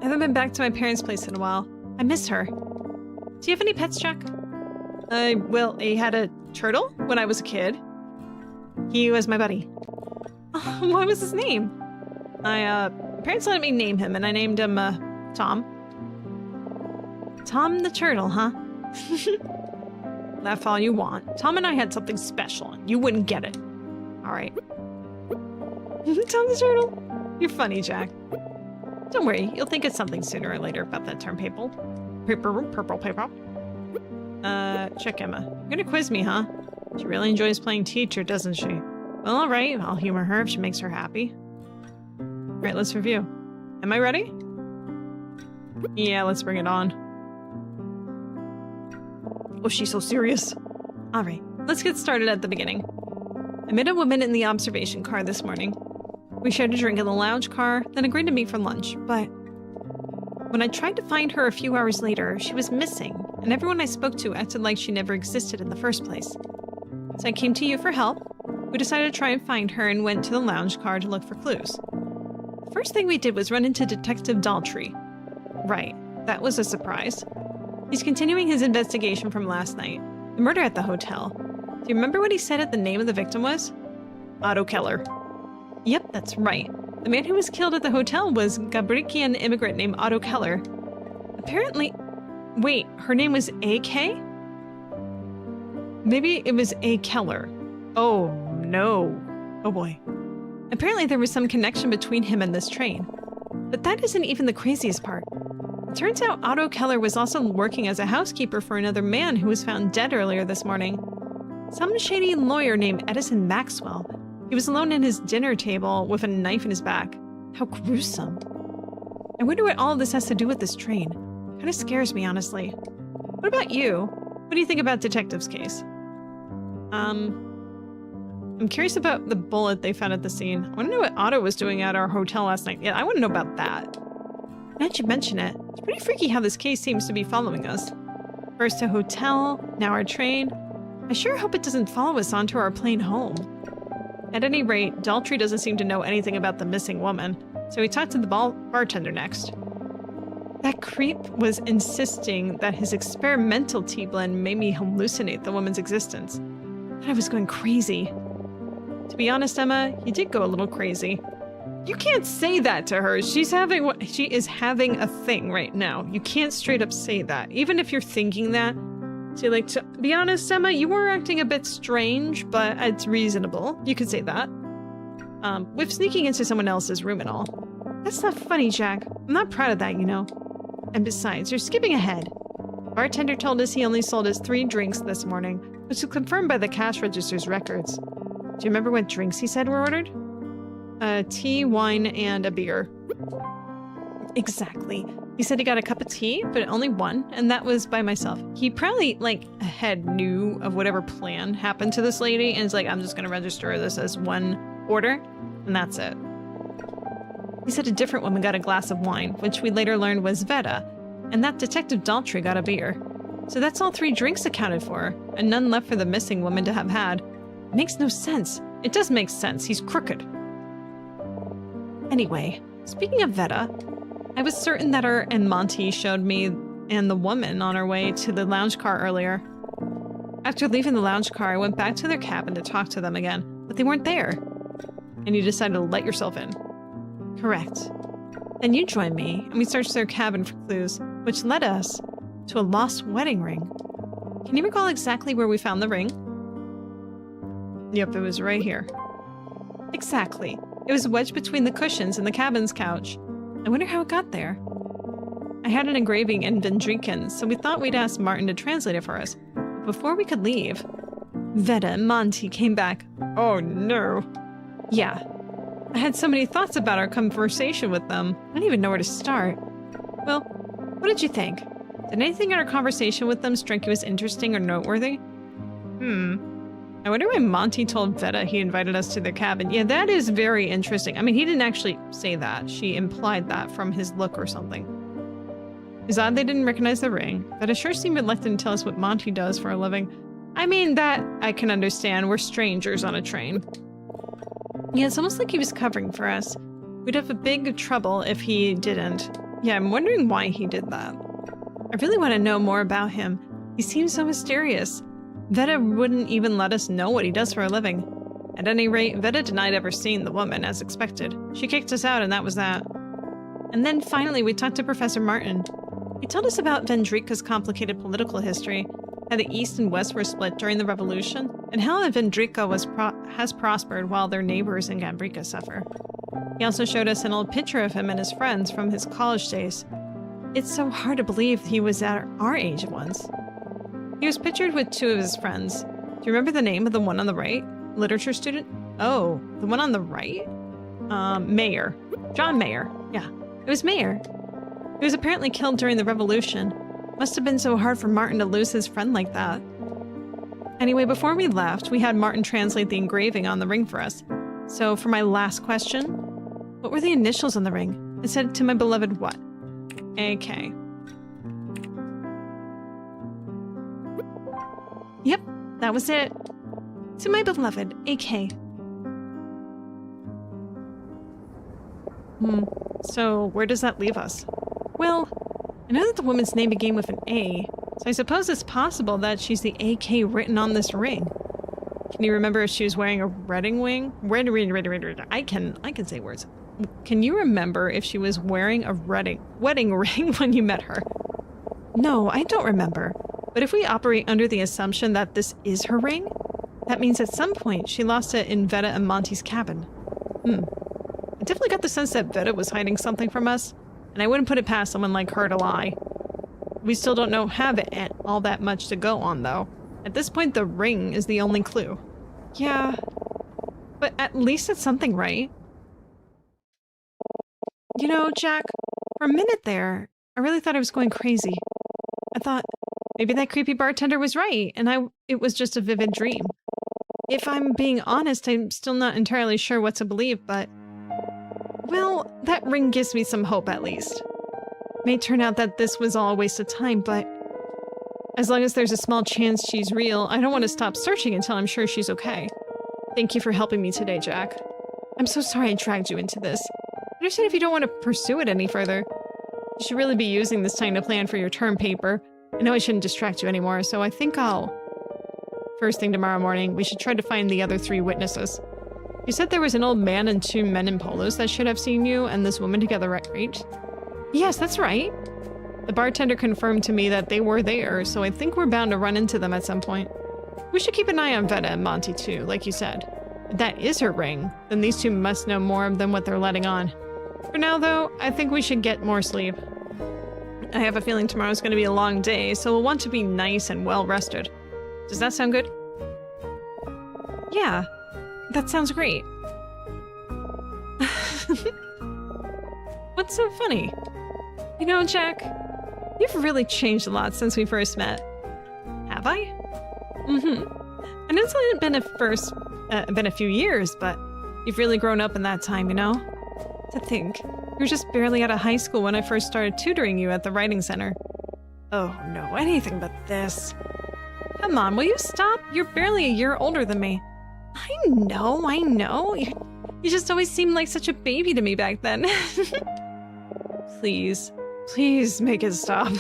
I haven't been back to my parents' place in a while. I miss her. Do you have any pets, Jack? Well, I had a turtle when I was a kid. He was my buddy. What was his name? My parents let me name him, and I named him, Tom. Tom the turtle, huh? Laugh all you want. Tom and I had something special, and you wouldn't get it. Alright. Tom the turtle? You're funny, Jack. Don't worry, you'll think of something sooner or later about that term purple. Purple paper. Check Emma. You're gonna quiz me, huh? She really enjoys playing teacher, doesn't she? Well, alright, I'll humor her if she makes her happy. Alright, let's review. Am I ready? Yeah, let's bring it on. Oh, she's so serious. Alright, let's get started at the beginning. I met a woman in the observation car this morning. We shared a drink in the lounge car, then agreed to meet for lunch, but when I tried to find her a few hours later, she was missing, and everyone I spoke to acted like she never existed in the first place. So I came to you for help. We decided to try and find her and went to the lounge car to look for clues. The first thing we did was run into Detective Daltrey. Right, that was a surprise. He's continuing his investigation from last night, the murder at the hotel. Do you remember what he said the name of the victim was? Otto Keller. Yep, that's right. The man who was killed at the hotel was a Gabrikian immigrant named Otto Keller. Apparently... Wait, her name was A.K.? Maybe it was A. Keller. Oh, no. Oh boy. Apparently there was some connection between him and this train. But that isn't even the craziest part. It turns out Otto Keller was also working as a housekeeper for another man who was found dead earlier this morning. Some shady lawyer named Edison Maxwell. He was alone at his dinner table with a knife in his back. How gruesome. I wonder what all of this has to do with this train. Kind of scares me, honestly. What about you? What do you think about Detective's case? I'm curious about the bullet they found at the scene. I want to know what Otto was doing at our hotel last night. Yeah, I want to know about that. Now that you mention it, it's pretty freaky how this case seems to be following us. First a hotel, now our train. I sure hope it doesn't follow us onto our plane home. At any rate, Daltrey doesn't seem to know anything about the missing woman, so we talked to the bartender next. That creep was insisting that his experimental tea blend made me hallucinate the woman's existence. And I was going crazy. To be honest, Emma, you did go a little crazy. You can't say that to her. She is having a thing right now. You can't straight up say that, even if you're thinking that. See, like, to be honest, Emma, you were acting a bit strange, but it's reasonable. You could say that. With sneaking into someone else's room and all. That's not funny, Jack. I'm not proud of that, you know. And besides, you're skipping ahead. Bartender told us he only sold us 3 drinks this morning, which was confirmed by the cash register's records. Do you remember what drinks he said were ordered? Tea, wine, and a beer. Exactly. He said he got a cup of tea, but only one, and that was by myself. He probably, like, ahead knew of whatever plan happened to this lady, and is like, I'm just gonna register this as one order, and that's it. He said a different woman got a glass of wine, which we later learned was Veta, and that Detective Daltrey got a beer. So that's all 3 drinks accounted for, and none left for the missing woman to have had. It makes no sense. It does make sense. He's crooked. Anyway, speaking of Veta, I was certain that her and Monty showed me and the woman on our way to the lounge car earlier. After leaving the lounge car, I went back to their cabin to talk to them again, but they weren't there. And you decided to let yourself in. Correct. Then you joined me, and we searched their cabin for clues, which led us to a lost wedding ring. Can you recall exactly where we found the ring? Yep, it was right here. Exactly. It was wedged between the cushions in the cabin's couch. I wonder how it got there. I had an engraving in Vendriken, so we thought we'd ask Martin to translate it for us. But before we could leave, Veta and Monty came back. Oh no. Yeah. I had so many thoughts about our conversation with them. I don't even know where to start. Well, what did you think? Did anything in our conversation with them strike you as interesting or noteworthy? I wonder why Monty told Veta he invited us to their cabin. Yeah, that is very interesting. I mean, he didn't actually say that. She implied that from his look or something. It's odd they didn't recognize the ring, but it sure seemed reluctant to tell us what Monty does for a living. I mean, that I can understand. We're strangers on a train. Yeah, it's almost like he was covering for us. We'd have a big trouble if he didn't. Yeah, I'm wondering why he did that. I really want to know more about him. He seems so mysterious. Veta wouldn't even let us know what he does for a living. At any rate, Veta denied ever seeing the woman, as expected. She kicked us out, and that was that. And then finally, we talked to Professor Martin. He told us about Vendrika's complicated political history, how the East and West were split during the Revolution, and how Vendrika has prospered while their neighbors in Gambrika suffer. He also showed us an old picture of him and his friends from his college days. It's so hard to believe he was at our age once. He was pictured with two of his friends. Do you remember the name of the one on the right? Literature student? Oh, the one on the right? Mayer. John Mayer. Yeah, it was Mayer. He was apparently killed during the Revolution. Must have been so hard for Martin to lose his friend like that. Anyway, before we left, we had Martin translate the engraving on the ring for us. So for my last question, what were the initials on the ring? It said, "To my beloved what?" AK. Yep, that was it. To my beloved, AK. So where does that leave us? Well, I know that the woman's name began with an A, so I suppose it's possible that she's the AK written on this ring. Can you remember if she was wearing a wedding ring? I can say words. Can you remember if she was wearing a wedding ring when you met her? No, I don't remember. But if we operate under the assumption that this is her ring, that means at some point she lost it in Veta and Monty's cabin. I definitely got the sense that Veta was hiding something from us, and I wouldn't put it past someone like her to lie. We still don't have it all that much to go on, though. At this point, the ring is the only clue. Yeah, but at least it's something, right? You know, Jack, for a minute there, I really thought I was going crazy. I thought maybe that creepy bartender was right, and it was just a vivid dream. If I'm being honest, I'm still not entirely sure what to believe, but... well, that ring gives me some hope, at least. It may turn out that this was all a waste of time, but... as long as there's a small chance she's real, I don't want to stop searching until I'm sure she's okay. Thank you for helping me today, Jack. I'm so sorry I dragged you into this. I understand if you don't want to pursue it any further. You should really be using this time to plan for your term paper. I know I shouldn't distract you anymore, so I think first thing tomorrow morning, we should try to find the other 3 witnesses. You said there was an old man and 2 men in polos that should have seen you and this woman together, right? Yes, that's right. The bartender confirmed to me that they were there, so I think we're bound to run into them at some point. We should keep an eye on Veta and Monty too, like you said. If that is her ring, then these 2 must know more than what they're letting on. For now, though, I think we should get more sleep. I have a feeling tomorrow's going to be a long day, so we'll want to be nice and well-rested. Does that sound good? Yeah, that sounds great. What's so funny? You know, Jack, you've really changed a lot since we first met. Have I? I know it's only been a few years, but you've really grown up in that time, you know? To think, you were just barely out of high school when I first started tutoring you at the writing center. Oh no, anything but this. Come on, will you stop? You're barely a year older than me. I know. You just always seemed like such a baby to me back then. Please make it stop.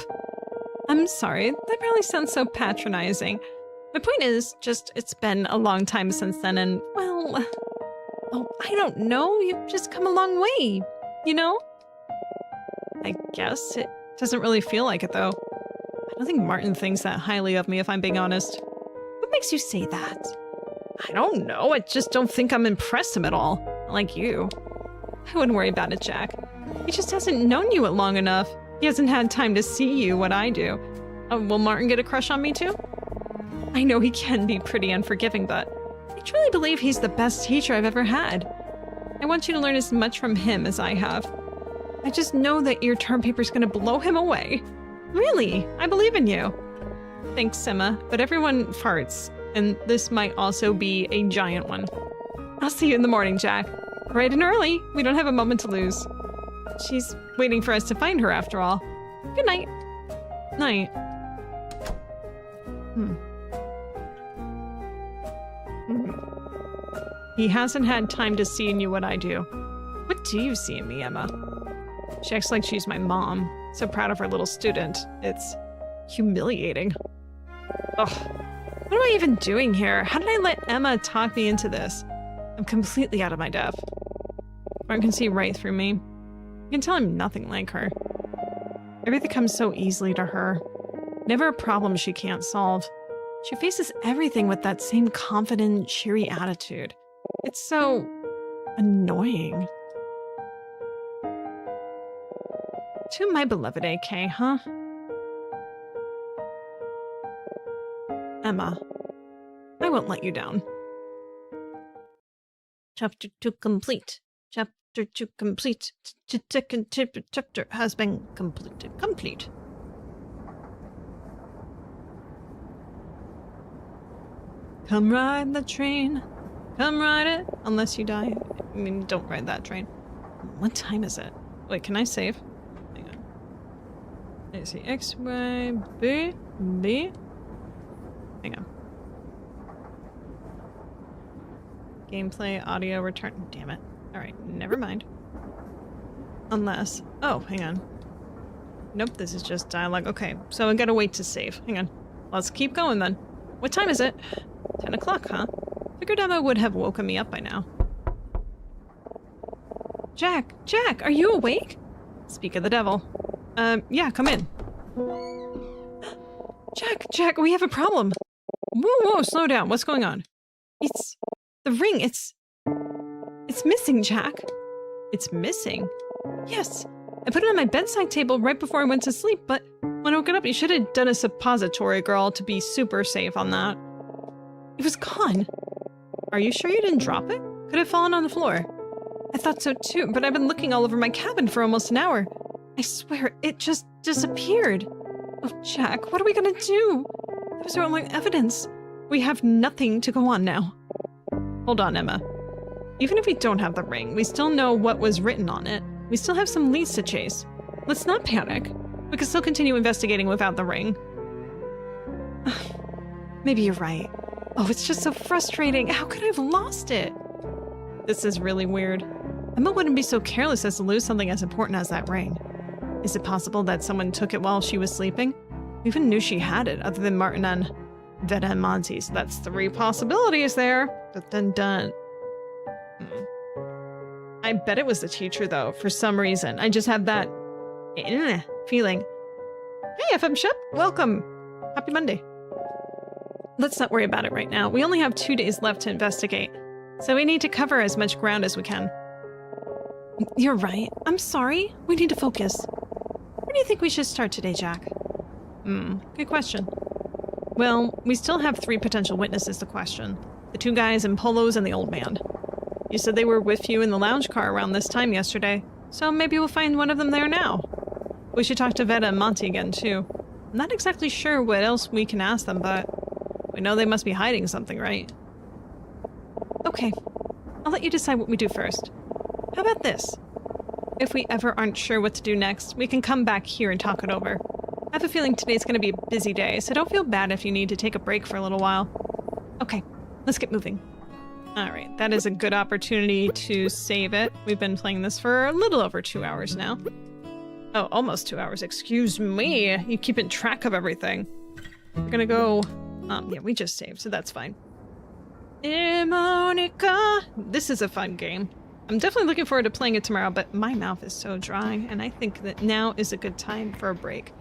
I'm sorry, that probably sounds so patronizing. My point is, it's been a long time since then and, well... oh, I don't know, you've just come a long way, you know? I guess it doesn't really feel like it, though. I don't think Martin thinks that highly of me, if I'm being honest. What makes you say that? I don't know, I just don't think I'm impressed him at all. Like you. I wouldn't worry about it, Jack. He just hasn't known you long enough. He hasn't had time to see you what I do. Will Martin get a crush on me too? I know he can be pretty unforgiving, but I truly believe he's the best teacher I've ever had. I want you to learn as much from him as I have. I just know that your term paper's gonna blow him away. Really, I believe in you. Thanks, Sima, but everyone farts, and this might also be a giant one. I'll see you in the morning, Jack. Bright and early, we don't have a moment to lose. She's waiting for us to find her after all. Good night. Night. He hasn't had time to see in you what I do. What do you see in me, Emma? She acts like she's my mom. So proud of her little student. It's humiliating. Ugh. What am I even doing here? How did I let Emma talk me into this? I'm completely out of my depth. Martin can see right through me. You can tell I'm nothing like her. Everything comes so easily to her. Never a problem she can't solve. She faces everything with that same confident, cheery attitude. It's so annoying. To my beloved AK, huh? Emma, I won't let you down. Chapter 2 complete. Chapter 2 complete. Chapter has been completed. Complete. Come ride the train. Come ride it. Unless you die. I mean, don't ride that train. What time is it? Wait, can I save? Hang on. Let's see. X, Y, B, B. Hang on. Gameplay, audio, return. Damn it. Alright, never mind. Unless. Oh, hang on. Nope, this is just dialogue. Okay, so I gotta wait to save. Hang on. Let's keep going then. What time is it? 10 o'clock, huh? Figured Emma would have woken me up by now. Jack! Jack! Are you awake? Speak of the devil. Yeah, come in. Jack, we have a problem. Whoa, slow down. What's going on? It's... the ring, it's missing, Jack. It's missing? Yes. I put it on my bedside table right before I went to sleep, but when I woke up, you should have done a suppository, girl, to be super safe on that. It was gone. Are you sure you didn't drop it? Could have fallen on the floor. I thought so too, but I've been looking all over my cabin for almost an hour. I swear, it just disappeared. Oh, Jack, what are we gonna do? That was our only evidence. We have nothing to go on now. Hold on, Emma. Even if we don't have the ring, we still know what was written on it. We still have some leads to chase. Let's not panic. We can still continue investigating without the ring. Maybe you're right. Oh, it's just so frustrating. How could I have lost it? This is really weird. Emma wouldn't be so careless as to lose something as important as that ring. Is it possible that someone took it while she was sleeping? We even knew she had it, other than Martin and Veta and Monty, so that's 3 possibilities there. Dun. I bet it was the teacher, though, for some reason. I just have that feeling. Hey, FM Shep, welcome. Happy Monday. Let's not worry about it right now. We only have 2 days left to investigate, so we need to cover as much ground as we can. You're right. I'm sorry. We need to focus. Where do you think we should start today, Jack? Good question. Well, we still have 3 potential witnesses to question. The 2 guys in polos and the old man. You said they were with you in the lounge car around this time yesterday, so maybe we'll find one of them there now. We should talk to Veta and Monty again, too. I'm not exactly sure what else we can ask them, but we know they must be hiding something, right? Okay, I'll let you decide what we do first. How about this? If we ever aren't sure what to do next, we can come back here and talk it over. I have a feeling today's going to be a busy day, so don't feel bad if you need to take a break for a little while. Okay, let's get moving. Alright, that is a good opportunity to save it. We've been playing this for a little over 2 hours now. Oh, almost 2 hours, excuse me. You keeping track of everything. We're gonna go... yeah, we just saved, so that's fine. Armonica! This is a fun game. I'm definitely looking forward to playing it tomorrow, but my mouth is so dry, and I think that now is a good time for a break.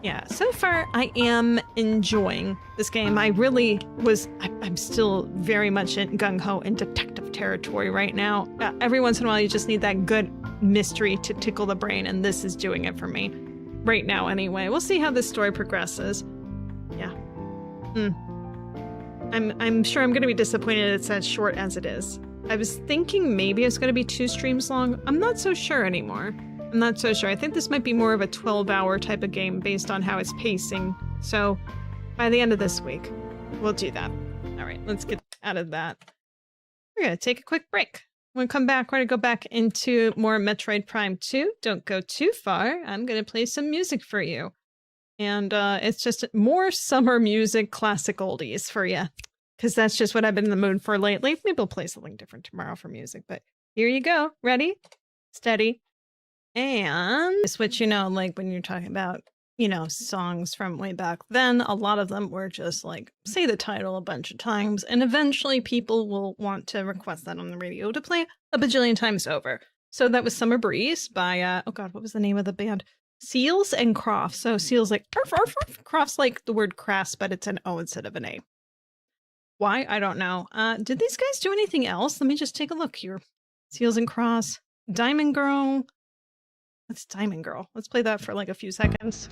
Yeah, so far I am enjoying this game. I really was... I'm still very much in gung-ho in detective territory right now. Every once in a while you just need that good mystery to tickle the brain, and this is doing it for me. Right now, anyway. We'll see how this story progresses. Yeah. I'm sure I'm going to be disappointed it's as short as it is. I was thinking maybe it's going to be 2 streams long. I'm not so sure anymore. I'm not so sure. I think this might be more of a 12-hour type of game based on how it's pacing. So by the end of this week, we'll do that. All right, let's get out of that. We're going to take a quick break. When we come back, we're going to go back into more Metroid Prime 2. Don't go too far. I'm going to play some music for you. And it's just more summer music, classic oldies for you. Because that's just what I've been in the mood for lately. Maybe we'll play something different tomorrow for music. But here you go. Ready? Steady. And switch, you know, like when you're talking about, you know, songs from way back then, a lot of them were just like, say the title a bunch of times. And eventually people will want to request that on the radio to play a bajillion times over. So that was Summer Breeze by, oh God, what was the name of the band? Seals and Crofts. So Seals like, arf, arf, arf. Crofts like the word crass, but it's an O instead of an A. Why? I don't know. Did these guys do anything else? Let me just take a look here. Seals and Cross. Diamond Girl. What's Diamond Girl? Let's play that for like a few seconds.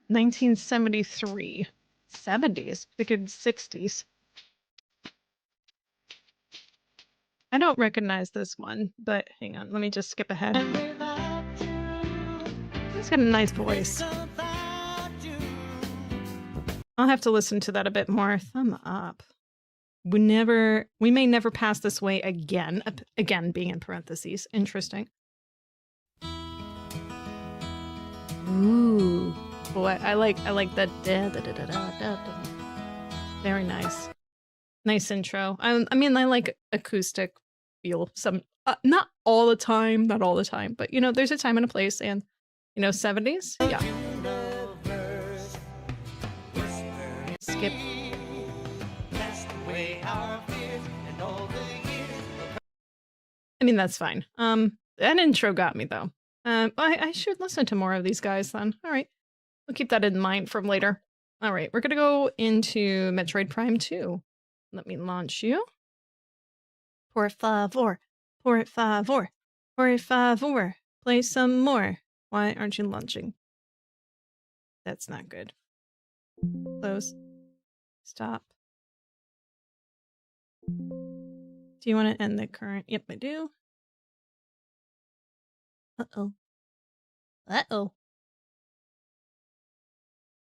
1973. 70s. Figured 60s. I don't recognize this one, but hang on. Let me just skip ahead. He's got a nice voice. I'll have to listen to that a bit more. Thumb up. We may never pass this way again. Again, being in parentheses. Interesting. Ooh. Boy, I like that. Very nice. Nice intro. I mean, I like acoustic feel. Some, not all the time, but you know, there's a time and a place, and you know, 70s. Yeah. Skip. I mean, that's fine. That intro got me though. I should listen to more of these guys then. All right. We'll keep that in mind from later. All right, we're going to go into Metroid Prime 2. Let me launch you. Por favor. Por favor. Por favor. Play some more. Why aren't you launching? That's not good. Close. Stop. Do you want to end the current? Yep, I do. Uh-oh. Uh-oh.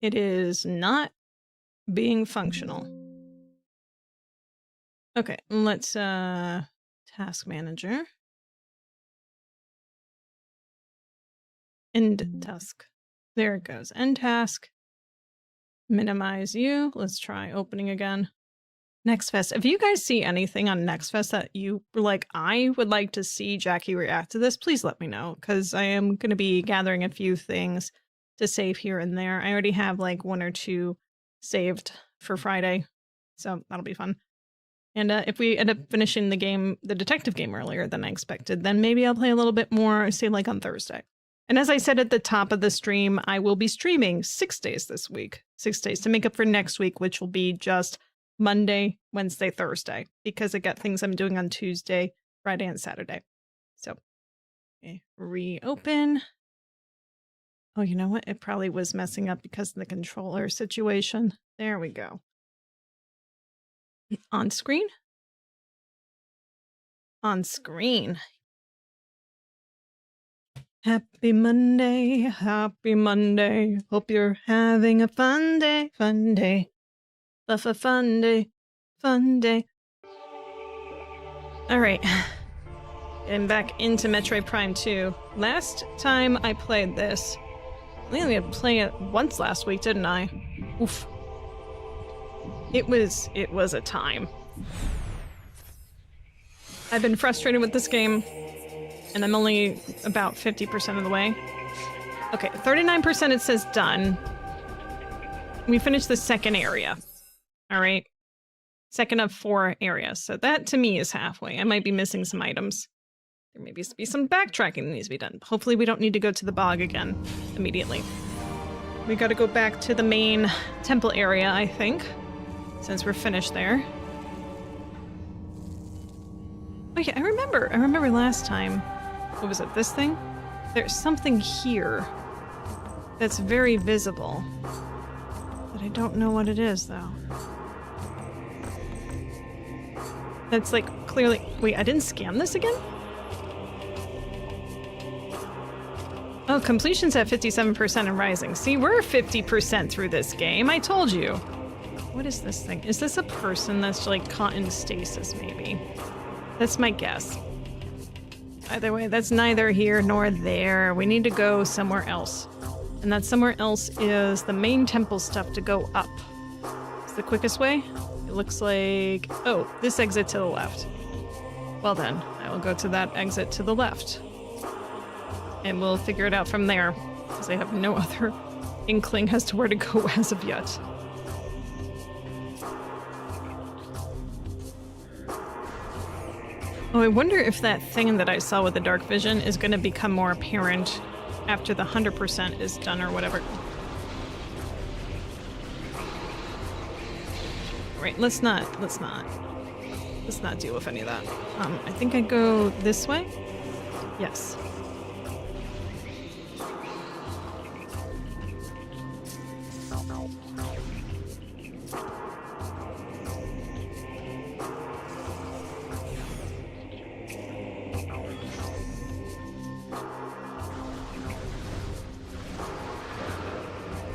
It is not being functional. Okay, let's task manager. End task. There it goes. End task. Minimize you. Let's try opening again. Next Fest. If you guys see anything on Next Fest that you like, I would like to see Jacki react to this, please let me know, because I am going to be gathering a few things to save here and there. I already have like 1 or 2 saved for Friday, so that'll be fun. And if we end up finishing the game, the detective game earlier than I expected, then maybe I'll play a little bit more, say like on Thursday. And as I said at the top of the stream, I will be streaming 6 days this week, 6 days to make up for next week, which will be just Monday, Wednesday, Thursday, because I got things I'm doing on Tuesday, Friday, and Saturday. So, okay, reopen. Oh, you know what? It probably was messing up because of the controller situation. There we go. On screen? On screen. Happy Monday, happy Monday. Hope you're having a fun day, fun day. Fun day, fun day. All right. Getting back into Metroid Prime 2. Last time I played this, I only had to play it once last week, didn't I? Oof. It was a time. I've been frustrated with this game, and I'm only about 50% of the way. Okay, 39% it says done. We finished the second area. All right. Second of 4 areas. So that to me is halfway. I might be missing some items. There may be some backtracking that needs to be done. Hopefully we don't need to go to the bog again immediately. We got to go back to the main temple area, I think, since we're finished there. Oh yeah, I remember last time. What was it, this thing? There's something here that's very visible, but I don't know what it is though. That's like clearly, wait, I didn't scan this again? Oh, completion's at 57% and rising. See, we're 50% through this game. I told you. What is this thing? Is this a person that's like caught in stasis, maybe? That's my guess. Either way, that's neither here nor there. We need to go somewhere else. And that somewhere else is the main temple stuff to go up. It's the quickest way? It looks like... Oh, this exit to the left. Well then, I will go to that exit to the left. And we'll figure it out from there, because I have no other inkling as to where to go as of yet. Oh, I wonder if that thing that I saw with the dark vision is going to become more apparent after the 100% is done or whatever. Right, let's not deal with any of that. I think I go this way? Yes.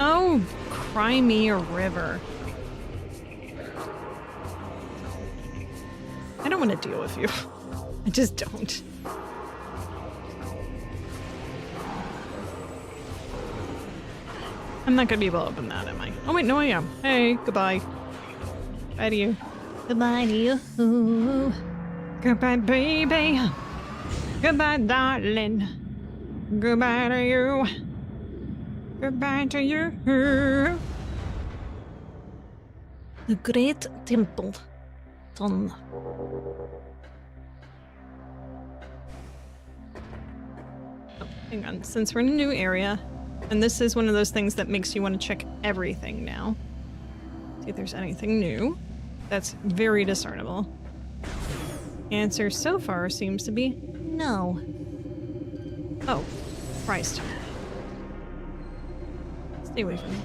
Oh, cry me a river. I don't want to deal with you. I just don't. I'm not gonna be able to open that, am I? Oh wait, no I am. Hey, goodbye. Bye to you. Goodbye to you. Goodbye, baby. Goodbye, darling. Goodbye to you. Goodbye to you. The Great Temple. Done. Oh, hang on. Since we're in a new area, and this is one of those things that makes you want to check everything now. See if there's anything new. That's very discernible. Answer so far seems to be No. oh, Christ. Stay away from me.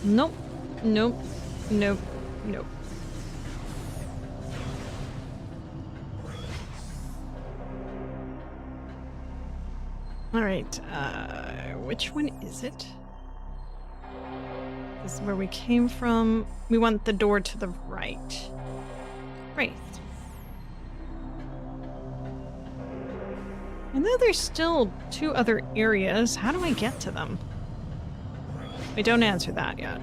Nope. Nope. Nope. Nope. Alright, which one is it? This is where we came from. We want the door to the right. Right. I know there's still 2 other areas. How do I get to them? I don't answer that yet.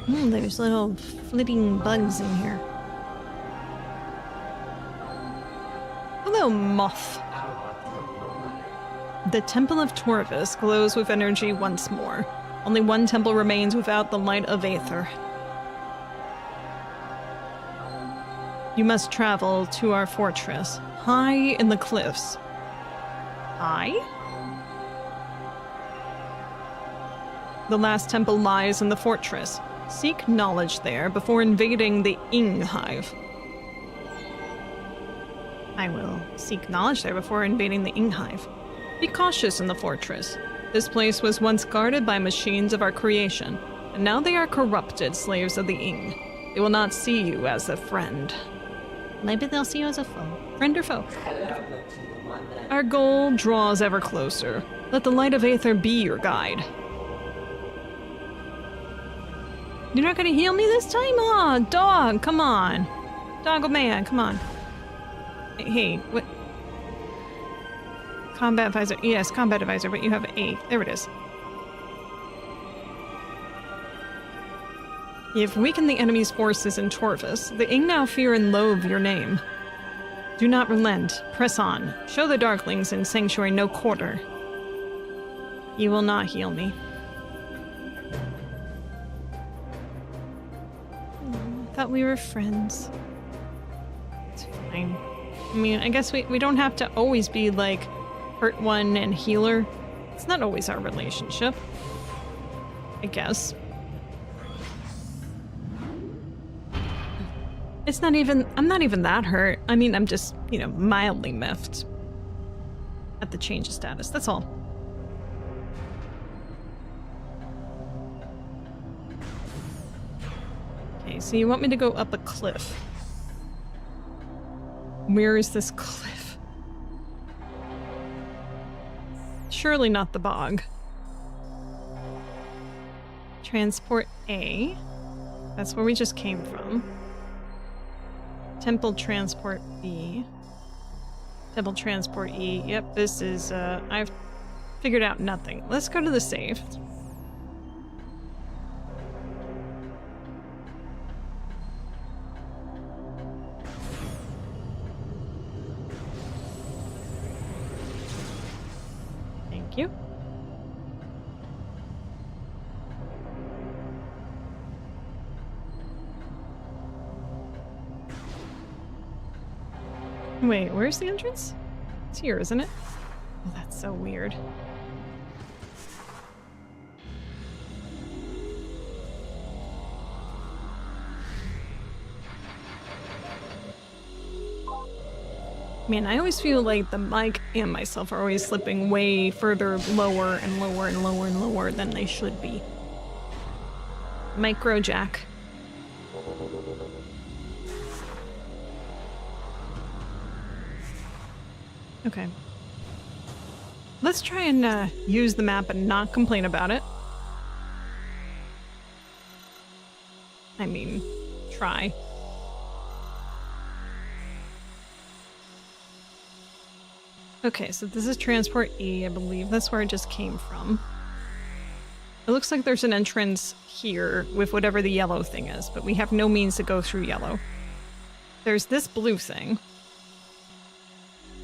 There's little flitting bugs in here. Hello, moth. The Temple of Torvis glows with energy once more. Only one temple remains without the light of Aether. You must travel to our fortress, high in the cliffs. High? The last temple lies in the fortress. Seek knowledge there before invading the Ing Hive. I will seek knowledge there before invading the Ing Hive. Be cautious in the fortress. This place was once guarded by machines of our creation, and now they are corrupted slaves of the Ing. They will not see you as a friend. Maybe they'll see you as a foe. Friend or foe? Our goal draws ever closer. Let the light of Aether be your guide. You're not gonna heal me this time? Aw, dog, come on. Doggo man, come on. Hey, what? Combat visor. Yes, combat visor, but you have A. There it is. You've weakened the enemy's forces in Torvis. The Ing now fear and loathe your name. Do not relent. Press on. Show the Darklings in Sanctuary no quarter. You will not heal me. Thought we were friends. It's fine. I mean, I guess we don't have to always be like hurt one and healer. It's not always our relationship. I guess. It's not even, I'm not even that hurt. I mean, I'm just, you know, mildly miffed at the change of status. That's all. Okay, Okay, so you want me to go up a cliff. Where is this cliff? Surely not the bog. Transport A. That's where we just came from. Temple Transport B. Temple Transport E. Yep, this is, I've figured out nothing. Let's go to the save. Thank you. Wait, where's the entrance? It's here, isn't it? Oh, that's so weird. Man, I always feel like the mic and myself are always slipping way further lower and lower and lower and lower than they should be. Micro jack. Okay. Let's try and use the map and not complain about it. I mean, try. Okay, so this is Transport E, I believe. That's where I just came from. It looks like there's an entrance here with whatever the yellow thing is, but we have no means to go through yellow. There's this blue thing.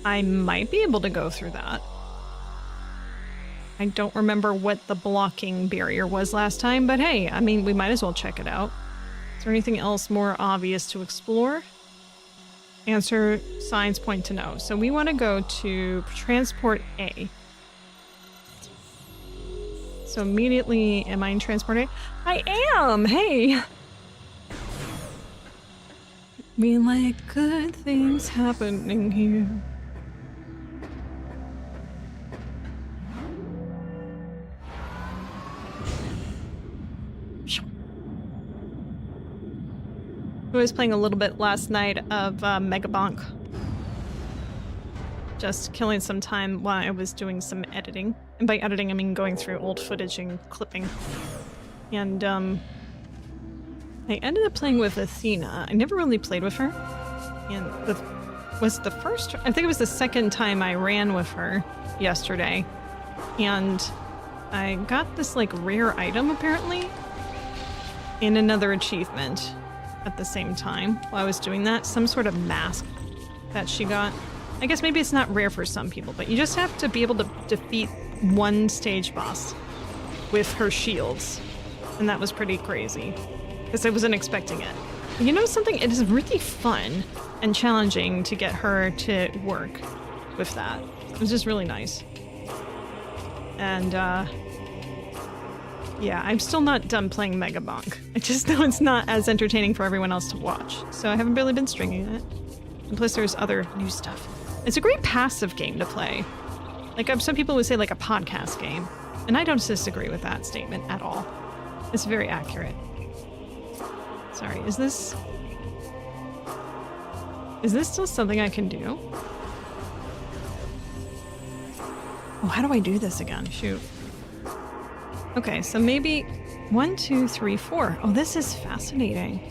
I might be able to go through that. I don't remember what the blocking barrier was last time, but hey, I mean, we might as well check it out. Is there anything else more obvious to explore? Answer, signs point to no. So we want to go to Transport A. So immediately, am I in Transport A? I am! Hey! We like good things happening here. I was playing a little bit last night of Megabonk. Just killing some time while I was doing some editing. And by editing, I mean going through old footage and clipping. And, I ended up playing with Athena. I never really played with her. And was the first... I think it was the second time I ran with her yesterday. And I got this, like, rare item, apparently, in another achievement at the same time while I was doing that. Some sort of mask that she got. I guess maybe it's not rare for some people, but you just have to be able to defeat one stage boss with her shields. And that was pretty crazy, because I wasn't expecting it. You know something? It is really fun and challenging to get her to work with that. It was just really nice. And, yeah, I'm still not done playing Megabonk. I just know it's not as entertaining for everyone else to watch, so I haven't really been stringing it. And plus there's other new stuff. It's a great passive game to play. Like, some people would say like a podcast game, and I don't disagree with that statement at all. It's very accurate. Sorry, is this still something I can do? Oh, how do I do this again? Shoot. Okay, so maybe 1, 2, 3, 4. Oh, this is fascinating.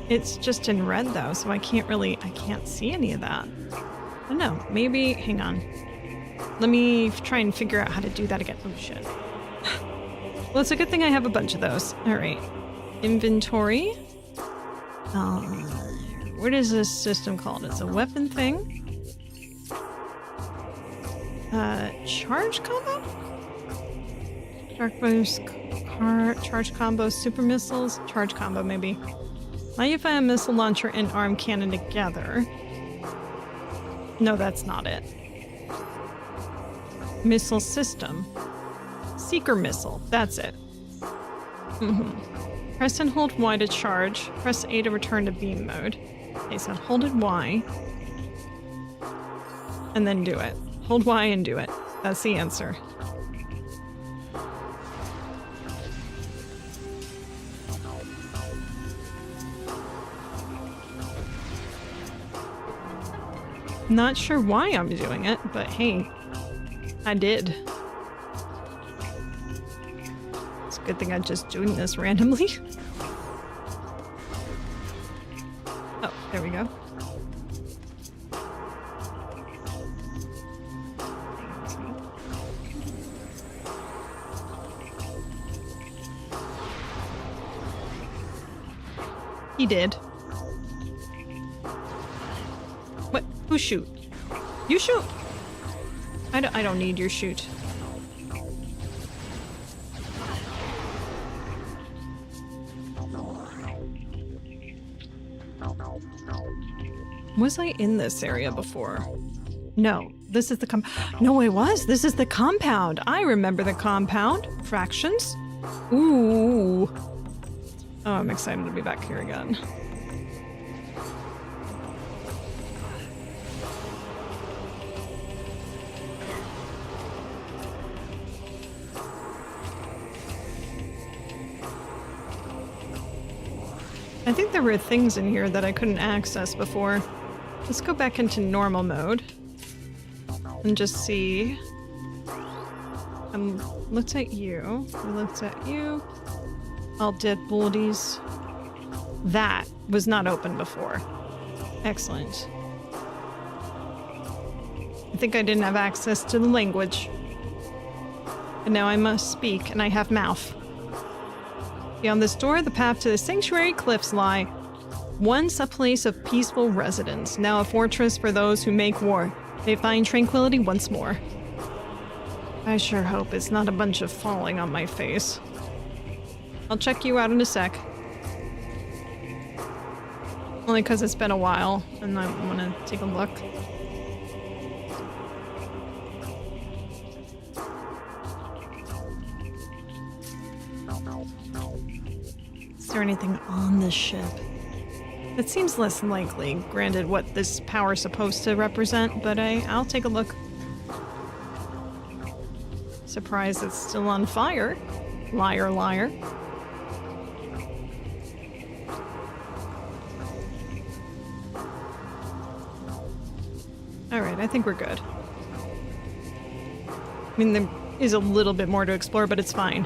It's just in red though, so I can't see any of that. I don't know, maybe, hang on. Let me try and figure out how to do that again. Oh shit. Well, it's a good thing I have a bunch of those. All right, inventory. What is this system called? It's a weapon thing. Charge combo? Dark boost, charge combo, super missiles, charge combo maybe. Now you find a missile launcher and arm cannon together. No, that's not it. Missile system. Seeker missile, that's it. Press and hold Y to charge. Press A to return to beam mode. Okay, so hold it Y. And then do it. Hold Y and do it. That's the answer. Not sure why I'm doing it, but hey, I did. It's a good thing I'm just doing this randomly. Oh, there we go. He did. What? Who shoot? You shoot! I don't need your shoot. Was I in this area before? No, this is the No, it was! This is the compound! I remember the compound. Fractions? Ooh. Oh, I'm excited to be back here again. I think there were things in here that I couldn't access before. Let's go back into normal mode and just see. Looked at you. We looked at you. All dead bodies. That was not open before. Excellent. I think I didn't have access to the language. And now I must speak, and I have mouth. Beyond this door, the path to the sanctuary cliffs lie. Once a place of peaceful residence, now a fortress for those who make war. They find tranquility once more. I sure hope it's not a bunch of falling on my face. I'll check you out in a sec. Only because it's been a while, and I want to take a look. Is there anything on this ship? It seems less likely, granted what this power's supposed to represent, but I'll take a look. Surprised it's still on fire. Liar, liar. Alright, I think we're good. I mean, there is a little bit more to explore, but it's fine.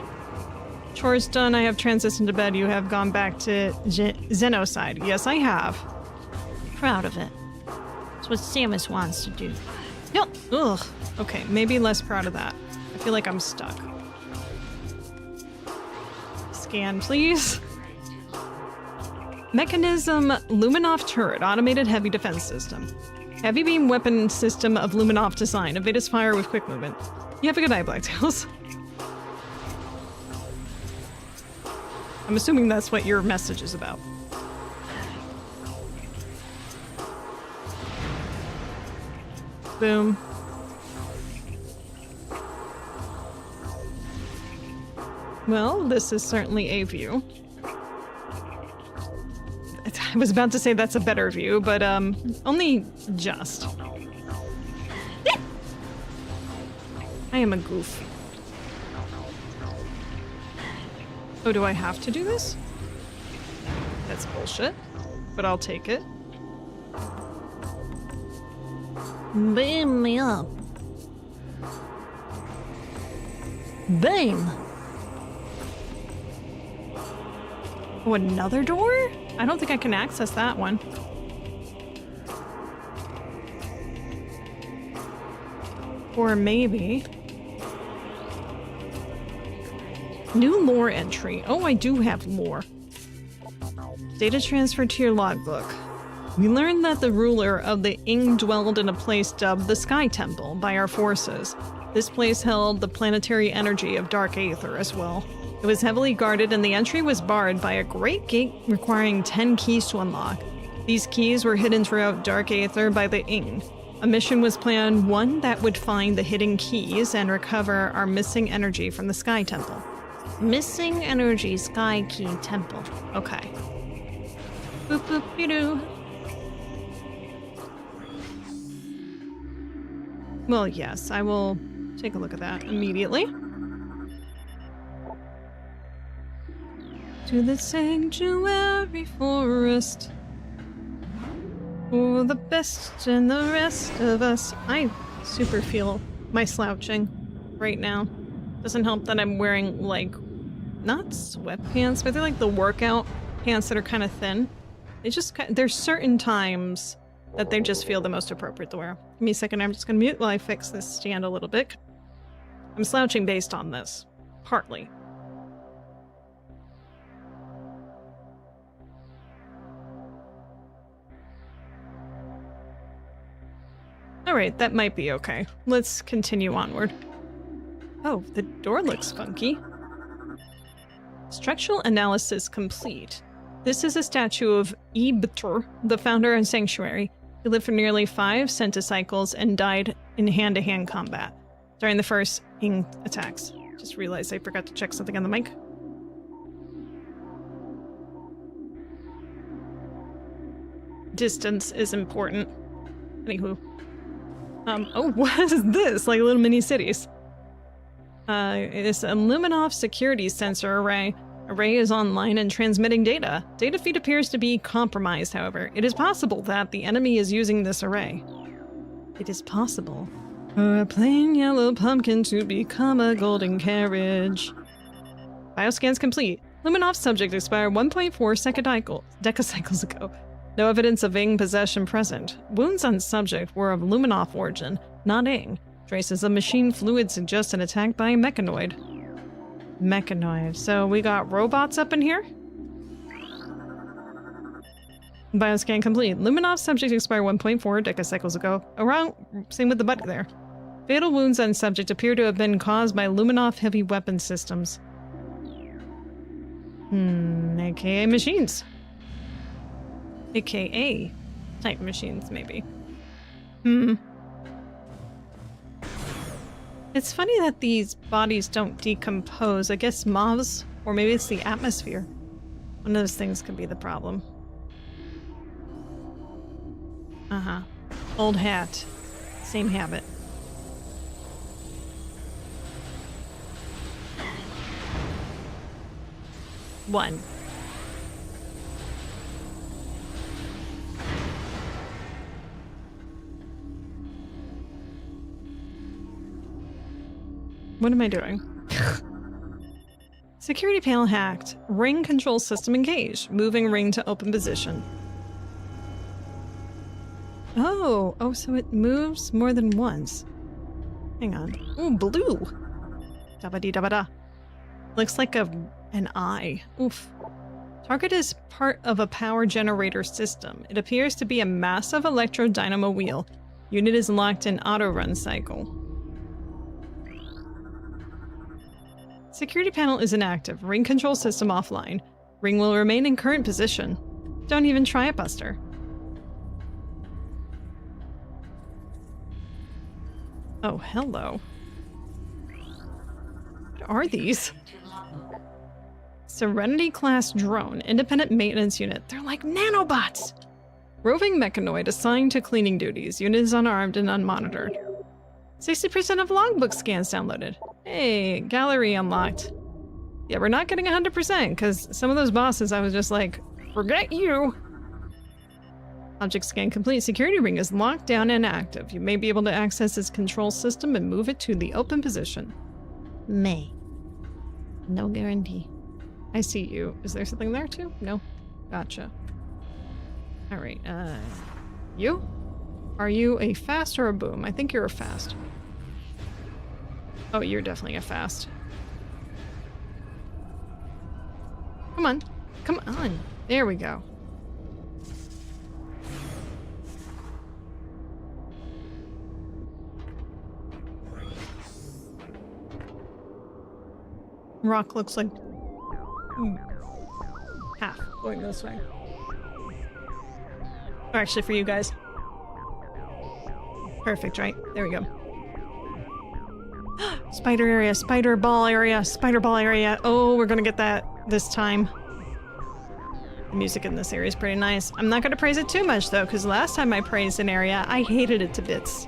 Chores done, I have transitioned to bed. You have gone back to Xenocide. Yes, I have. Proud of it. It's what Samus wants to do. Yep. Ugh. Okay, maybe less proud of that. I feel like I'm stuck. Scan, please. Mechanism Luminoff turret, automated heavy defense system. Heavy beam weapon system of Luminoff design. Evades fire with quick movement. You have a good eye, Blacktails. I'm assuming that's what your message is about. Boom. Well, this is certainly a view. I was about to say that's a better view, but only just. I am a goof. Oh, do I have to do this? That's bullshit, but I'll take it. Beam me up. Bam! Oh, another door? I don't think I can access that one. Or maybe... New lore entry. Oh, I do have lore. Data transferred to your logbook. We learned that the ruler of the Ing dwelled in a place dubbed the Sky Temple by our forces. This place held the planetary energy of dark aether as well. It was heavily guarded and the entry was barred by a great gate requiring 10 keys to unlock. These keys were hidden throughout dark aether by the Ing. A mission was planned, one that would find the hidden keys and recover our missing energy from the Sky Temple. Missing energy Sky Key Temple. Okay. Boop boop doo. Well, yes, I will take a look at that immediately. To the sanctuary forest. For the best and the rest of us. I super feel my slouching right now. Doesn't help that I'm wearing, like, not sweatpants, but they're like the workout pants that are kind of thin. They just, there's certain times that they just feel the most appropriate to wear. Give me a second, I'm just gonna mute while I fix this stand a little bit. I'm slouching based on this, partly. Alright, that might be okay. Let's continue onward. Oh, the door looks funky. Structural analysis complete. This is a statue of Ibtr, the founder of Sanctuary. He lived for nearly 5 centicycles and died in hand-to-hand combat during the first Ing attacks. Just realized I forgot to check something on the mic. Distance is important. Anywho. Oh, what is this? Like little mini cities. It's a Luminoff security sensor array. Array is online and transmitting data. Data feed appears to be compromised, however. It is possible that the enemy is using this array. It is possible for a plain yellow pumpkin to become a golden carriage. Bioscans complete. Luminoff subject expired 1.4 decacycles ago. No evidence of Ing possession present. Wounds on subject were of Luminoff origin, not Ing. Traces of machine fluid suggest an attack by a mechanoid. Mechanoid. So we got robots up in here? Bioscan complete. Luminoff subject expired 1.4 decacycles ago. Around, same with the buddy there. Fatal wounds on subject appear to have been caused by Luminoff heavy weapon systems. AKA machines. AKA type machines, maybe. It's funny that these bodies don't decompose. I guess moths, or maybe it's the atmosphere. One of those things could be the problem. Old hat. Same habit. One. What am I doing? Security panel hacked. Ring control system engaged. Moving ring to open position. Oh, so it moves more than once. Hang on. Ooh, blue. Da-ba-dee-da-ba-da. Looks like an eye. Oof. Target is part of a power generator system. It appears to be a massive electro-dynamo wheel. Unit is locked in auto-run cycle. Security panel is inactive. Ring control system offline. Ring will remain in current position. Don't even try it, Buster. Oh, hello. What are these? Serenity class drone. Independent maintenance unit. They're like nanobots! Roving mechanoid assigned to cleaning duties. Unit is unarmed and unmonitored. 60% of logbook scans downloaded. Hey, gallery unlocked. Yeah, we're not getting 100% because some of those bosses I was just like, forget you. Object scan complete. Security ring is locked down and active. You may be able to access its control system and move it to the open position. May. No guarantee. I see you. Is there something there too? No? Gotcha. Alright, you? Are you a fast or a boom? I think you're a fast. Oh, you're definitely a fast. Come on. Come on. There we go. Rock looks like half going this way. Or actually for you guys. Perfect, right? There we go. Spider area, spider ball area, spider ball area. Oh, we're gonna get that this time. The music in this area is pretty nice. I'm not gonna praise it too much though, because last time I praised an area, I hated it to bits.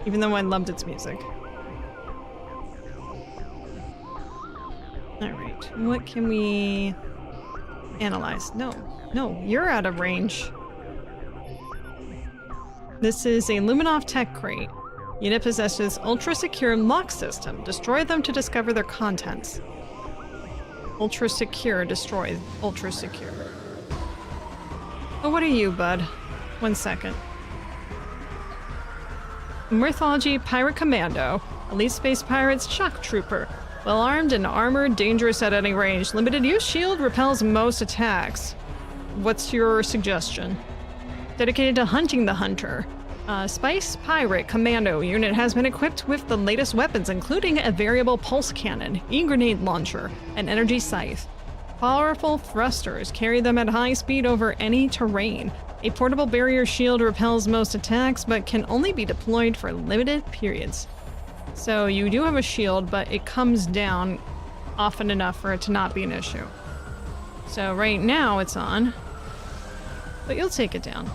Even though I loved its music. Alright, what can we analyze? No, you're out of range. This is a Luminov tech crate. Unit possesses ultra-secure lock system. Destroy them to discover their contents. Ultra-secure, destroy. Ultra-secure. Oh, what are you, bud? 1 second. Mythology Pirate Commando. Elite Space Pirates Shock Trooper. Well armed and armored, dangerous at any range. Limited use shield repels most attacks. What's your suggestion? Dedicated to hunting the hunter. Spice Pirate Commando unit has been equipped with the latest weapons, including a variable pulse cannon, e-grenade launcher, and energy scythe. Powerful thrusters carry them at high speed over any terrain. A portable barrier shield repels most attacks, but can only be deployed for limited periods. So you do have a shield, but it comes down often enough for it to not be an issue. So right now it's on, but you'll take it down.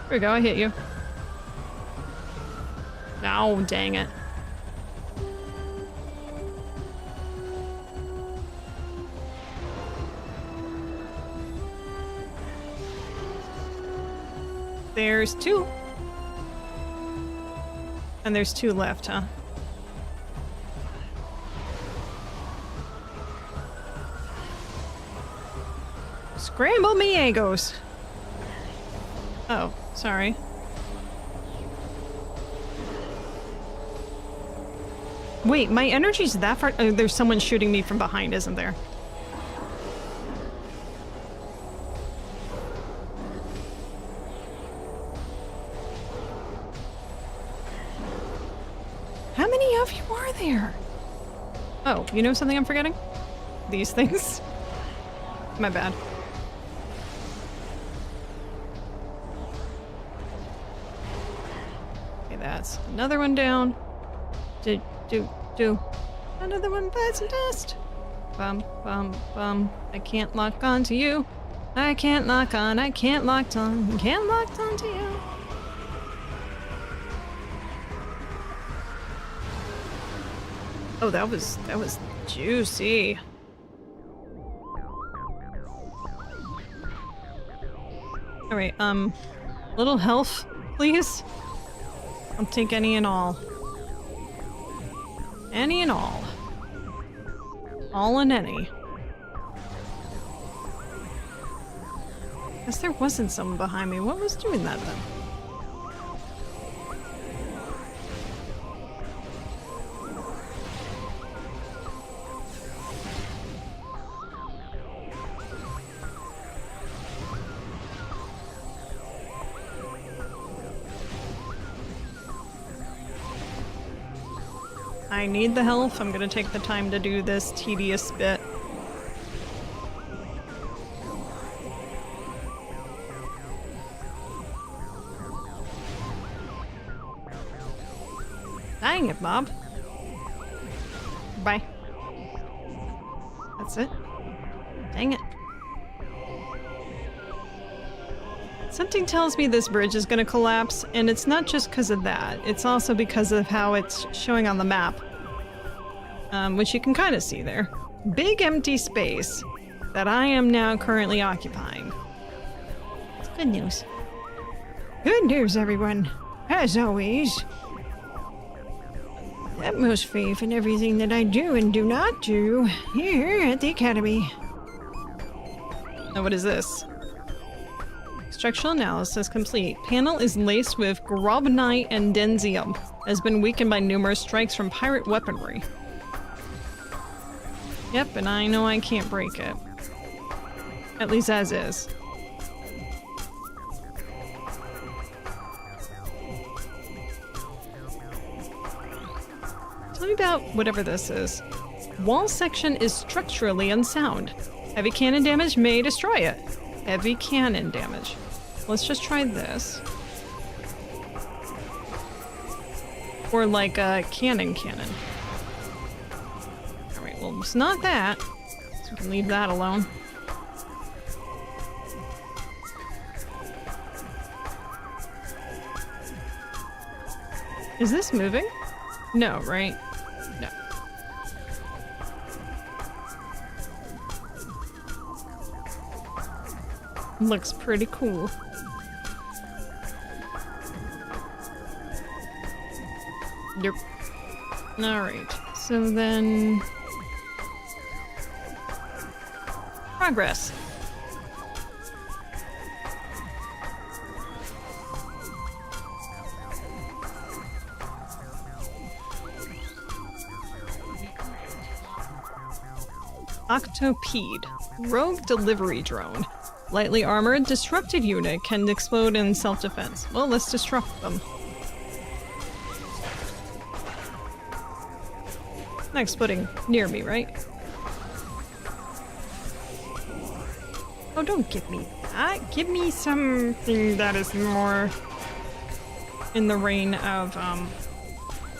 There we go, I hit you. Oh, dang it. There's 2. And there's 2 left, huh? Scramble me egos. Oh, sorry. Wait, my energy's that far? Oh, there's someone shooting me from behind, isn't there? How many of you are there? Oh, you know something I'm forgetting? These things. My bad. Okay, that's another one down. Do. Another one bites some dust. Bum. I can't lock on to you. I can't lock on to you. Oh, that was juicy. All right, little health, please. I'll take any and all. Any and all. All and any. Guess there wasn't someone behind me. What was doing that then? I need the health. I'm gonna take the time to do this tedious bit. Dang it, Bob. Bye. That's it. Dang it. Something tells me this bridge is gonna collapse, and it's not just because of that. It's also because of how it's showing on the map. Which you can kind of see there. Big empty space that I am now currently occupying. It's good news. Good news, everyone. As always. Utmost faith in everything that I do and do not do here at the Academy. Now what is this? Structural analysis complete. Panel is laced with grobnite and denzium. Has been weakened by numerous strikes from pirate weaponry. Yep, and I know I can't break it. At least as is. Tell me about whatever this is. Wall section is structurally unsound. Heavy cannon damage may destroy it. Heavy cannon damage. Let's just try this. Or like a cannon. Alright, well it's not that. So we can leave that alone. Is this moving? No, right? No. Looks pretty cool. Yep. Alright, so then... Progress. Octopede. Rogue delivery drone. Lightly armored, disrupted unit can explode in self-defense. Well, let's disrupt them. Not exploding near me, right? Oh, don't give me that. Give me something that is more in the reign of,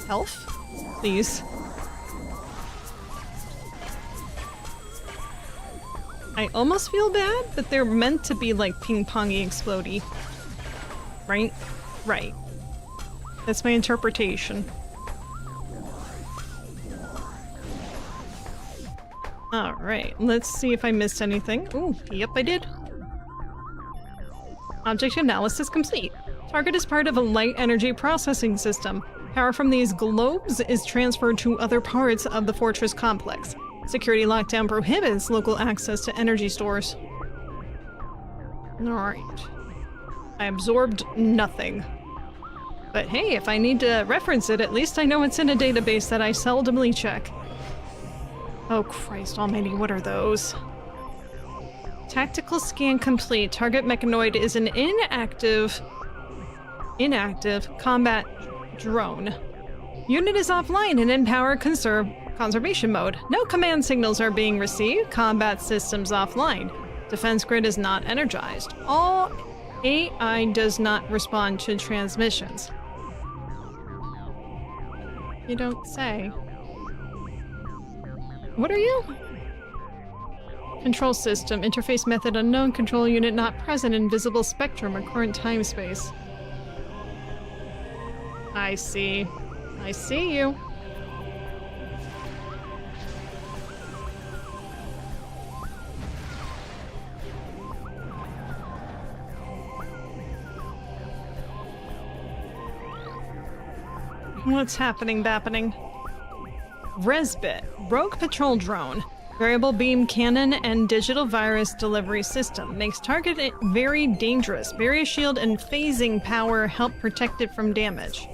health, please. I almost feel bad, but they're meant to be like ping-pongy explodey. Right? Right. That's my interpretation. Alright, let's see if I missed anything. Ooh, yep I did. Object analysis complete. Target is part of a light energy processing system. Power from these globes is transferred to other parts of the fortress complex. Security lockdown prohibits local access to energy stores. Alright. I absorbed nothing. But hey, if I need to reference it, at least I know it's in a database that I seldomly check. Oh Christ almighty, what are those? Tactical scan complete. Target mechanoid is an inactive combat drone. Unit is offline and in power conservation mode. No command signals are being received. Combat systems offline. Defense grid is not energized. All AI does not respond to transmissions. You don't say. What are you? Control system. Interface method unknown. Control unit not present. Invisible spectrum or current time space. I see. I see you. What's happening, Resbit. Rogue patrol drone. Variable beam cannon and digital virus delivery system. Makes target very dangerous. Barrier shield and phasing power help protect it from damage.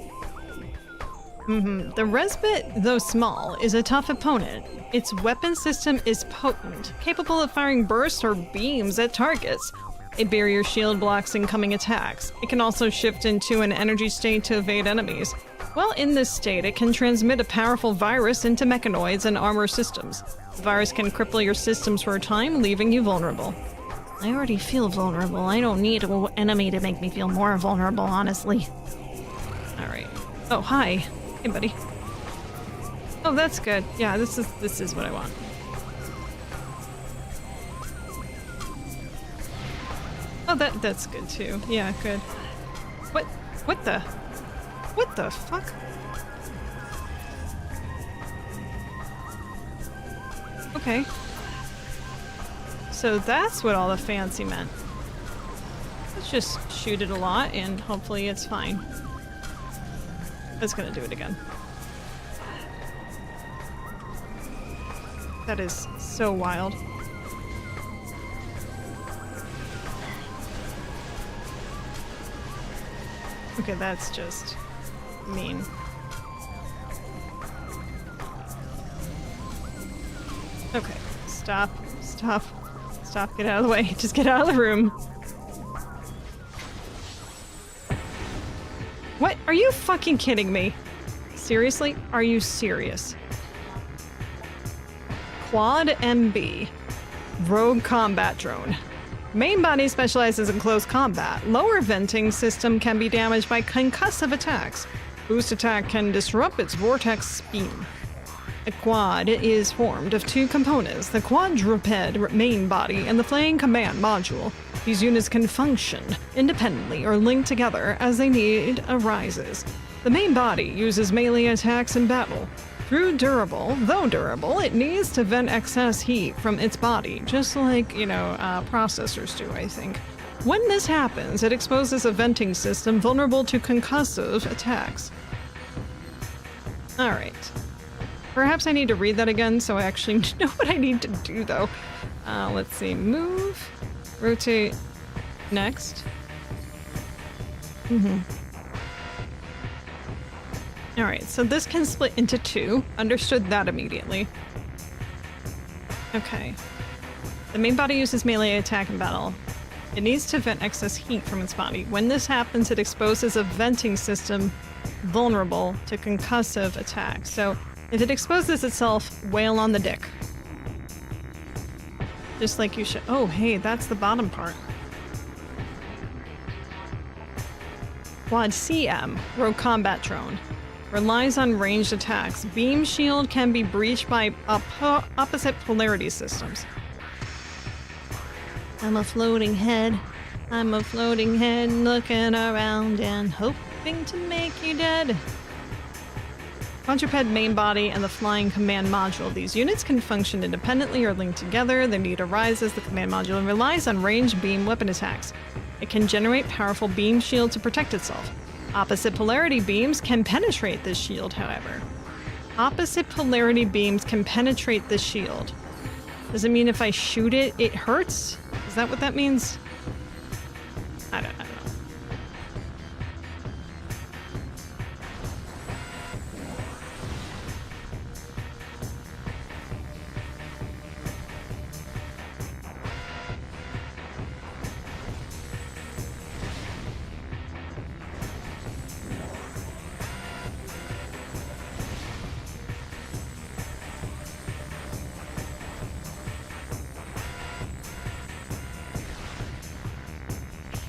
The Resbit, though small, is a tough opponent. Its weapon system is potent, capable of firing bursts or beams at targets. A barrier shield blocks incoming attacks. It can also shift into an energy state to evade enemies. While in this state, it can transmit a powerful virus into mechanoids and armor systems. The virus can cripple your systems for a time, leaving you vulnerable. I already feel vulnerable. I don't need an enemy to make me feel more vulnerable, honestly. Alright. Oh, hi. Hey, buddy. Oh, that's good. Yeah, this is what I want. Oh, that's good too. Yeah, good. What the fuck? Okay. So that's what all the fancy meant. Let's just shoot it a lot and hopefully it's fine. That's gonna do it again. That is so wild. Okay, that's just mean. Okay, stop, get out of the way, just get out of the room. What? Are you fucking kidding me? Seriously? Are you serious? Quad MB. Rogue combat drone. Main body specializes in close combat. Lower venting system can be damaged by concussive attacks. Boost attack can disrupt its vortex beam. A quad is formed of two components, the quadruped main body and the flying command module. These units can function independently or link together as their need arises. The main body uses melee attacks in battle. Though durable, it needs to vent excess heat from its body, just like, processors do, I think. When this happens, it exposes a venting system vulnerable to concussive attacks. Alright. Perhaps I need to read that again so I actually know what I need to do, though. Let's see. Move. Rotate. Next. Alright, so this can split into two. Understood that immediately. Okay. The main body uses melee attack in battle. It needs to vent excess heat from its body. When this happens, it exposes a venting system vulnerable to concussive attacks. So, if it exposes itself, wail on the dick. Just like you should. Oh, hey, that's the bottom part. Quad CM, Rogue Combat Drone. Relies on ranged attacks. Beam shield can be breached by opposite polarity systems. I'm a floating head. I'm a floating head looking around and hoping to make you dead. Quadruped main body and the flying command module. These units can function independently or linked together. Their need arises. The command module and relies on ranged beam weapon attacks. It can generate powerful beam shield to protect itself. Opposite polarity beams can penetrate this shield, however. Opposite polarity beams can penetrate this shield. Does it mean if I shoot it, it hurts? Is that what that means? I don't know.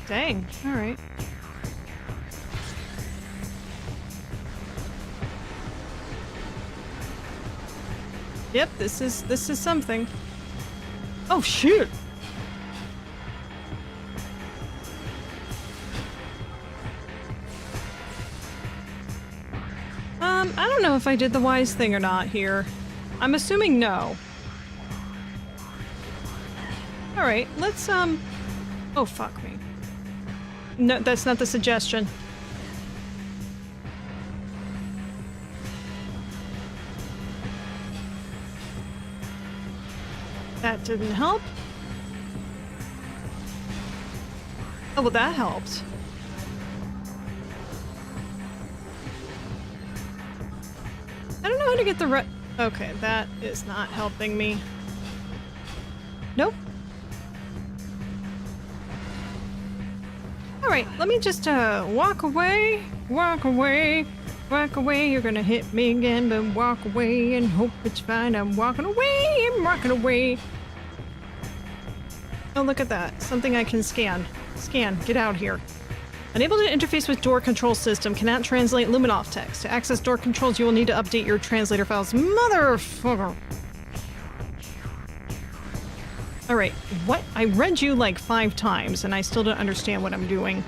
Dang, alright. Yep, this is something. Oh shoot! I don't know if I did the wise thing or not here. I'm assuming no. Alright, let's oh fuck me. No, that's not the suggestion. That didn't help. Oh, well that helped. I don't know how to get the okay, that is not helping me. Nope. Alright, let me just walk away, walk away, walk away. You're gonna hit me again, but walk away and hope it's fine. I'm walking away, I'm walking away. Oh, look at that. Something I can scan. Scan, get out here. Unable to interface with door control system, cannot translate Luminoff text. To access door controls, you will need to update your translator files. Motherfucker! Alright, what? I read you like 5 times and I still don't understand what I'm doing.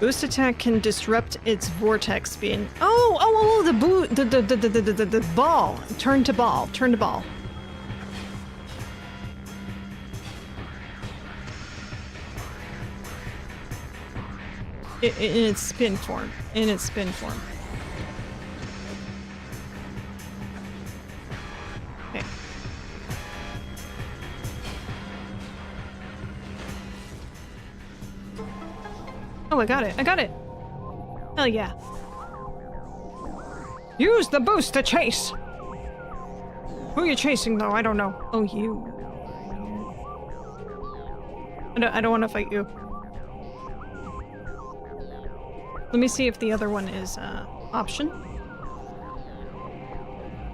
Boost attack can disrupt its vortex spin. Oh, the ball. Turn to ball, turn to ball. In its spin form. In its spin form. Okay. Oh, I got it. I got it. Hell yeah. Use the boost to chase. Who are you chasing, though? I don't know. Oh, you. I don't want to fight you. Let me see if the other one is, option.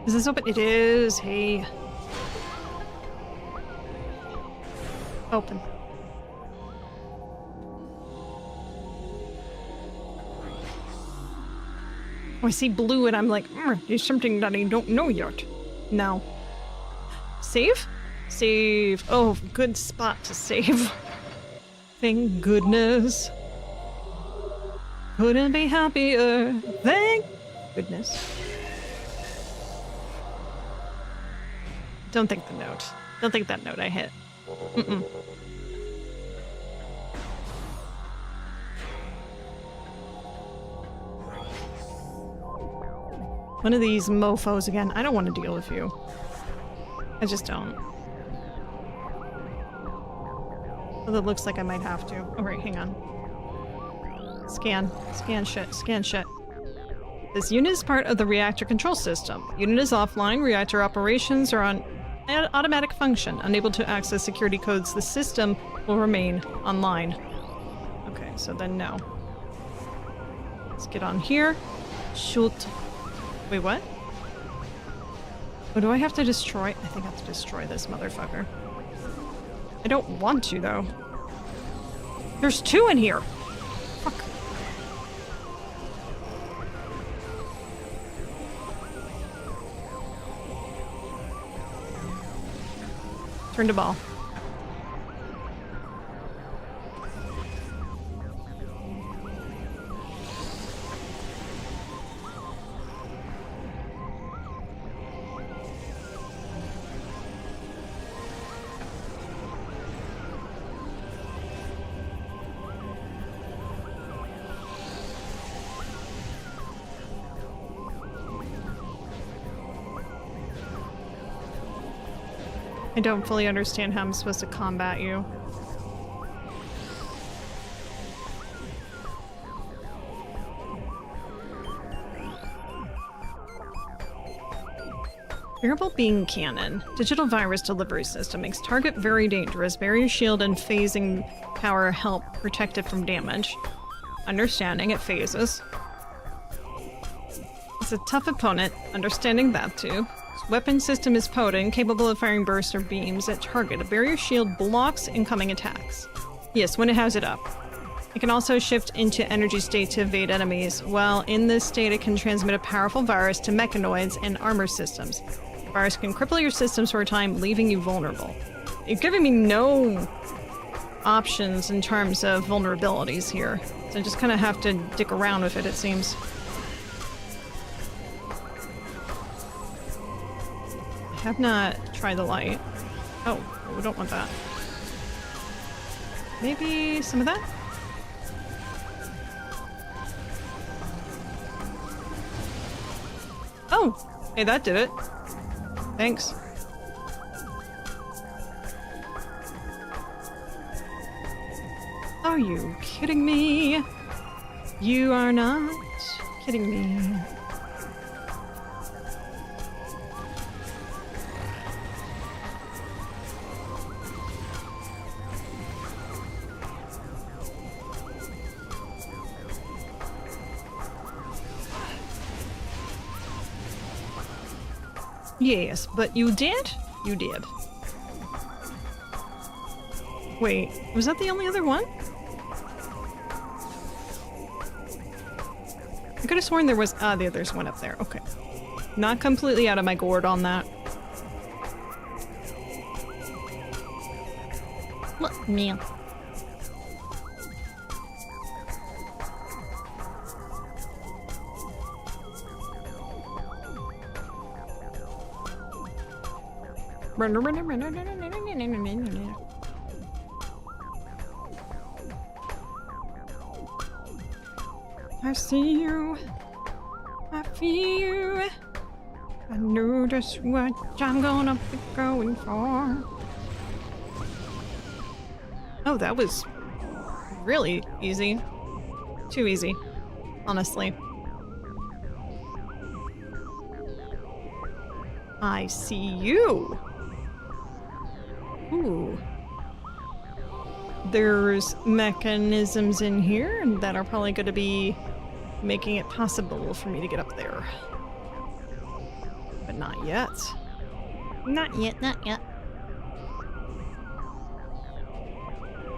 Is this open? It is. Hey. Open. Oh, I see blue and I'm like, there's something that I don't know yet. No. Save? Save. Oh, good spot to save. Thank goodness. Couldn't be happier. Thank goodness. Don't think the note. Don't think that note I hit. Mm-mm. One of these mofos again. I don't want to deal with you. I just don't. Well, it looks like I might have to. Oh, right, hang on. Scan. Scan shit. Scan shit. This unit is part of the reactor control system. Unit is offline. Reactor operations are on automatic function. Unable to access security codes. The system will remain online. Okay, so then no. Let's get on here. Shoot. Wait, what? What do I have to destroy? I think I have to destroy this motherfucker. I don't want to, though. There's two in here! Fuck. Turn to ball. I don't fully understand how I'm supposed to combat you. Variable beam cannon. Digital virus delivery system. Makes target very dangerous. Barrier shield and phasing power help protect it from damage. Understanding it phases. It's a tough opponent. Understanding that too. Weapon system is potent, capable of firing bursts or beams at target. A barrier shield blocks incoming attacks. Yes, when it has it up. It can also shift into energy state to evade enemies. While in this state, it can transmit a powerful virus to mechanoids and armor systems. The virus can cripple your systems for a time, leaving you vulnerable. You're giving me no options in terms of vulnerabilities here. So I just kind of have to dick around with it, it seems. Have not tried the light. Oh, we don't want that. Maybe some of that? Oh! Hey, that did it. Thanks. Are you kidding me? You are not kidding me. Yes, but you did? You did. Wait, was that the only other one? I could have sworn there was- there's one up there. Okay. Not completely out of my gourd on that. What, man? I see you. I feel you. I know just what I'm gonna be going for. Oh, that was really easy. Too easy, honestly. I see you. Ooh. There's mechanisms in here that are probably going to be making it possible for me to get up there. But not yet. Not yet, not yet.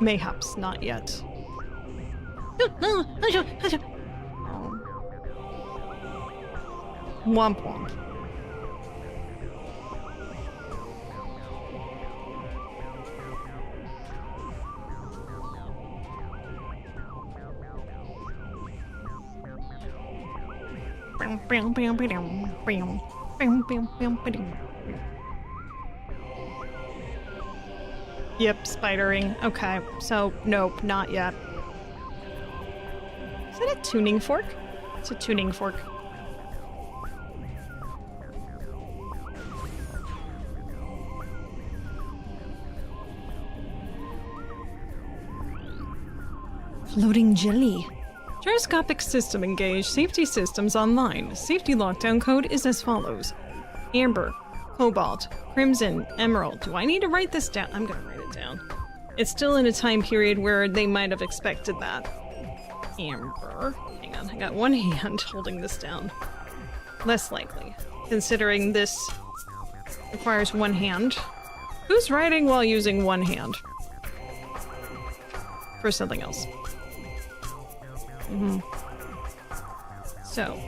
Mayhaps not yet. Womp womp. Yep, spidering. Okay, so nope, not yet. Is that a tuning fork? It's a tuning fork. floating jelly. Gyroscopic system engaged. Safety systems online. Safety lockdown code is as follows. Amber, Cobalt, Crimson, Emerald. Do I need to write this down? I'm gonna write it down. It's still in a time period where they might have expected that. Amber. Hang on, I got one hand holding this down. Less likely, considering this requires one hand. Who's writing while using one hand? For something else. So.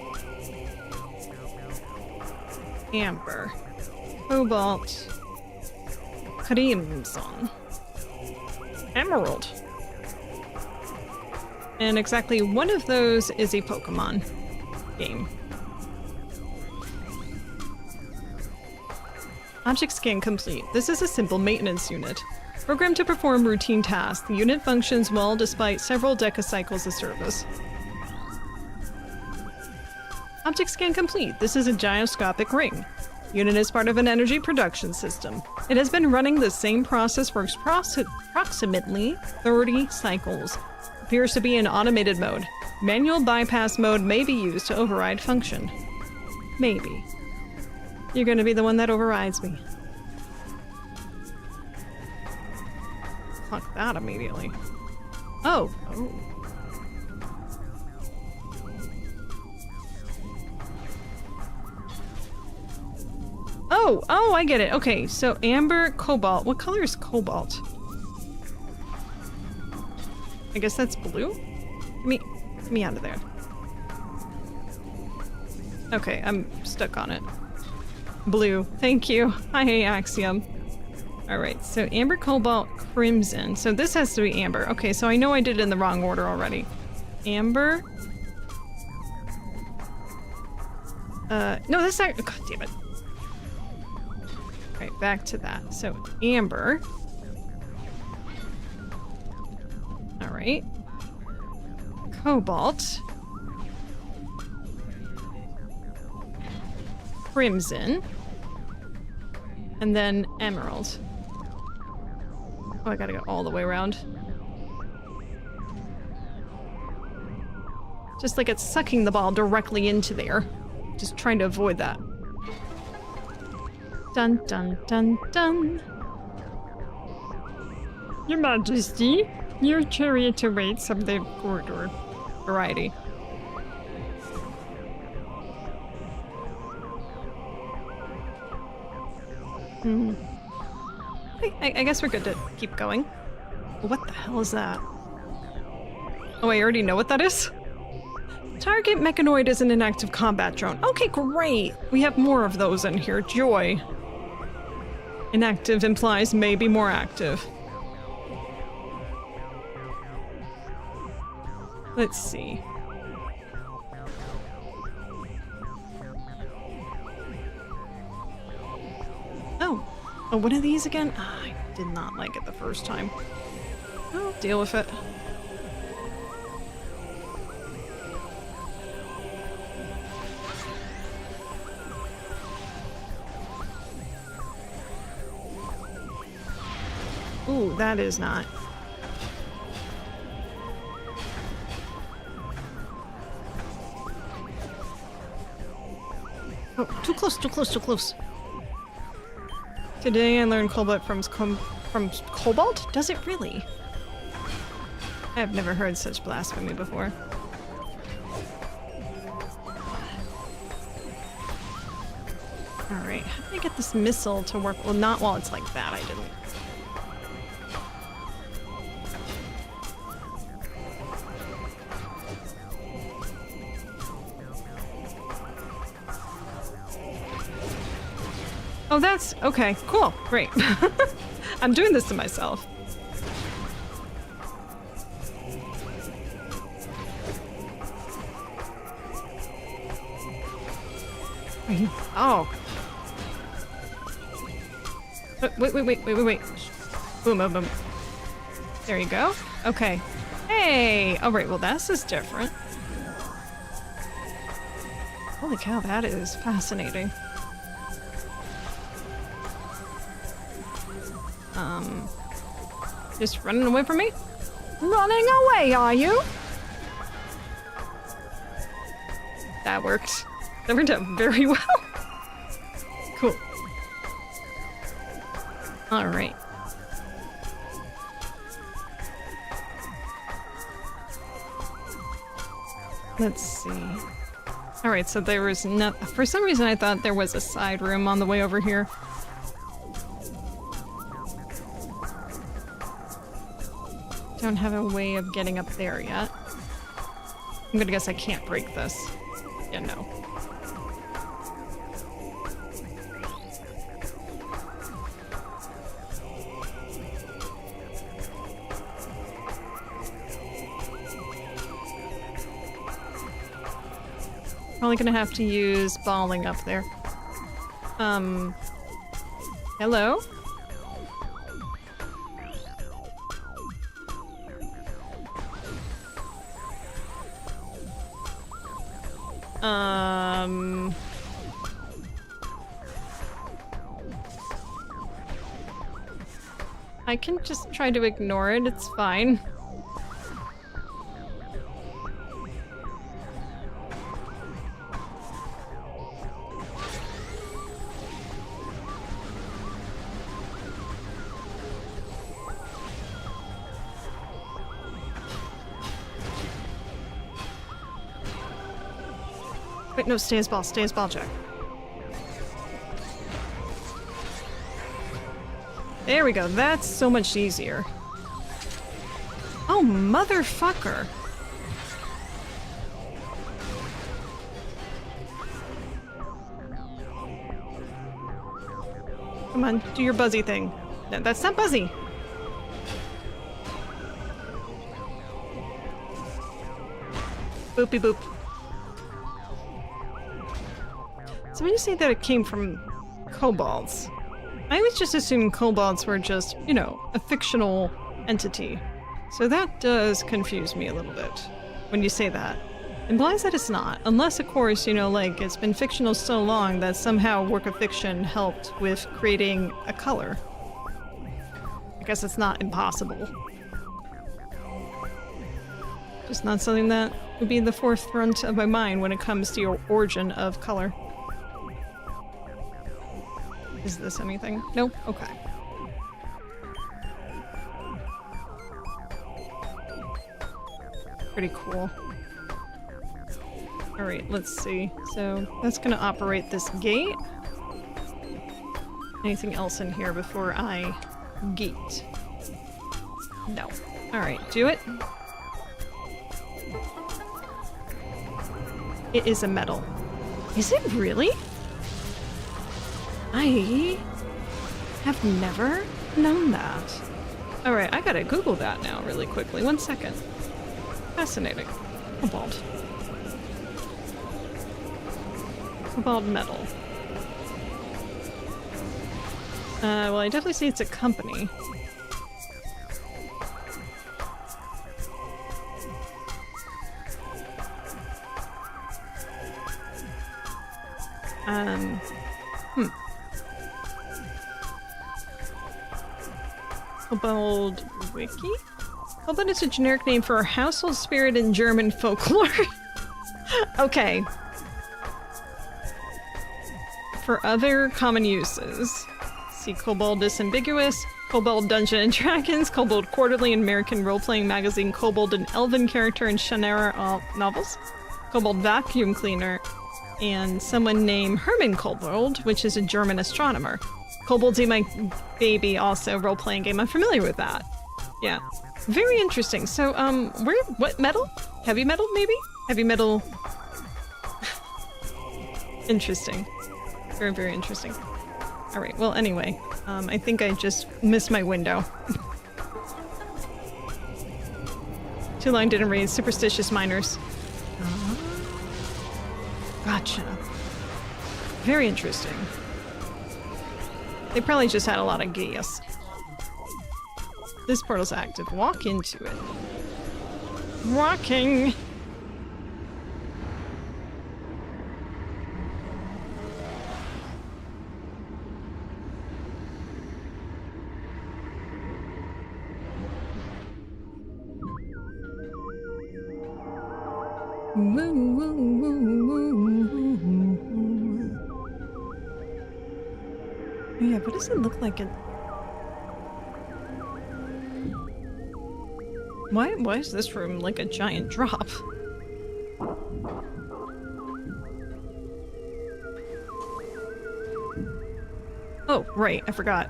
Amber. Cobalt. Crimson. Emerald. And exactly one of those is a Pokemon game. Object scan complete. This is a simple maintenance unit. Programmed to perform routine tasks, the unit functions well despite several decacycles of service. Object scan complete. This is a gyroscopic ring. Unit is part of an energy production system. It has been running the same process for approximately 30 cycles. Appears to be in automated mode. Manual bypass mode may be used to override function. Maybe. You're gonna be the one that overrides me. Fuck that immediately. Oh. Oh. Oh, I get it. Okay, so amber, cobalt. What color is cobalt? I guess that's blue? Get me out of there. Okay, I'm stuck on it. Blue. Thank you. Hi, Axiom. Alright, so amber, cobalt, crimson. So this has to be amber. Okay, so I know I did it in the wrong order already. Amber. No, that's not. God damn it. Alright, back to that. So, amber. Alright. Cobalt. Crimson. And then emerald. Oh, I gotta go all the way around. Just like it's sucking the ball directly into there. Just trying to avoid that. Dun dun dun dun. Your Majesty, your chariot awaits of the corridor. Variety. I guess we're good to keep going. What the hell is that? Oh, I already know what that is? Target mechanoid is an inactive combat drone. Okay, great! We have more of those in here. Joy. Inactive implies maybe more active. Let's see. Oh, one of these again? Ah, I did not like it the first time. I'll deal with it. Ooh, that is not. Oh, too close, too close, too close. Today I learned Cobalt from Cobalt? Does it really? I've never heard such blasphemy before. Alright, how do I get this missile to work? Well, not while it's like that, I didn't. Oh, that's okay. Cool. Great. I'm doing this to myself. Oh. Wait. Boom, boom, boom. There you go. Okay. Hey. All right. Well, this is different. Holy cow, that is fascinating. Just running away from me? Running away, are you? That worked. That worked out very well. Cool. Alright. Let's see. Alright, so there was no- for some reason I thought there was a side room on the way over here. Don't have a way of getting up there yet. I'm gonna guess I can't break this. Yeah, no. Probably gonna have to use balling up there. Hello? I can just try to ignore it, it's fine. Wait, no, stay as ball, Jack. There we go, that's so much easier. Oh, motherfucker. Come on, do your buzzy thing. No, that's not buzzy. Boopy boop. So when you say that it came from kobolds, I always just assumed kobolds were just, you know, a fictional entity. So that does confuse me a little bit when you say that. Implies that it's not. Unless, of course, you know, like, it's been fictional so long that somehow work of fiction helped with creating a color. I guess it's not impossible. Just not something that would be in the forefront of my mind when it comes to your origin of color. Is this anything? Nope? Okay. Pretty cool. Alright, let's see. So, that's gonna operate this gate. Anything else in here before I gate? No. Alright, do it. It is a metal. Is it really? I have never known that. Alright, I gotta Google that now really quickly. 1 second. Fascinating. Cobalt. Cobalt metal. Well, I definitely see it's a company. Kobold Wiki? Kobold is a generic name for a household spirit in German folklore. Okay. For other common uses, see Kobold Disambiguous, Kobold Dungeon and Dragons, Kobold Quarterly, American role-playing magazine, Kobold an elven character in Shannara novels, Kobold Vacuum Cleaner, and someone named Hermann Kobold, which is a German astronomer. Kobolds Eat My Baby, also role-playing game. I'm familiar with that. Yeah. Very interesting. So, what metal? Heavy metal, maybe? Heavy metal. Interesting. Very, very interesting. Alright, well, anyway. I think I just missed my window. Too long didn't read. Superstitious miners. Gotcha. Very interesting. They probably just had a lot of gas. This portal's active. Walk into it. Walking! Yeah, what does it look like? Why is this room like a giant drop? Oh, right, I forgot.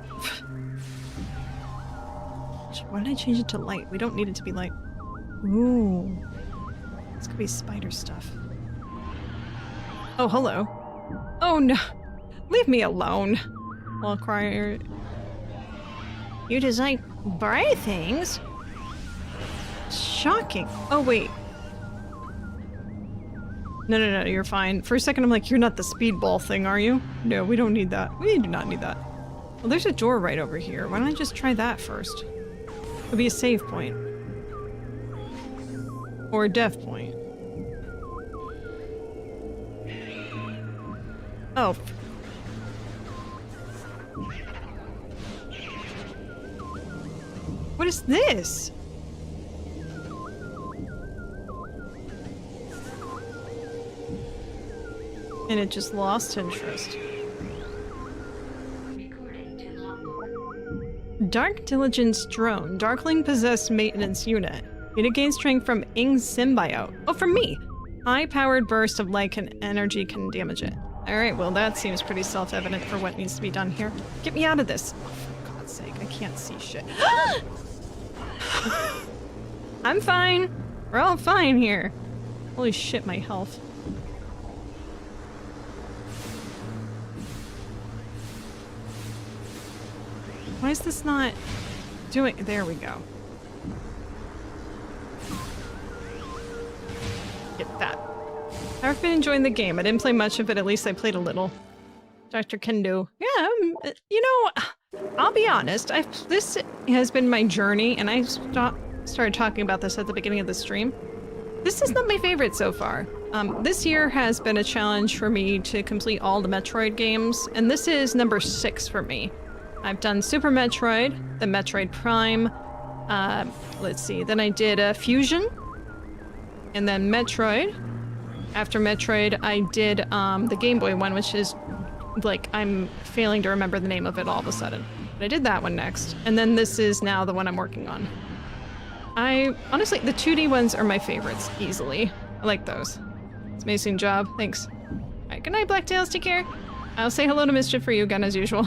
Why did I change it to light? We don't need it to be light. Ooh. This could be spider stuff. Oh, hello. Oh no! Leave me alone! While crying. You design bright things? Shocking. Oh, wait. No, you're fine. For a second, I'm like, you're not the speedball thing, are you? No, we don't need that. We do not need that. Well, there's a door right over here. Why don't I just try that first? It'll be a save point. Or a death point. Oh. What is this? And it just lost interest. Dark Diligence Drone. Darkling possessed maintenance unit. Unit gain strength from Ing's symbiote. Oh, from me! High-powered burst of light and energy can damage it. Alright, well that seems pretty self-evident for what needs to be done here. Get me out of this! Oh, for God's sake, I can't see shit. I'm fine! We're all fine here. Holy shit, my health. Why is this not doing— there we go. Get that. I've been enjoying the game. I didn't play much of it, at least I played a little. Dr. Kendo. Yeah, you know, I'll be honest, this has been my journey, and I started talking about this at the beginning of the stream. This is not my favorite so far. This year has been a challenge for me to complete all the Metroid games, and this is number 6 for me. I've done Super Metroid, the Metroid Prime, let's see, then I did Fusion, and then Metroid. After Metroid, I did the Game Boy one, which is, like, I'm failing to remember the name of it all of a sudden. But I did that one next, and then this is now the one I'm working on. Honestly, the 2D ones are my favorites, easily. I like those. It's an amazing job, thanks. Alright, good night, Blacktails, take care. I'll say hello to Mischief for you again, as usual.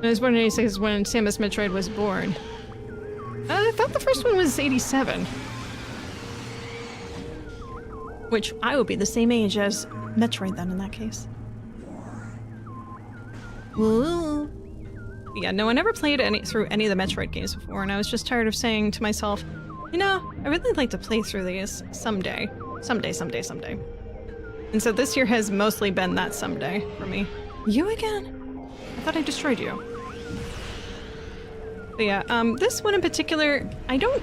I was born in 86 when Samus Metroid was born. I thought the first one was 87. Which I would be the same age as Metroid then in that case. Ooh. Yeah, no, I never played through any of the Metroid games before, and I was just tired of saying to myself, you know, I really like to play through these someday. Someday. And so this year has mostly been that someday for me. You again? I thought I destroyed you. But yeah, this one in particular, I don't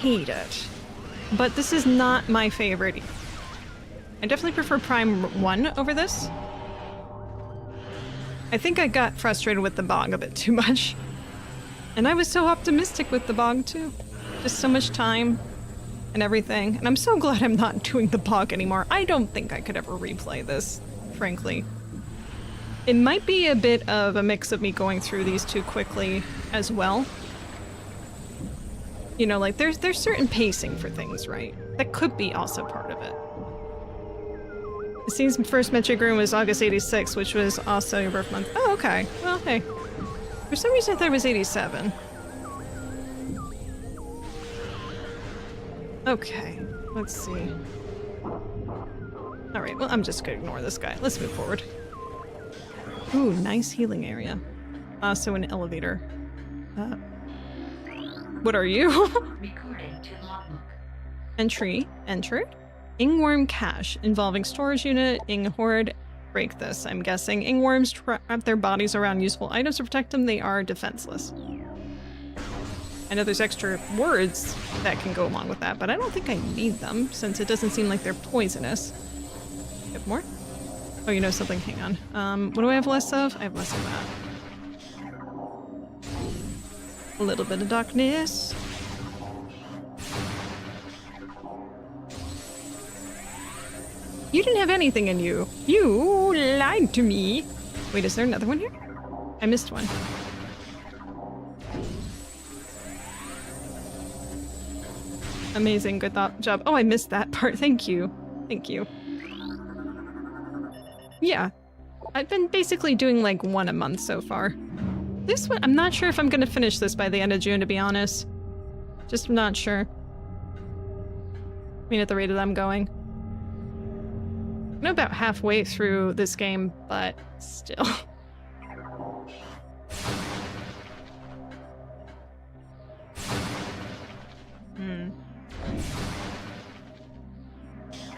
hate it, but this is not my favorite. I definitely prefer Prime 1 over this. I think I got frustrated with the bog a bit too much. And I was so optimistic with the bog too. Just so much time and everything. And I'm so glad I'm not doing the bog anymore. I don't think I could ever replay this, frankly. It might be a bit of a mix of me going through these too quickly as well. You know, like there's certain pacing for things, right? That could be also part of it. It seems my first Metroid game was August 86, which was also your birth month. Oh, okay. Well, hey. For some reason I thought it was 87. Okay, let's see. Alright, well, I'm just gonna ignore this guy. Let's move forward. Ooh, nice healing area. Also an elevator. What are you? Recording to logbook. Entry entered. Ingworm cache involving storage unit. Ing horde. Break this. I'm guessing ingworms wrap their bodies around useful items to protect them. They are defenseless. I know there's extra words that can go along with that, but I don't think I need them since it doesn't seem like they're poisonous. You have more? Oh, you know something? Hang on. What do I have less of? I have less of that. A little bit of darkness. You didn't have anything in you. You lied to me. Wait, is there another one here? I missed one. Amazing, good job. Oh, I missed that part. Thank you. Thank you. Yeah. I've been basically doing like one a month so far. This one, I'm not sure if I'm gonna finish this by the end of June, to be honest. Just not sure. I mean, at the rate that I'm going. I'm about halfway through this game, but still.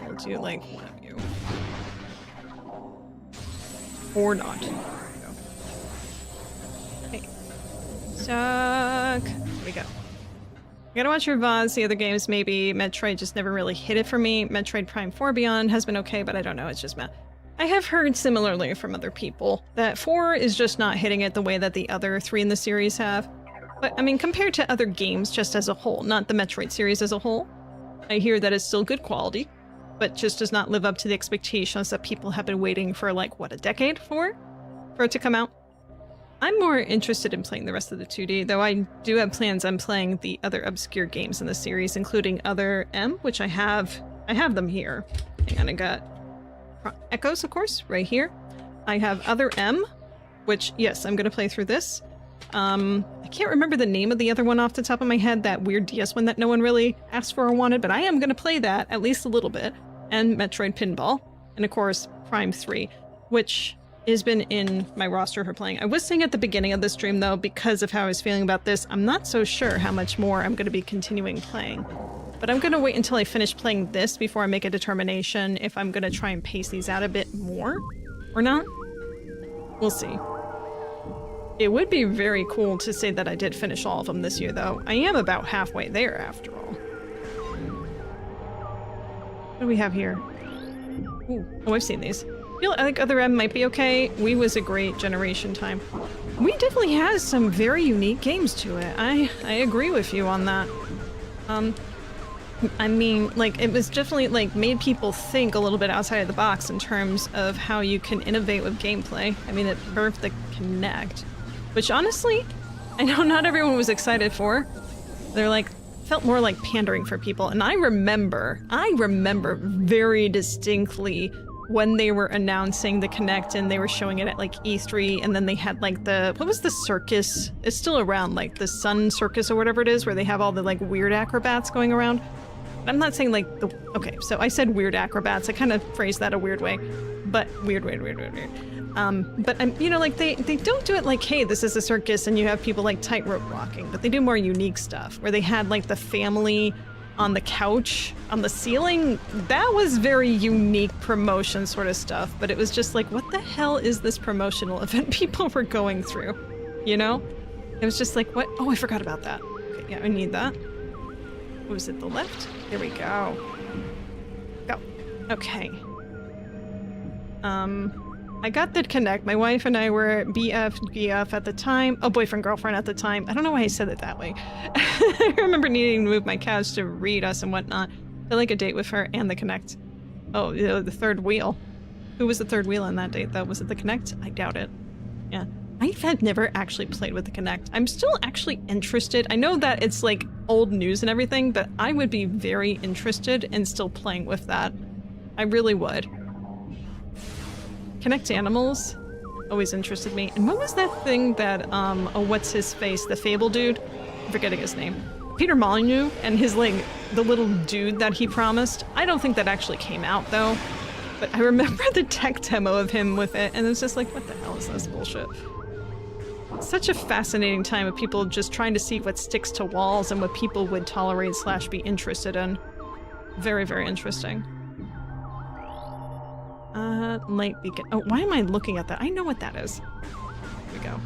I'll do like one of you. Or not. There we go. Hey. Suck. There we go. I gotta watch your VODs. The other games, maybe. Metroid just never really hit it for me. Metroid Prime 4 Beyond has been okay, but I don't know. It's just meh. I have heard similarly from other people that 4 is just not hitting it the way that the other 3 in the series have. But, I mean, compared to other games just as a whole, not the Metroid series as a whole, I hear that it's still good quality, but just does not live up to the expectations that people have been waiting for, like, what, a decade for it to come out? I'm more interested in playing the rest of the 2D, though I do have plans on playing the other obscure games in the series, including Other M, which I have them here. Hang on, I got Echoes, of course, right here. I have Other M, which, yes, I'm gonna play through this. I can't remember the name of the other one off the top of my head, that weird DS one that no one really asked for or wanted, but I am gonna play that, at least a little bit. And Metroid Pinball, and of course, Prime 3, which has been in my roster for playing. I was saying at the beginning of the stream, though, because of how I was feeling about this, I'm not so sure how much more I'm going to be continuing playing. But I'm going to wait until I finish playing this before I make a determination if I'm going to try and pace these out a bit more or not. We'll see. It would be very cool to say that I did finish all of them this year, though. I am about halfway there, after all. What do we have here? Ooh. Oh, I've seen these. I think Other M might be okay. Wii was a great generation time. Wii definitely has some very unique games to it. I agree with you on that. I mean, like, it was definitely, like, made people think a little bit outside of the box in terms of how you can innovate with gameplay. I mean, it birthed the Kinect, which honestly, I know not everyone was excited for. They're like, felt more like pandering for people. And I remember very distinctly when they were announcing the Kinect and they were showing it at like E3, and then they had like what was the circus? It's still around, like the Sun Circus or whatever it is, where they have all the like weird acrobats going around. I'm not saying like okay, so I said weird acrobats. I kind of phrased that a weird way, but weird. But you know, like they don't do it like, hey, this is a circus and you have people like tightrope walking, but they do more unique stuff where they had like the family on the couch, on the ceiling. That was very unique promotion sort of stuff, but it was just like, what the hell is this promotional event people were going through? You know? It was just like, what? Oh, I forgot about that. Okay, yeah, I need that. What was it, the left? There we go. Go. Okay. I got the Kinect. My wife and I were BF at the time. Oh, boyfriend, girlfriend at the time. I don't know why I said it that way. I remember needing to move my couch to read us and whatnot. I like a date with her and the Kinect. Oh, the third wheel. Who was the third wheel on that date, though? Was it the Kinect? I doubt it. Yeah. I had never actually played with the Kinect. I'm still actually interested. I know that it's like old news and everything, but I would be very interested in still playing with that. I really would. Kinect Animals always interested me. And what was that thing that, what's his face? The Fable dude? I'm forgetting his name. Peter Molyneux and his, like, the little dude that he promised. I don't think that actually came out, though. But I remember the tech demo of him with it, and it's just like, what the hell is this bullshit? Such a fascinating time of people just trying to see what sticks to walls and what people would tolerate / be interested in. Very, very interesting. Light beacon. Oh, why am I looking at that? I know what that is. Here we go.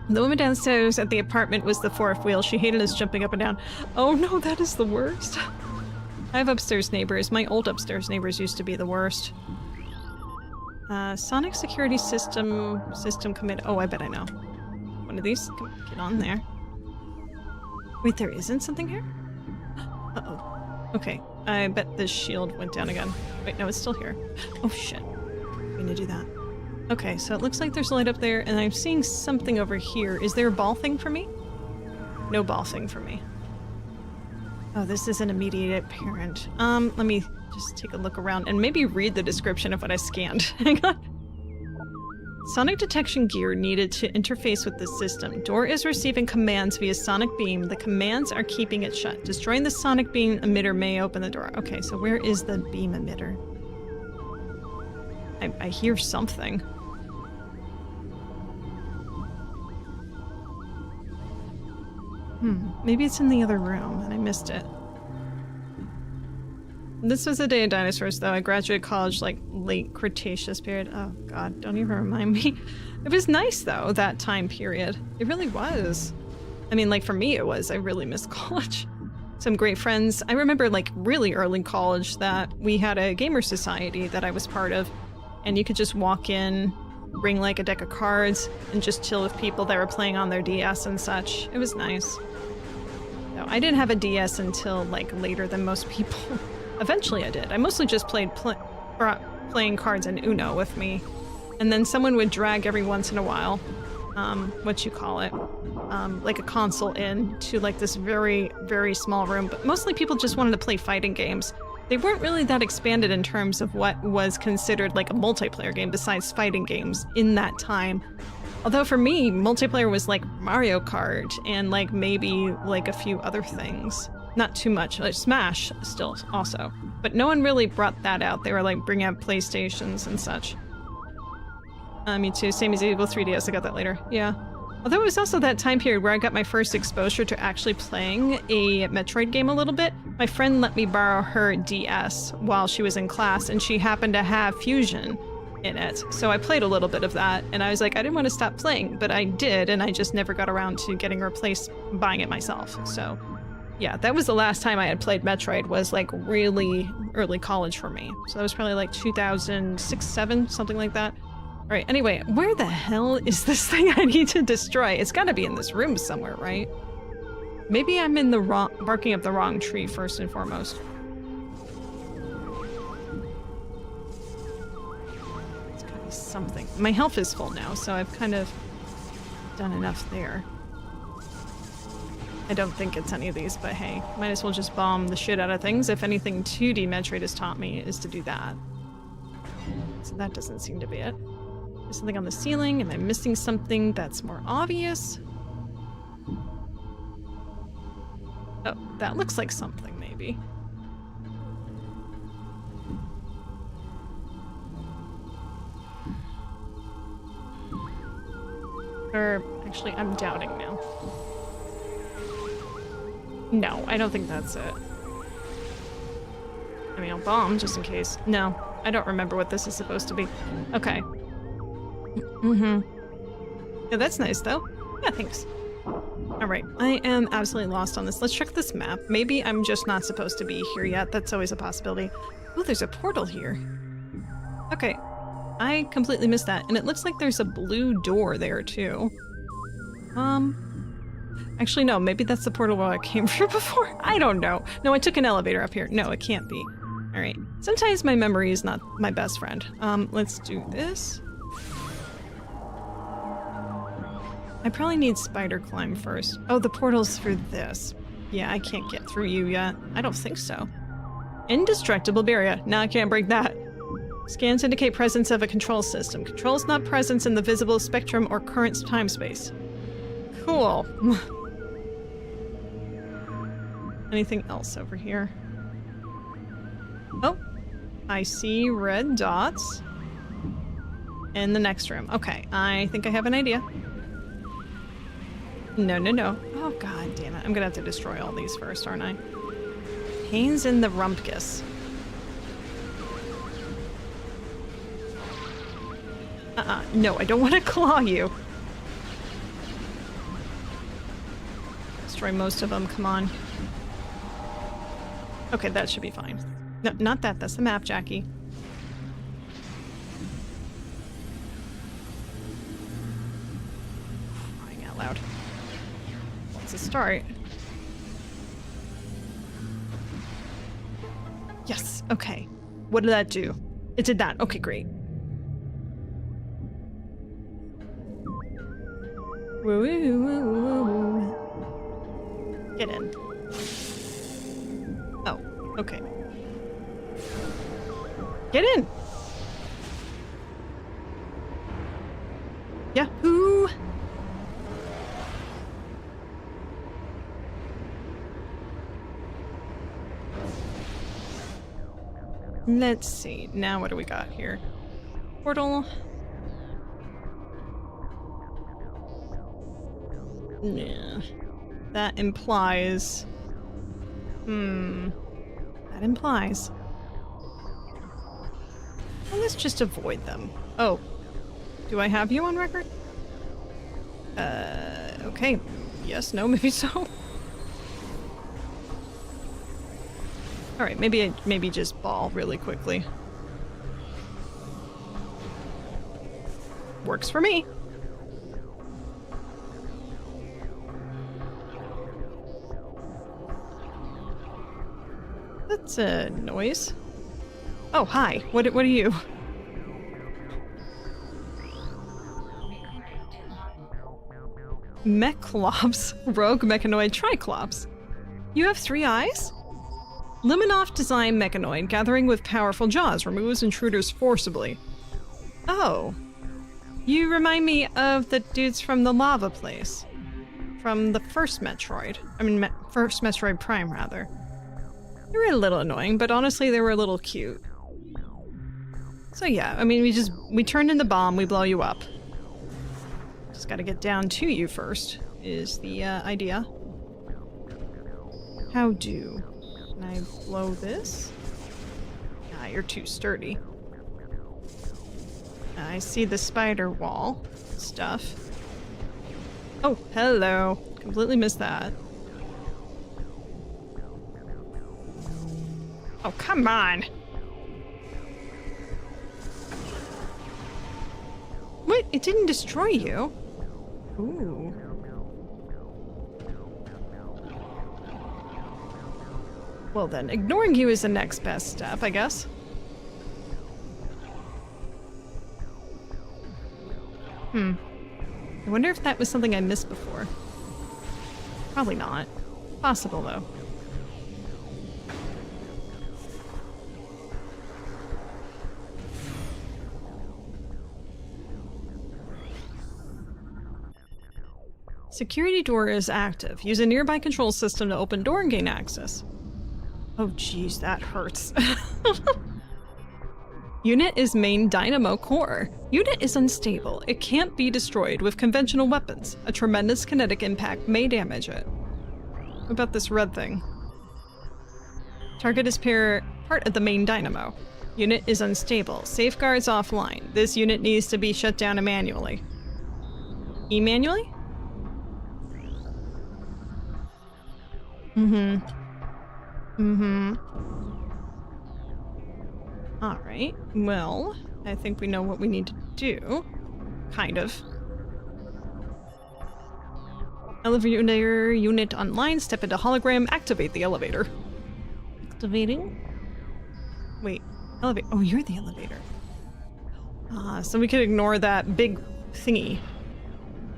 The woman downstairs at the apartment was the fourth wheel. She hated us jumping up and down. Oh no, that is the worst. I have upstairs neighbors. My old upstairs neighbors used to be the worst. Sonic security system commit. Oh, I bet I know. One of these. Get on there. Wait, there isn't something here? Uh-oh. Okay. I bet this shield went down again. Wait, no, it's still here. Oh shit. I'm gonna do that. Okay, so it looks like there's a light up there, and I'm seeing something over here. Is there a ball thing for me? No ball thing for me. Oh, this isn't immediate apparent. Let me just take a look around and maybe read the description of what I scanned. Hang on. Sonic detection gear needed to interface with the system. Door is receiving commands via sonic beam. The commands are keeping it shut. Destroying the sonic beam emitter may open the door. Okay, so where is the beam emitter? I hear something. Maybe it's in the other room and I missed it. This was a day of dinosaurs, though. I graduated college, like, late Cretaceous period. Oh, God, don't even remind me. It was nice, though, that time period. It really was. I mean, like, for me, it was. I really missed college. Some great friends. I remember, like, really early college that we had a gamer society that I was part of, and you could just walk in, bring, like, a deck of cards, and just chill with people that were playing on their DS and such. It was nice. No, I didn't have a DS until, like, later than most people. Eventually I did. I mostly just brought playing cards and Uno with me. And then someone would drag every once in a while, like a console in to like this very, very small room. But mostly people just wanted to play fighting games. They weren't really that expanded in terms of what was considered like a multiplayer game besides fighting games in that time. Although for me, multiplayer was like Mario Kart and like maybe like a few other things. Not too much, like Smash still also. But no one really brought that out. They were like bringing out PlayStations and such. Me too, same as Eagle 3DS, I got that later. Yeah. Although it was also that time period where I got my first exposure to actually playing a Metroid game a little bit. My friend let me borrow her DS while she was in class, and she happened to have Fusion in it. So I played a little bit of that, and I was like, I didn't want to stop playing, but I did, and I just never got around to getting a replace buying it myself, so... Yeah, that was the last time I had played Metroid, was like really early college for me. So that was probably like 2006, 7, something like that. All right, anyway, where the hell is this thing I need to destroy? It's gotta be in this room somewhere, right? Maybe I'm in the barking up the wrong tree first and foremost. It's gotta be something. My health is full now, so I've kind of done enough there. I don't think it's any of these, but hey, might as well just bomb the shit out of things. If anything 2D Metroid has taught me is to do that. So that doesn't seem to be it. There's something on the ceiling. Am I missing something that's more obvious? Oh, that looks like something, maybe. Or, actually, I'm doubting now. No, I don't think that's it. I mean, I'll bomb just in case. No, I don't remember what this is supposed to be. Okay. Yeah, that's nice, though. Yeah, thanks. Alright, I am absolutely lost on this. Let's check this map. Maybe I'm just not supposed to be here yet. That's always a possibility. Oh, there's a portal here. Okay. I completely missed that. And it looks like there's a blue door there, too. Actually, no, maybe that's the portal where I came from before. I don't know. No, I took an elevator up here. No, it can't be. All right. Sometimes my memory is not my best friend. Let's do this. I probably need spider climb first. Oh, the portal's for this. Yeah, I can't get through you yet. I don't think so. Indestructible barrier. Now I can't break that. Scans indicate presence of a control system. Control's not presence in the visible spectrum or current time space. Cool. Anything else over here? Oh, I see red dots in the next room. Okay, I think I have an idea. No, no, no. Oh, god damn it. I'm gonna have to destroy all these first, aren't I? Pains in the rumpkus. No, I don't want to claw you. Destroy most of them, come on. Okay, that should be fine. No, not that. That's the map, Jacki. Crying out loud. What's a start? Yes, okay. What did that do? It did that. Okay, great. Woo, woo, woo, woo. Get in. Oh, okay. Get in! Yahoo! Let's see. Now what do we got here? Portal. Yeah. That implies... That implies... Well, let's just avoid them. Oh. Do I have you on record? Okay. Yes, no, maybe so. Alright, maybe just ball really quickly. Works for me. That's a noise. Oh, hi. What are you? Mechlops. Rogue Mechanoid Triclops. You have 3 eyes? Luminoff design mechanoid gathering with powerful jaws removes intruders forcibly. Oh. You remind me of the dudes from the lava place. From the first Metroid. I mean, first Metroid Prime, rather. They were a little annoying, but honestly they were a little cute. So yeah, I mean, we turn in the bomb, we blow you up. Just gotta get down to you first, is the idea. How do? Can I blow this? Ah, you're too sturdy. I see the spider wall stuff. Oh, hello. Completely missed that. Oh, come on! What? It didn't destroy you? Ooh. Well then, ignoring you is the next best step, I guess. I wonder if that was something I missed before. Probably not. Possible, though. Security door is active. Use a nearby control system to open door and gain access. Oh jeez, that hurts. Unit is main dynamo core. Unit is unstable. It can't be destroyed with conventional weapons. A tremendous kinetic impact may damage it. What about this red thing? Target is part of the main dynamo. Unit is unstable. Safeguards offline. This unit needs to be shut down manually. Manually? Alright, well, I think we know what we need to do. Kind of. Elevator unit online, step into hologram, activate the elevator. Activating? Wait, elevate. Oh, you're the elevator. So we could ignore that big thingy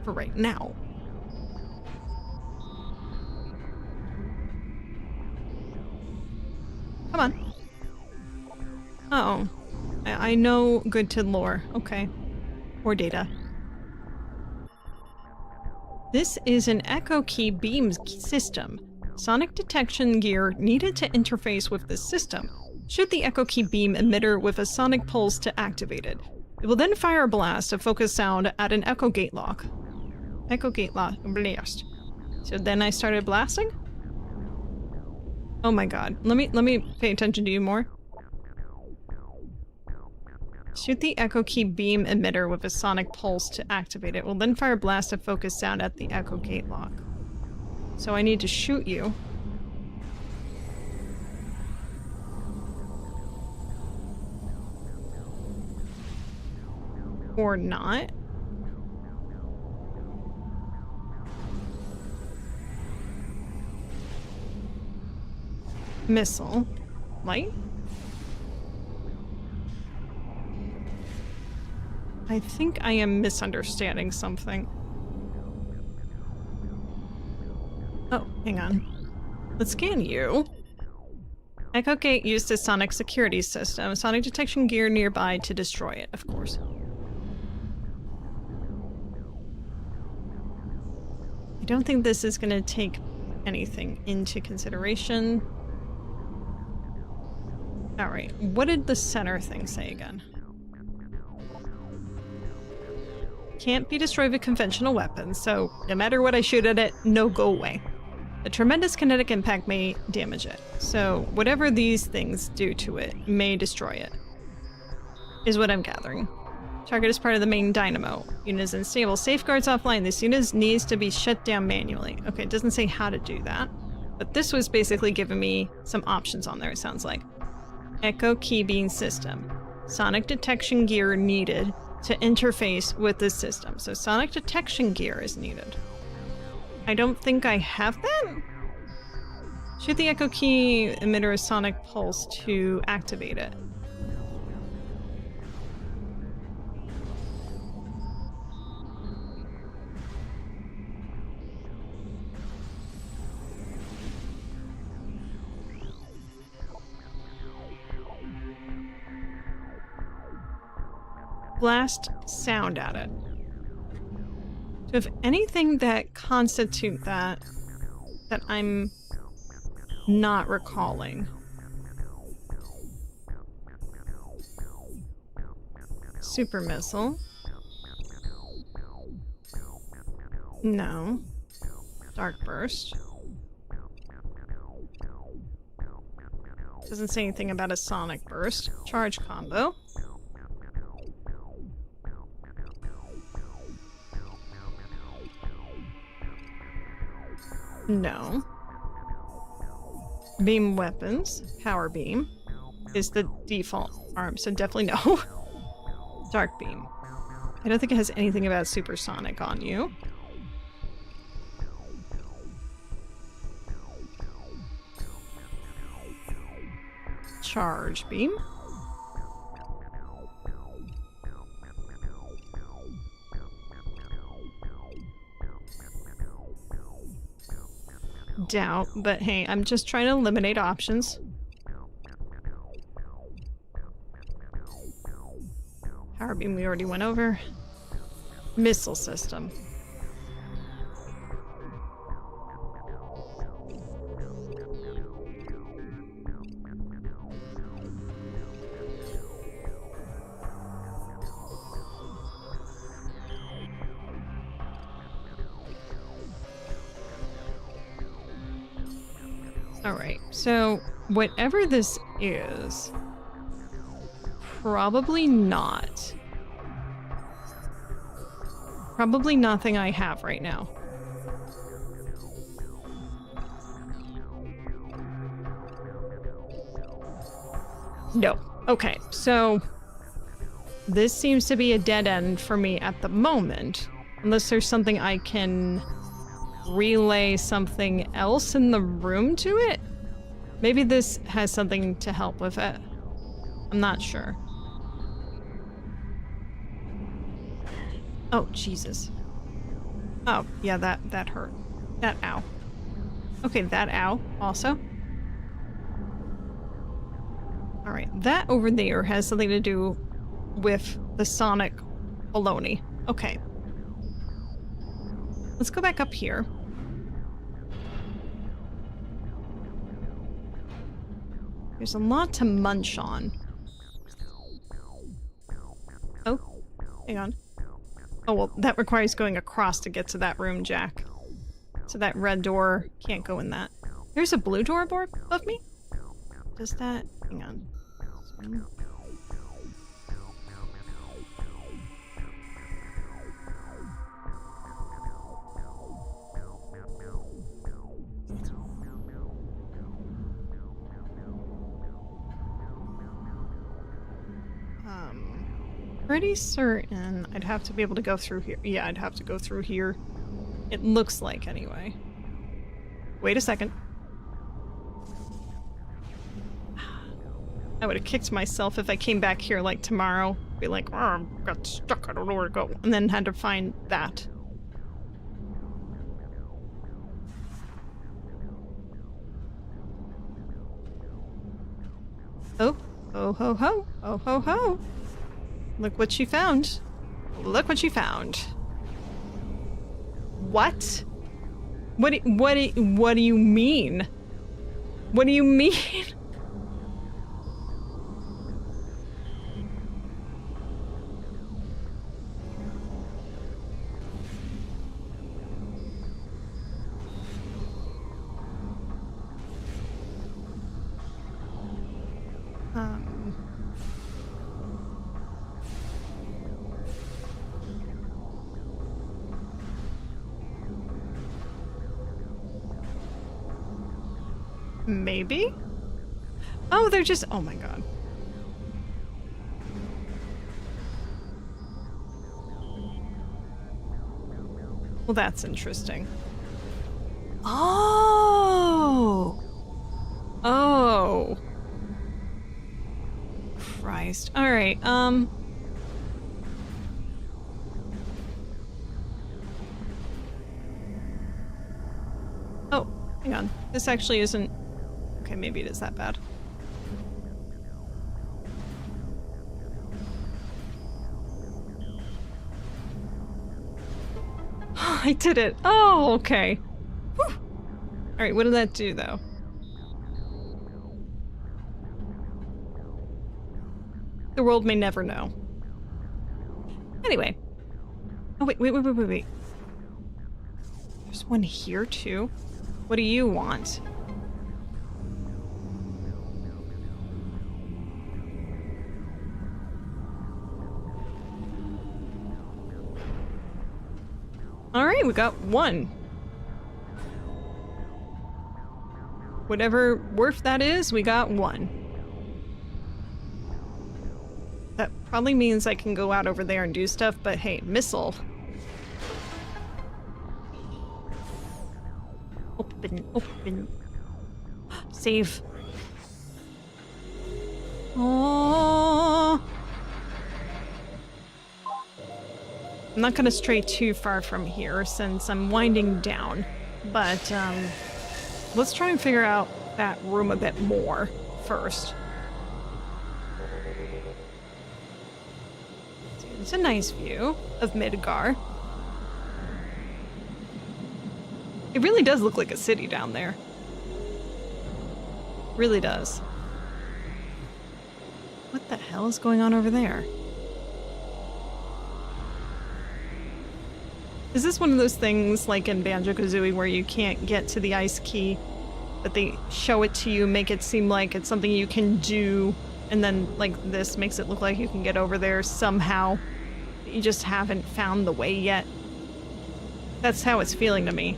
for right now. Come on. Uh-oh. I know good to lore. Okay. Or data. This is an echo key beam system. Sonic detection gear needed to interface with this system. Shoot the echo key beam emitter with a sonic pulse to activate it. It will then fire a blast of focus sound at an echo gate lock. Echo gate lock blast. So then I started blasting? Oh my god. Let me pay attention to you more. Shoot the echo key beam emitter with a sonic pulse to activate it. Will then fire a blast of focus sound at the echo gate lock. So I need to shoot you. Or not. Missile. Light? I think I am misunderstanding something. Oh, hang on. Let's scan you. Echo Gate used a sonic security system. Sonic detection gear nearby to destroy it, of course. I don't think this is going to take anything into consideration. Alright, what did the center thing say again? Can't be destroyed with conventional weapons, so no matter what I shoot at it, no go away. A tremendous kinetic impact may damage it, so whatever these things do to it may destroy it, is what I'm gathering. Target is part of the main dynamo. Unit is unstable. Safeguards offline. This unit needs to be shut down manually. Okay, it doesn't say how to do that, but this was basically giving me some options on there, it sounds like. Echo key beam system. Sonic detection gear needed to interface with this system. So sonic detection gear is needed. I don't think I have that. Shoot the echo key emitter a sonic pulse to activate it. Blast sound at it. So if anything that constitute that I'm not recalling. Super missile. No. Dark burst. Doesn't say anything about a sonic burst. Charge combo. No. Beam weapons. Power beam is the default arm, so definitely no. Dark beam. I don't think it has anything about supersonic on you. Charge beam. Doubt, but hey, I'm just trying to eliminate options. Power beam we already went over. Missile system. Alright, so whatever this is, probably not. Probably nothing I have right now. No. Okay, so this seems to be a dead end for me at the moment, unless there's something I can relay something else in the room to it? Maybe this has something to help with it. I'm not sure. Oh, Jesus. Oh, yeah, that hurt. That ow. Okay, that ow also. Alright, that over there has something to do with the sonic baloney. Okay. Let's go back up here. There's a lot to munch on. Oh, hang on. Oh, well, that requires going across to get to that room, Jack. So that red door can't go in that. There's a blue door above me? Does that... Hang on. Pretty certain I'd have to be able to go through here. Yeah, I'd have to go through here. It looks like, anyway. Wait a second. I would have kicked myself if I came back here like tomorrow. Be like, oh, I got stuck, I don't know where to go. And then had to find that. Oh, oh ho ho, oh ho ho. Look what she found. Look what she found. What? What do you mean? What do you mean? Maybe? Oh, they're just... Oh my god. Well, that's interesting. Oh! Oh! Christ. Alright, Oh, hang on. This actually isn't... Okay, maybe it is that bad. I did it! Oh, okay. Alright, what did that do, though? The world may never know. Anyway. Oh, wait. There's one here, too. What do you want? Alright, we got one. Whatever worth that is, we got one. That probably means I can go out over there and do stuff, but hey, missile. Open. Save. Oh. I'm not gonna stray too far from here since I'm winding down, but let's try and figure out that room a bit more first. It's a nice view of Midgar. It really does look like a city down there. Really does. What the hell is going on over there? Is this one of those things like in Banjo-Kazooie where you can't get to the ice key, but they show it to you, make it seem like it's something you can do, and then like this makes it look like you can get over there somehow, but you just haven't found the way yet? That's how it's feeling to me.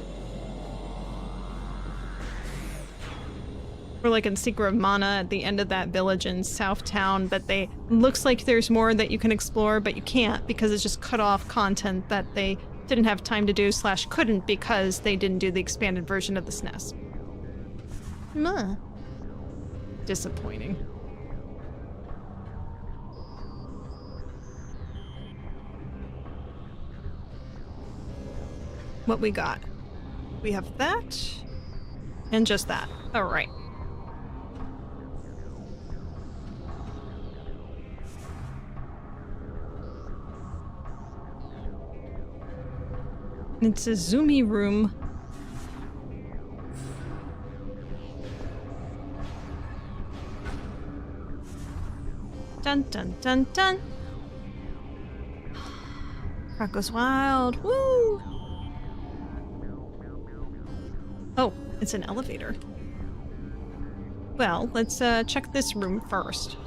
Or like in Secret of Mana at the end of that village in Southtown that they... Looks like there's more that you can explore, but you can't because it's just cut off content that they didn't have time to do / couldn't because they didn't do the expanded version of the SNES. Disappointing. What we got? We have that and just that. All right. It's a zoomy room. Dun dun dun dun. Crowd goes wild. Woo! Oh, it's an elevator. Well, let's check this room first.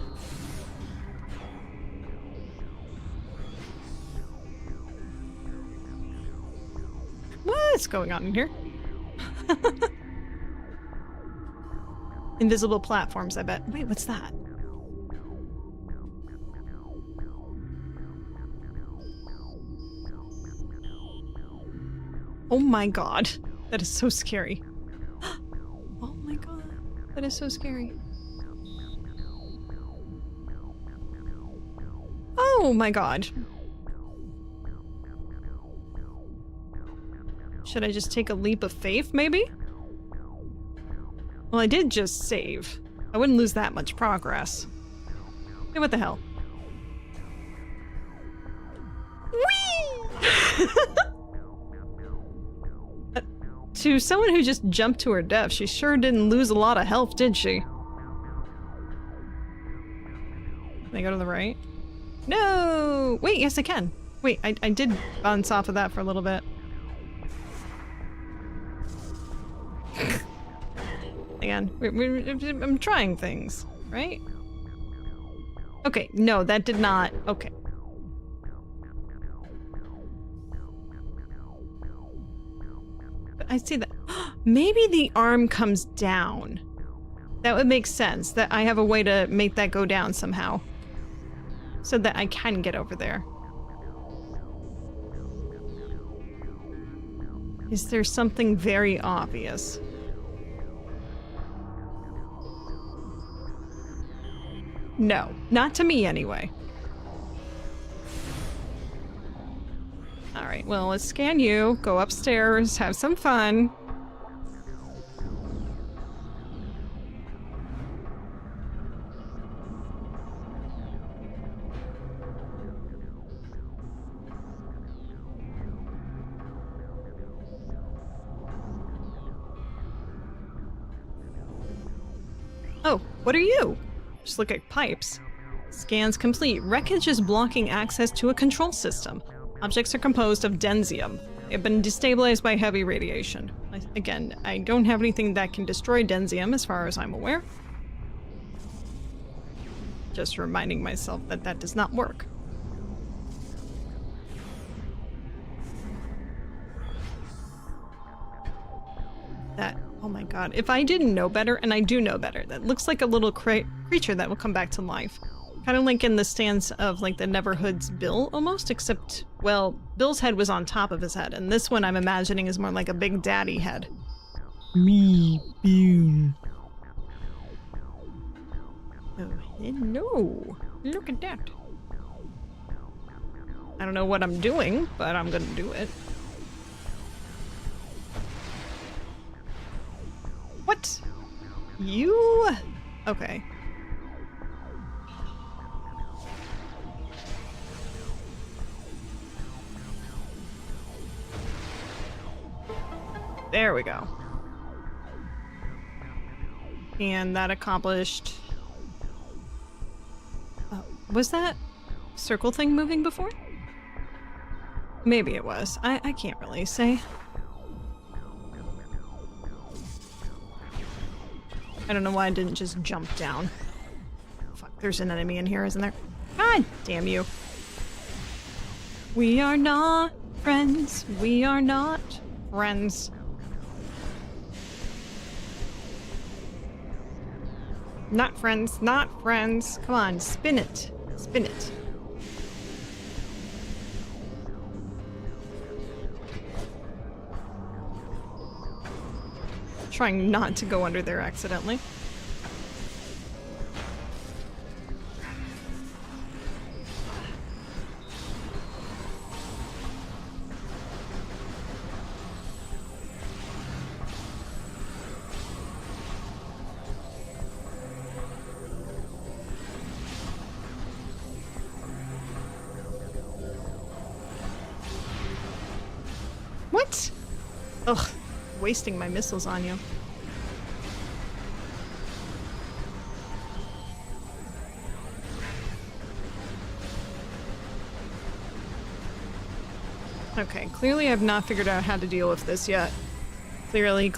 What's going on in here? Invisible platforms, I bet. Wait, what's that? Oh my god. That is so scary. Oh my god. That is so scary. Oh my god. Should I just take a leap of faith, maybe? Well, I did just save. I wouldn't lose that much progress. Hey, what the hell? Whee! To someone who just jumped to her death, she sure didn't lose a lot of health, did she? Can I go to the right? No! Wait, yes I can. Wait, I did bounce off of that for a little bit. Again, I'm trying things, right? Okay, no, that did not. Okay. But I see that. Maybe the arm comes down. That would make sense, that I have a way to make that go down somehow. So that I can get over there. Is there something very obvious? No, not to me anyway. Alright, well, let's scan you, go upstairs, have some fun. Oh, what are you? Just look at pipes. Scans complete. Wreckage is blocking access to a control system. Objects are composed of densium. They have been destabilized by heavy radiation. Again, I don't have anything that can destroy densium as far as I'm aware. Just reminding myself that that does not work. That, oh my god, if I didn't know better, and I do know better, that looks like a little creature that will come back to life. Kind of like in the stance of like the Neverhood's Bill almost, except, well, Bill's head was on top of his head, and this one I'm imagining is more like a big daddy head. Me, Bill. Oh, hello. Look at that. I don't know what I'm doing, but I'm gonna do it. What? You? Okay. There we go. And that accomplished... was that circle thing moving before? Maybe it was. I can't really say. I don't know why I didn't just jump down. Fuck, there's an enemy in here, isn't there? God damn you. We are not friends. We are not friends. Not friends, not friends. Come on, spin it. Spin it. Trying not to go under there accidentally. What? Ugh, wasting my missiles on you. Okay, clearly I've not figured out how to deal with this yet. Clearly.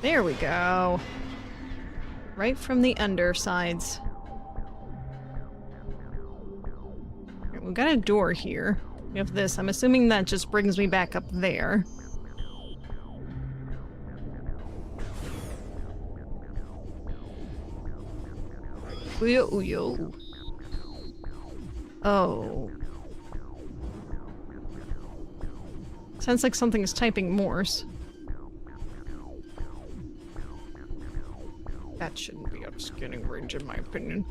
There we go. Right from the undersides. We've got a door here. We have this. I'm assuming that just brings me back up there. Yo. Oh. Sounds like something's typing Morse. That shouldn't be up scanning range in my opinion.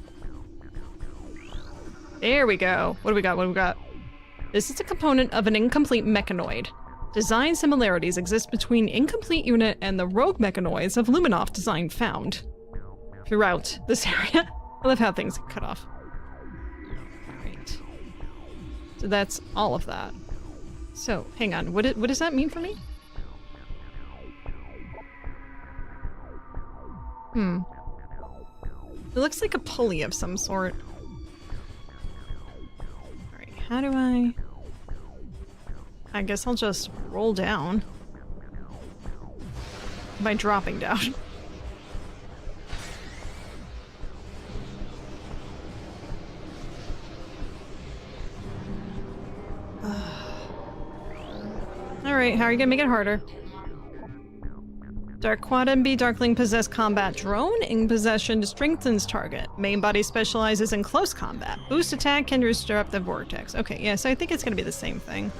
There we go. What do we got? What do we got? This is a component of an incomplete mechanoid. Design similarities exist between incomplete unit and the rogue mechanoids of Luminoff design found throughout this area. I love how things get cut off. Alright. So that's all of that. So, hang on. What does that mean for me? It looks like a pulley of some sort. Alright, how do I guess I'll just roll down by dropping down. Alright, how are you gonna make it harder? Dark Quad MB Darkling possess combat drone. In possession strengthens target. Main body specializes in close combat. Boost attack can disrupt the vortex. Okay, yeah, so I think it's gonna be the same thing.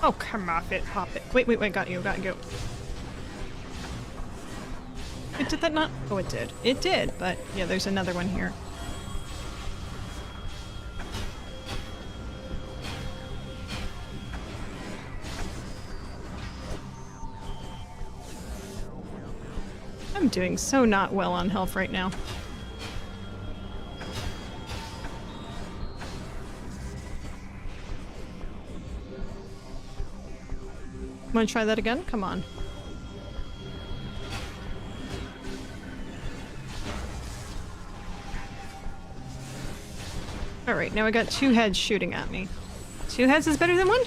Oh, come off it, hop it. Wait, got you. Wait, did that not? Oh, it did. It did, but yeah, there's another one here. I'm doing so not well on health right now. Want to try that again? Come on. Alright, now I got two heads shooting at me. Two heads is better than one?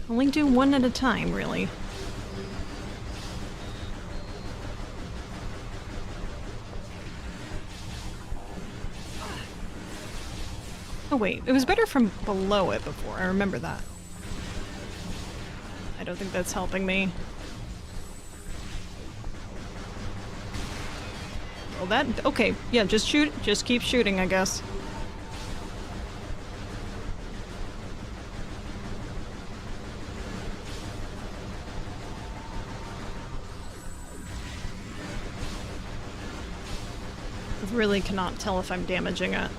Only do one at a time, really. Oh wait, it was better from below it before, I remember that. I don't think that's helping me. Well that, okay, yeah, just shoot, just keep shooting, I guess. I really cannot tell if I'm damaging it.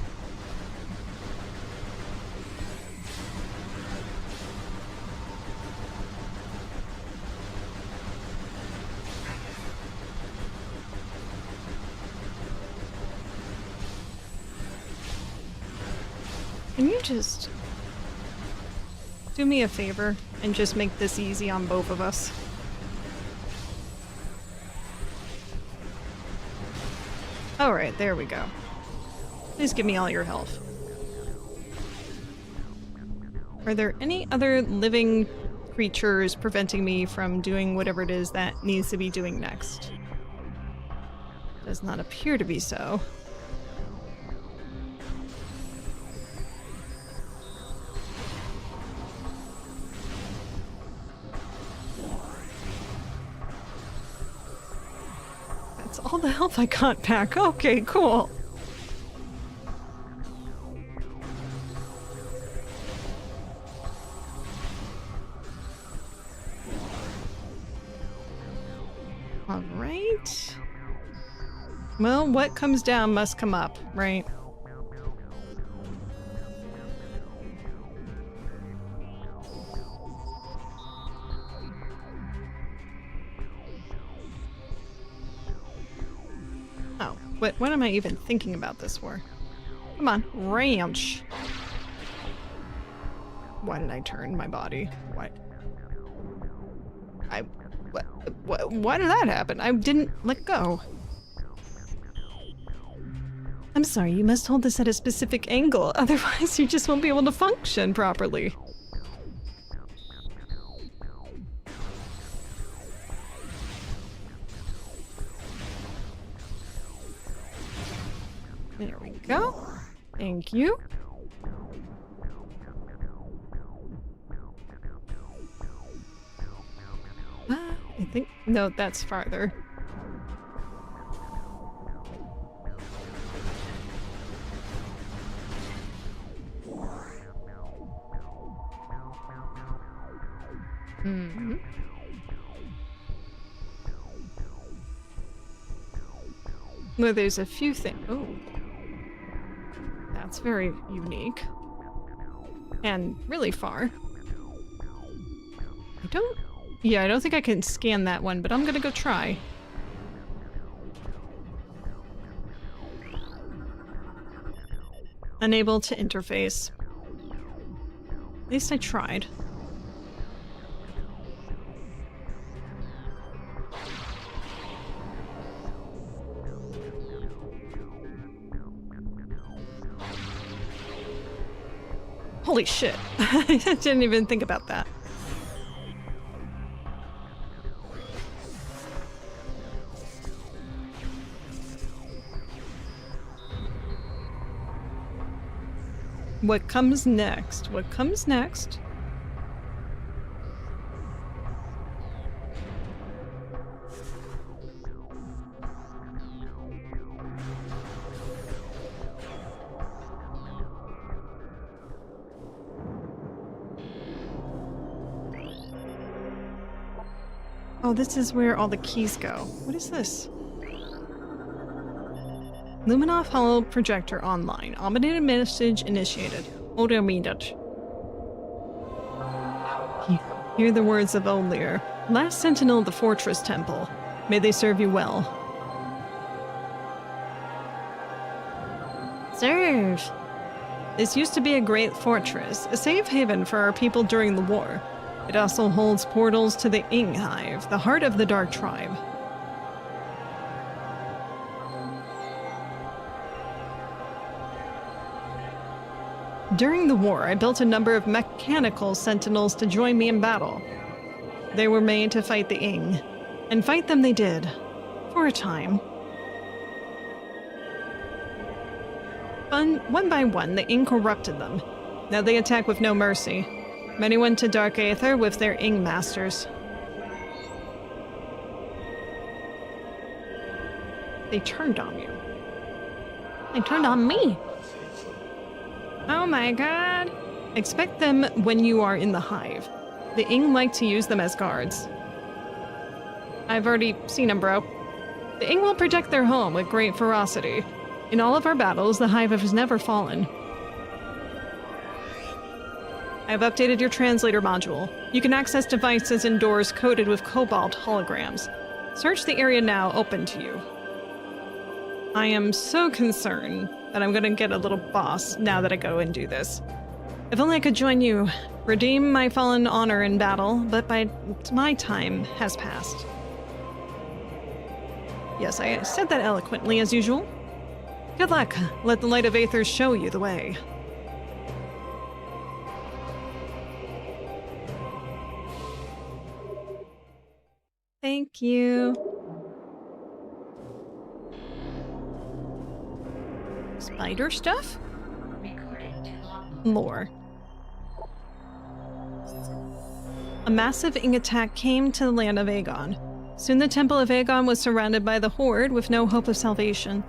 Can you just do me a favor and just make this easy on both of us? Alright, there we go. Please give me all your health. Are there any other living creatures preventing me from doing whatever it is that needs to be doing next? Does not appear to be so. All the health I got back. Okay, cool. All right. Well, what comes down must come up, right? What am I even thinking about this for? Come on, ranch. Why did I turn my body? Why did that happen? I didn't let go. I'm sorry, you must hold this at a specific angle, otherwise you just won't be able to function properly. There we go. Thank you. I think... No, that's farther. where there's a few things. Oh. That's very unique. And really far. I don't think I can scan that one, but I'm gonna go try. Unable to interface. At least I tried. Holy shit. I didn't even think about that. What comes next? What comes next? Oh, this is where all the keys go. What is this? Luminoff Hollow Projector online. Automated message initiated. Automated. Hear the words of Olier. Last sentinel of the Fortress Temple. May they serve you well. Serve. This used to be a great fortress, a safe haven for our people during the war. It also holds portals to the Ing Hive, the heart of the Dark Tribe. During the war, I built a number of mechanical sentinels to join me in battle. They were made to fight the Ing, and fight them they did, for a time. One by one, the Ing corrupted them. Now they attack with no mercy. Many went to Dark Aether with their Ing masters. They turned on you. They turned on me. Oh my god! Expect them when you are in the hive. The Ing like to use them as guards. I've already seen them, bro. The Ing will protect their home with great ferocity. In all of our battles, the hive has never fallen. I've updated your translator module. You can access devices and doors coded with cobalt holograms. Search the area now open to you. I am so concerned that I'm gonna get a little boss now that I go and do this. If only I could join you, redeem my fallen honor in battle, but my time has passed. Yes, I said that eloquently as usual. Good luck. Let the light of Aether show you the way. Thank you. Spider stuff? Recording to logbook. Lore. A massive Ing attack came to the land of Aegon. Soon the Temple of Aegon was surrounded by the Horde with no hope of salvation.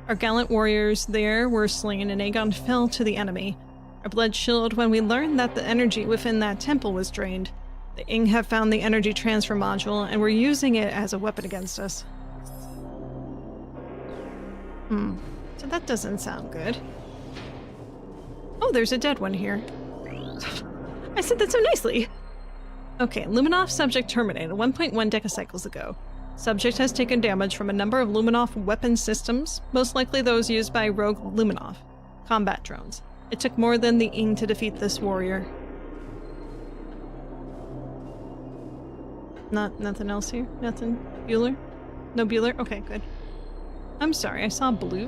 Our gallant warriors there were slain and Aegon fell to the enemy. Our blood chilled when we learned that the energy within that temple was drained. The Ing have found the energy transfer module and were using it as a weapon against us. So that doesn't sound good. Oh, there's a dead one here. I said that so nicely! Okay, Luminoff subject terminated 1.1 decacycles ago. Subject has taken damage from a number of Luminoff weapon systems, most likely those used by rogue Luminoff combat drones. It took more than the Ing to defeat this warrior. Nothing else here? Nothing? Bueller? No Bueller? Okay, good. I'm sorry, I saw blue.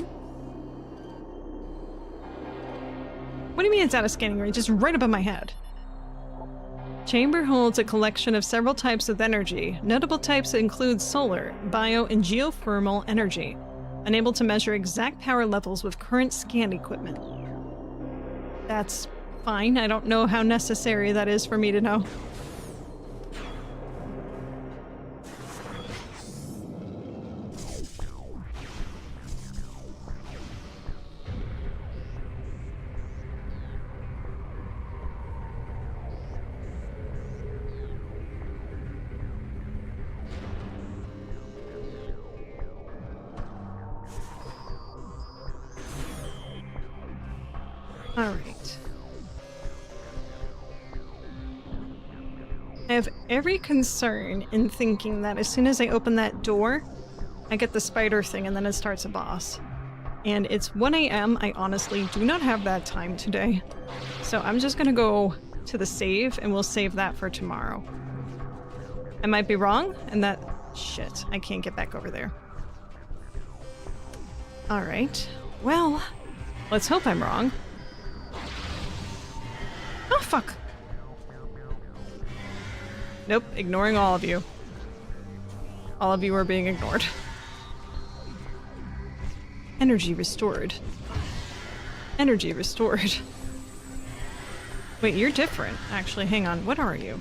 What do you mean it's out of scanning range? It's right above my head. Chamber holds a collection of several types of energy. Notable types include solar, bio, and geothermal energy. Unable to measure exact power levels with current scan equipment. That's fine. I don't know how necessary that is for me to know. Alright. I have every concern in thinking that as soon as I open that door, I get the spider thing and then it starts a boss. And it's 1 a.m. I honestly do not have that time today. So I'm just gonna go to the save and we'll save that for tomorrow. I might be wrong, and that... Shit, I can't get back over there. Alright. Well, let's hope I'm wrong. Oh, fuck. Nope, ignoring all of you. All of you are being ignored. Energy restored. Energy restored. Wait, you're different. Actually, hang on. What are you?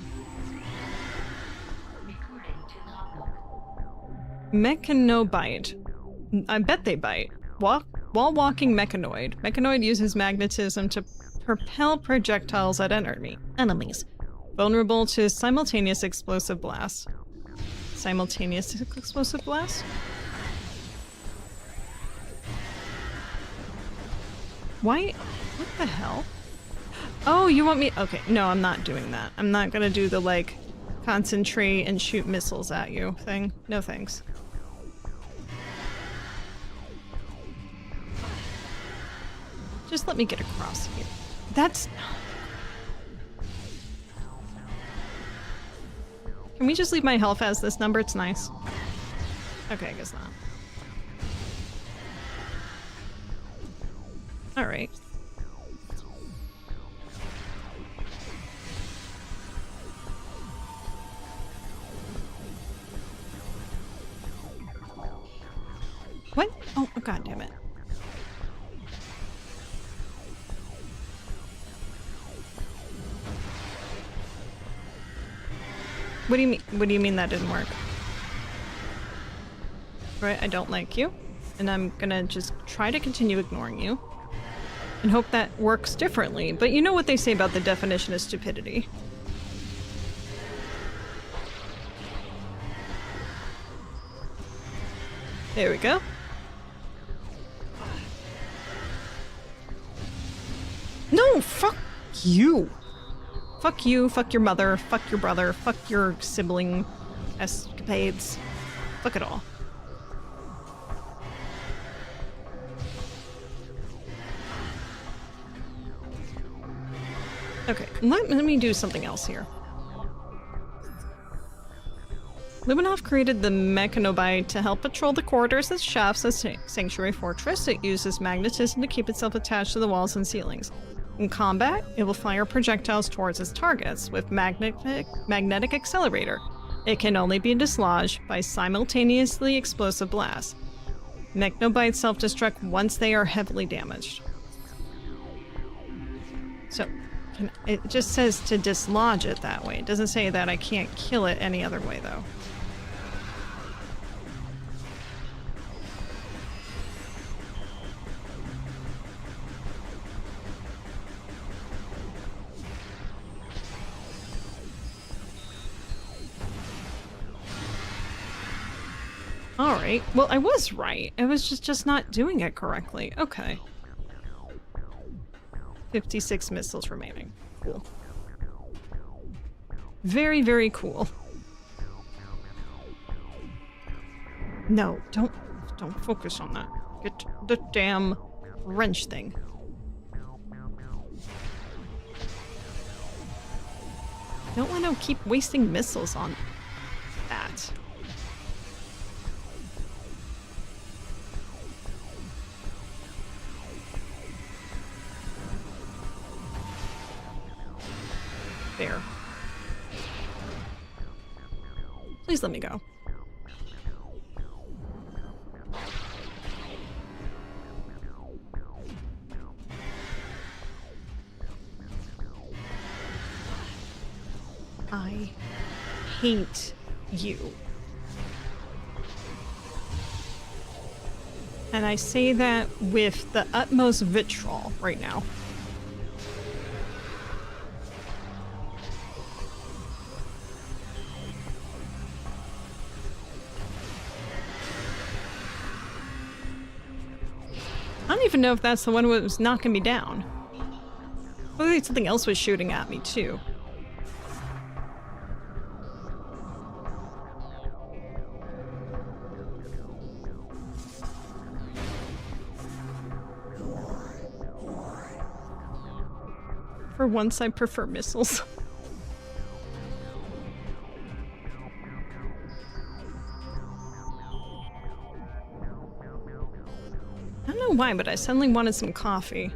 Recording to logbook. Mechanobite. I bet they bite. While walking mechanoid. Mechanoid uses magnetism to propel projectiles at enemies. Vulnerable to simultaneous explosive blasts. Simultaneous explosive blasts? Why? What the hell? Oh, you want me? Okay, no, I'm not doing that. I'm not gonna do the, like, concentrate and shoot missiles at you thing. No thanks. Just let me get across here. That's... Can we just leave my health as this number? It's nice. Okay, I guess not. Alright. What? Oh, god damn it. What do you mean? What do you mean that didn't work? Right, I don't like you, and I'm gonna just try to continue ignoring you, and hope that works differently. But you know what they say about the definition of stupidity. There we go. No, fuck you. Fuck you, fuck your mother, fuck your brother, fuck your sibling escapades. Fuck it all. Okay, let me do something else here. Luminov created the Mechanobite to help patrol the corridors and shafts of Sanctuary Fortress. It uses magnetism to keep itself attached to the walls and ceilings. In combat, it will fire projectiles towards its targets with magnetic accelerator. It can only be dislodged by simultaneously explosive blasts. Mechanobites self-destruct once they are heavily damaged. So, it just says to dislodge it that way. It doesn't say that I can't kill it any other way, though. Alright, well I was right. I was just not doing it correctly. Okay. 56 missiles remaining. Cool. Very, very cool. No, don't focus on that. Get the damn wrench thing. Don't want to keep wasting missiles on that. There. Please let me go. I hate you. And I say that with the utmost vitriol right now. I don't even know if that's the one who was knocking me down. Oh, wait, something else was shooting at me, too. For once, I prefer missiles. I don't know why, but I suddenly wanted some coffee.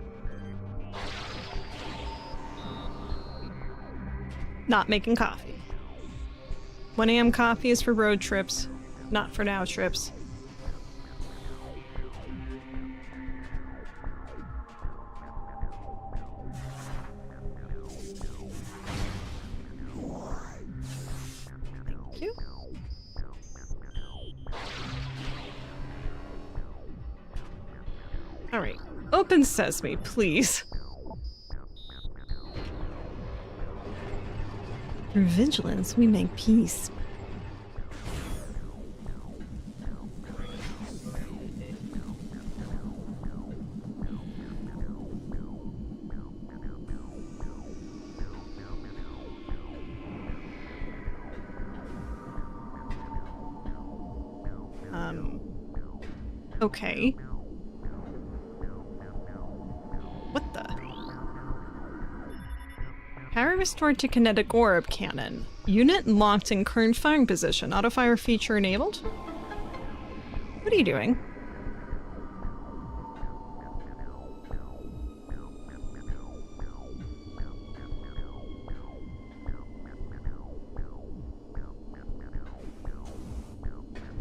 Not making coffee. 1 a.m. coffee is for road trips, not for now trips. Thank you. All right, open sesame, please. Through vigilance, we make peace. Okay. What the? Power restored to kinetic orb cannon. Unit locked in current firing position. Auto fire feature enabled? What are you doing?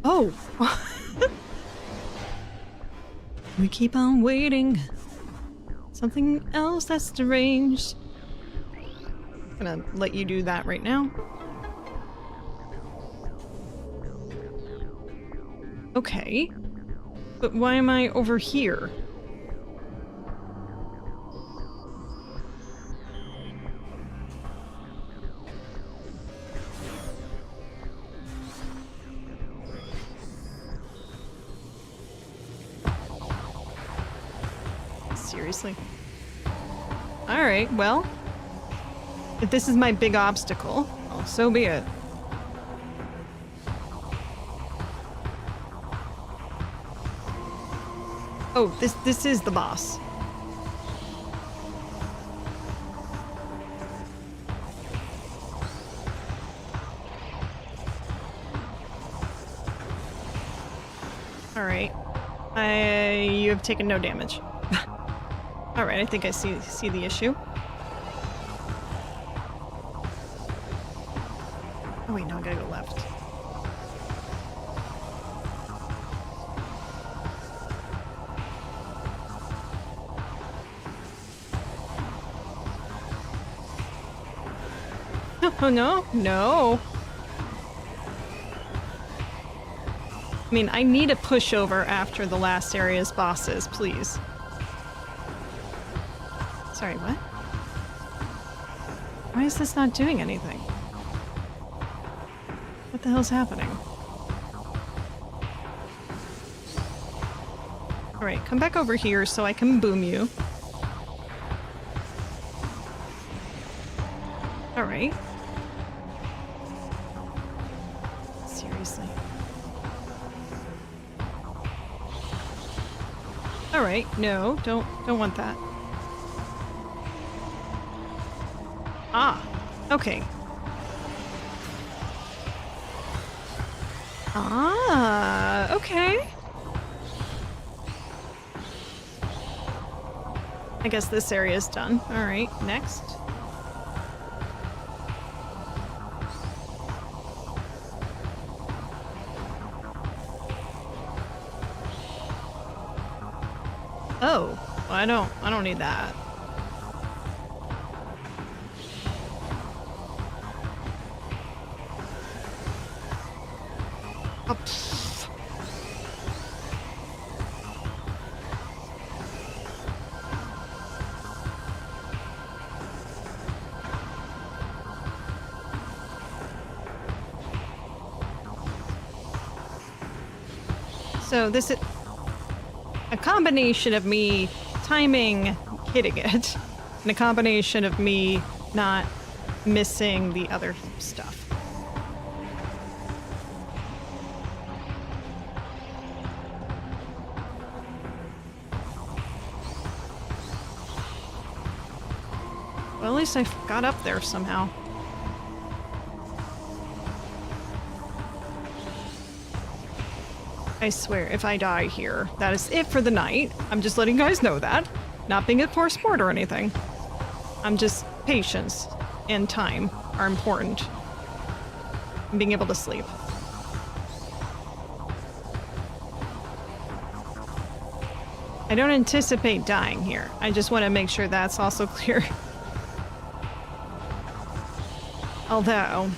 Oh! We keep on waiting. Something else that's deranged. Gonna let you do that right now. Okay. But why am I over here? Seriously? Alright, well. If this is my big obstacle, well, so be it. Oh, this is the boss. Alright. You have taken no damage. Alright, I think I see the issue. Oh wait, no, I gotta go left. Oh no, no. I mean, I need a pushover after the last area's bosses, please. Sorry, what? Why is this not doing anything? What the hell's happening? Alright, come back over here so I can boom you. Alright. Seriously. Alright, no, don't want that. Ah, okay. Ah, okay. I guess this area is done. Alright, next. Oh, well, I don't need that. Oh, so this is a combination of me timing hitting it And a combination of me not missing the other stuff. Well, at least I got up there somehow. I swear, if I die here, that is it for the night. I'm just letting you guys know that. Not being a poor sport or anything. I'm just... patience and time are important. And being able to sleep. I don't anticipate dying here. I just want to make sure that's also clear. Although...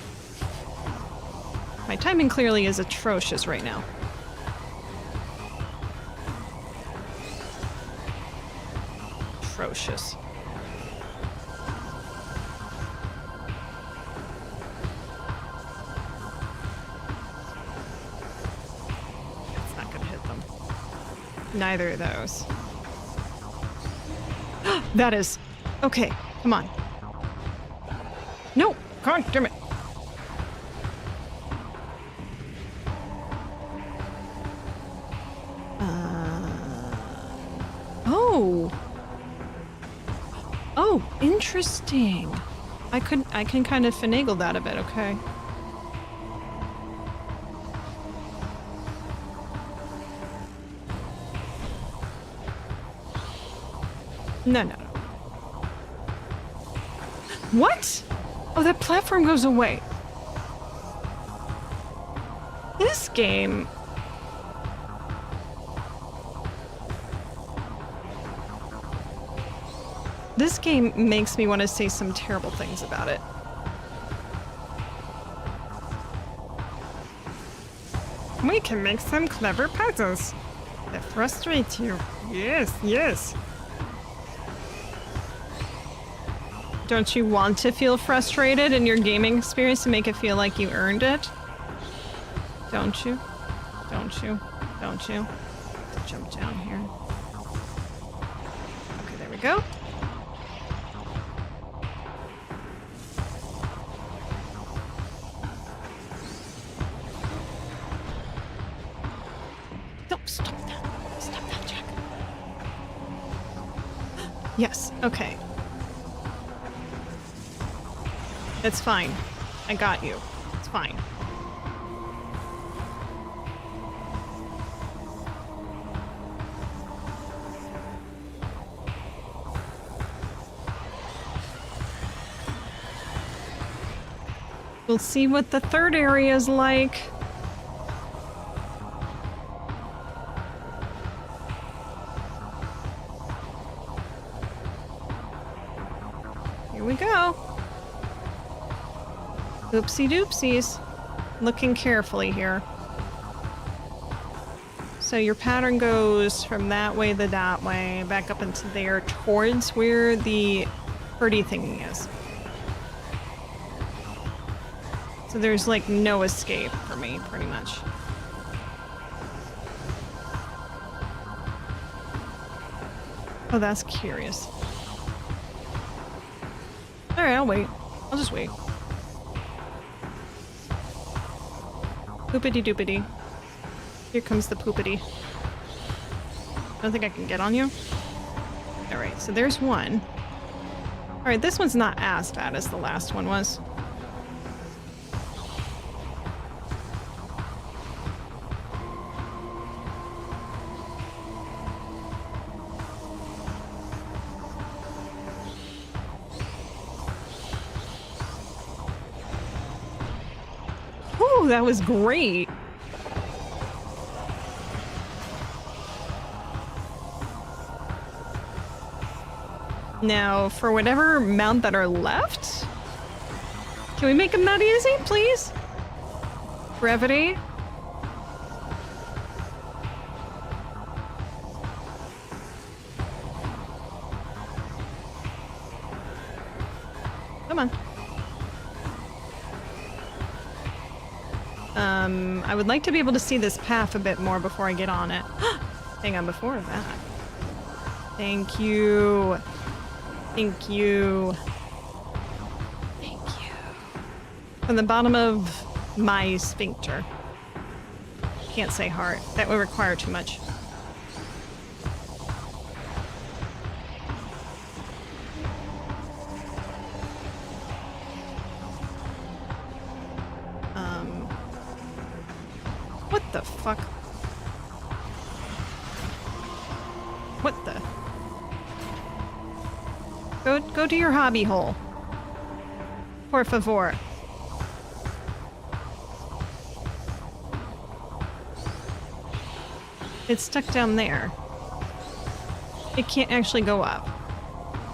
my timing clearly is atrocious right now. Atrocious. It's not gonna hit them. Neither of those. That is... okay, come on. No! God damn it! Oh! Oh, interesting. I can kind of finagle that a bit, okay. No, no, no. What? Oh, that platform goes away. This game... this game makes me want to say some terrible things about it. We can make some clever puzzles that frustrate you. Yes, yes. Don't you want to feel frustrated in your gaming experience to make it feel like you earned it? Don't you? Don't you? Don't you? Let's jump down here. Okay, there we go. Yes, okay. It's fine. I got you. It's fine. We'll see what the third area is like. Here we go. Oopsie doopsies. Looking carefully here. So your pattern goes from that way to that way, back up into there, towards where the birdie thingy is. So there's like no escape for me, pretty much. Oh, that's curious. Alright, I'll wait. I'll just wait. Poopity doopity. Here comes the poopity. Don't think I can get on you? Alright, so there's one. Alright, this one's not as bad as the last one was. Ooh, that was great. Now, for whatever amount that are left, can we make them that easy, please? Brevity. Come on. I would like to be able to see this path a bit more before I get on it. Hang on, before that. Thank you. Thank you. Thank you. From the bottom of my sphincter. Can't say heart. That would require too much. What the fuck? What the? Go to your hobby hole. Por favor. It's stuck down there. It can't actually go up.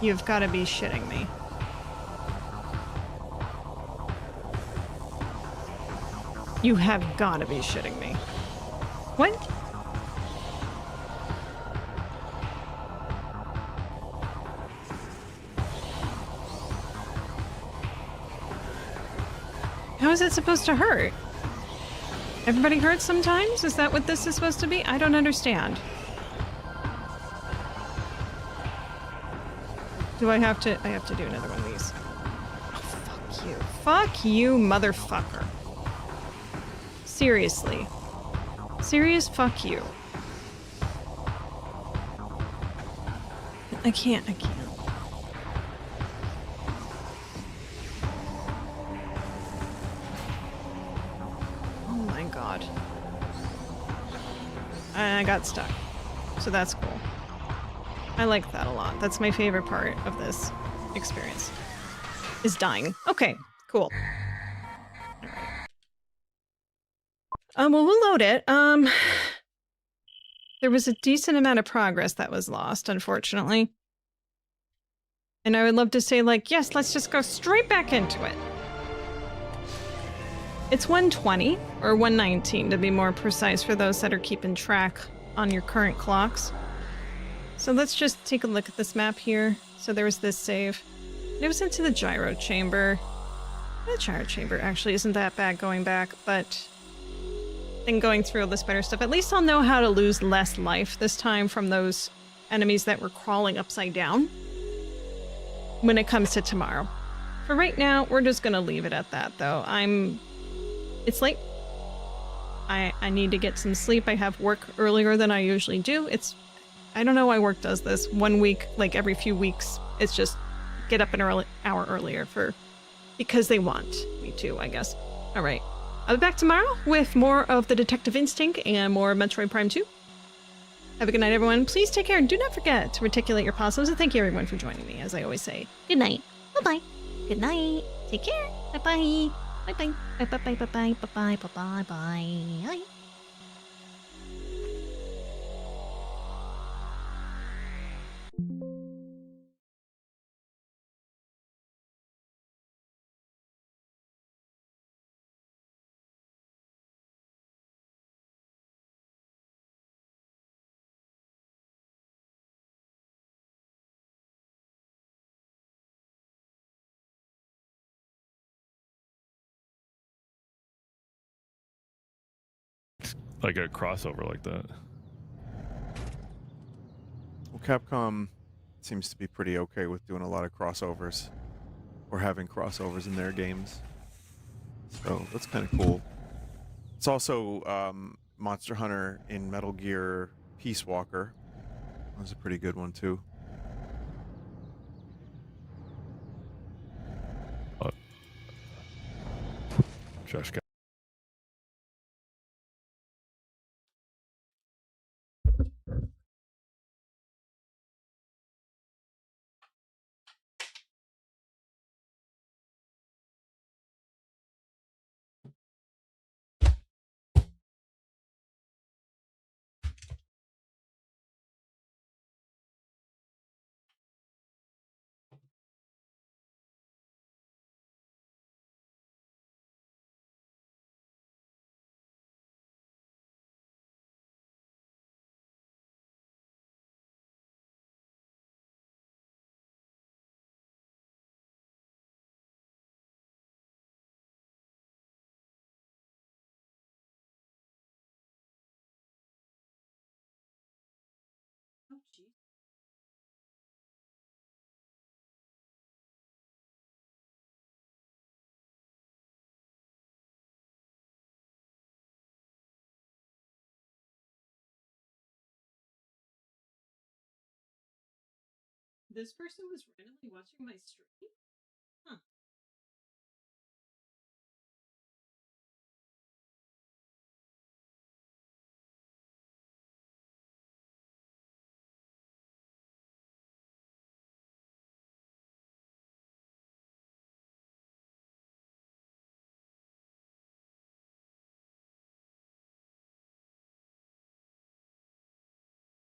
You've got to be shitting me. You have got to be shitting me. What? How is it supposed to hurt? Everybody hurts sometimes? Is that what this is supposed to be? I don't understand. Do I have to do another one of these. Oh, fuck you. Fuck you, motherfucker. Seriously. Serious fuck you. I can't. Oh my god. I got stuck. So that's cool. I like that a lot. That's my favorite part of this experience. Is dying. Okay, cool. Well, we'll load it. There was a decent amount of progress that was lost, unfortunately. And I would love to say, like, yes, let's just go straight back into it. It's 1:20, or 1:19 to be more precise for those that are keeping track on your current clocks. So let's just take a look at this map here. So there was this save. It was into the gyro chamber. The gyro chamber actually isn't that bad going back, but then going through all this better stuff. At least I'll know how to lose less life this time from those enemies that were crawling upside down when it comes to tomorrow. For right now, we're just gonna leave it at that, though. It's late. I need to get some sleep. I have work earlier than I usually do. I don't know why work does this. 1 week, like every few weeks, it's just get up an hour earlier because they want me to, I guess. All right. I'll be back tomorrow with more of the Detective Instinct and more Metroid Prime 2. Have a good night, everyone. Please take care and do not forget to reticulate your possums. And thank you, everyone, for joining me, as I always say. Good night. Bye-bye. Good night. Take care. Bye-bye. Bye-bye. Bye-bye. Bye-bye. Bye-bye. Bye-bye. Bye. Like a crossover like that. Well, Capcom seems to be pretty okay with doing a lot of crossovers, or having crossovers in their games. So that's kind of cool. It's also Monster Hunter in Metal Gear Peace Walker. That was a pretty good one too. Josh got This person was randomly watching my stream?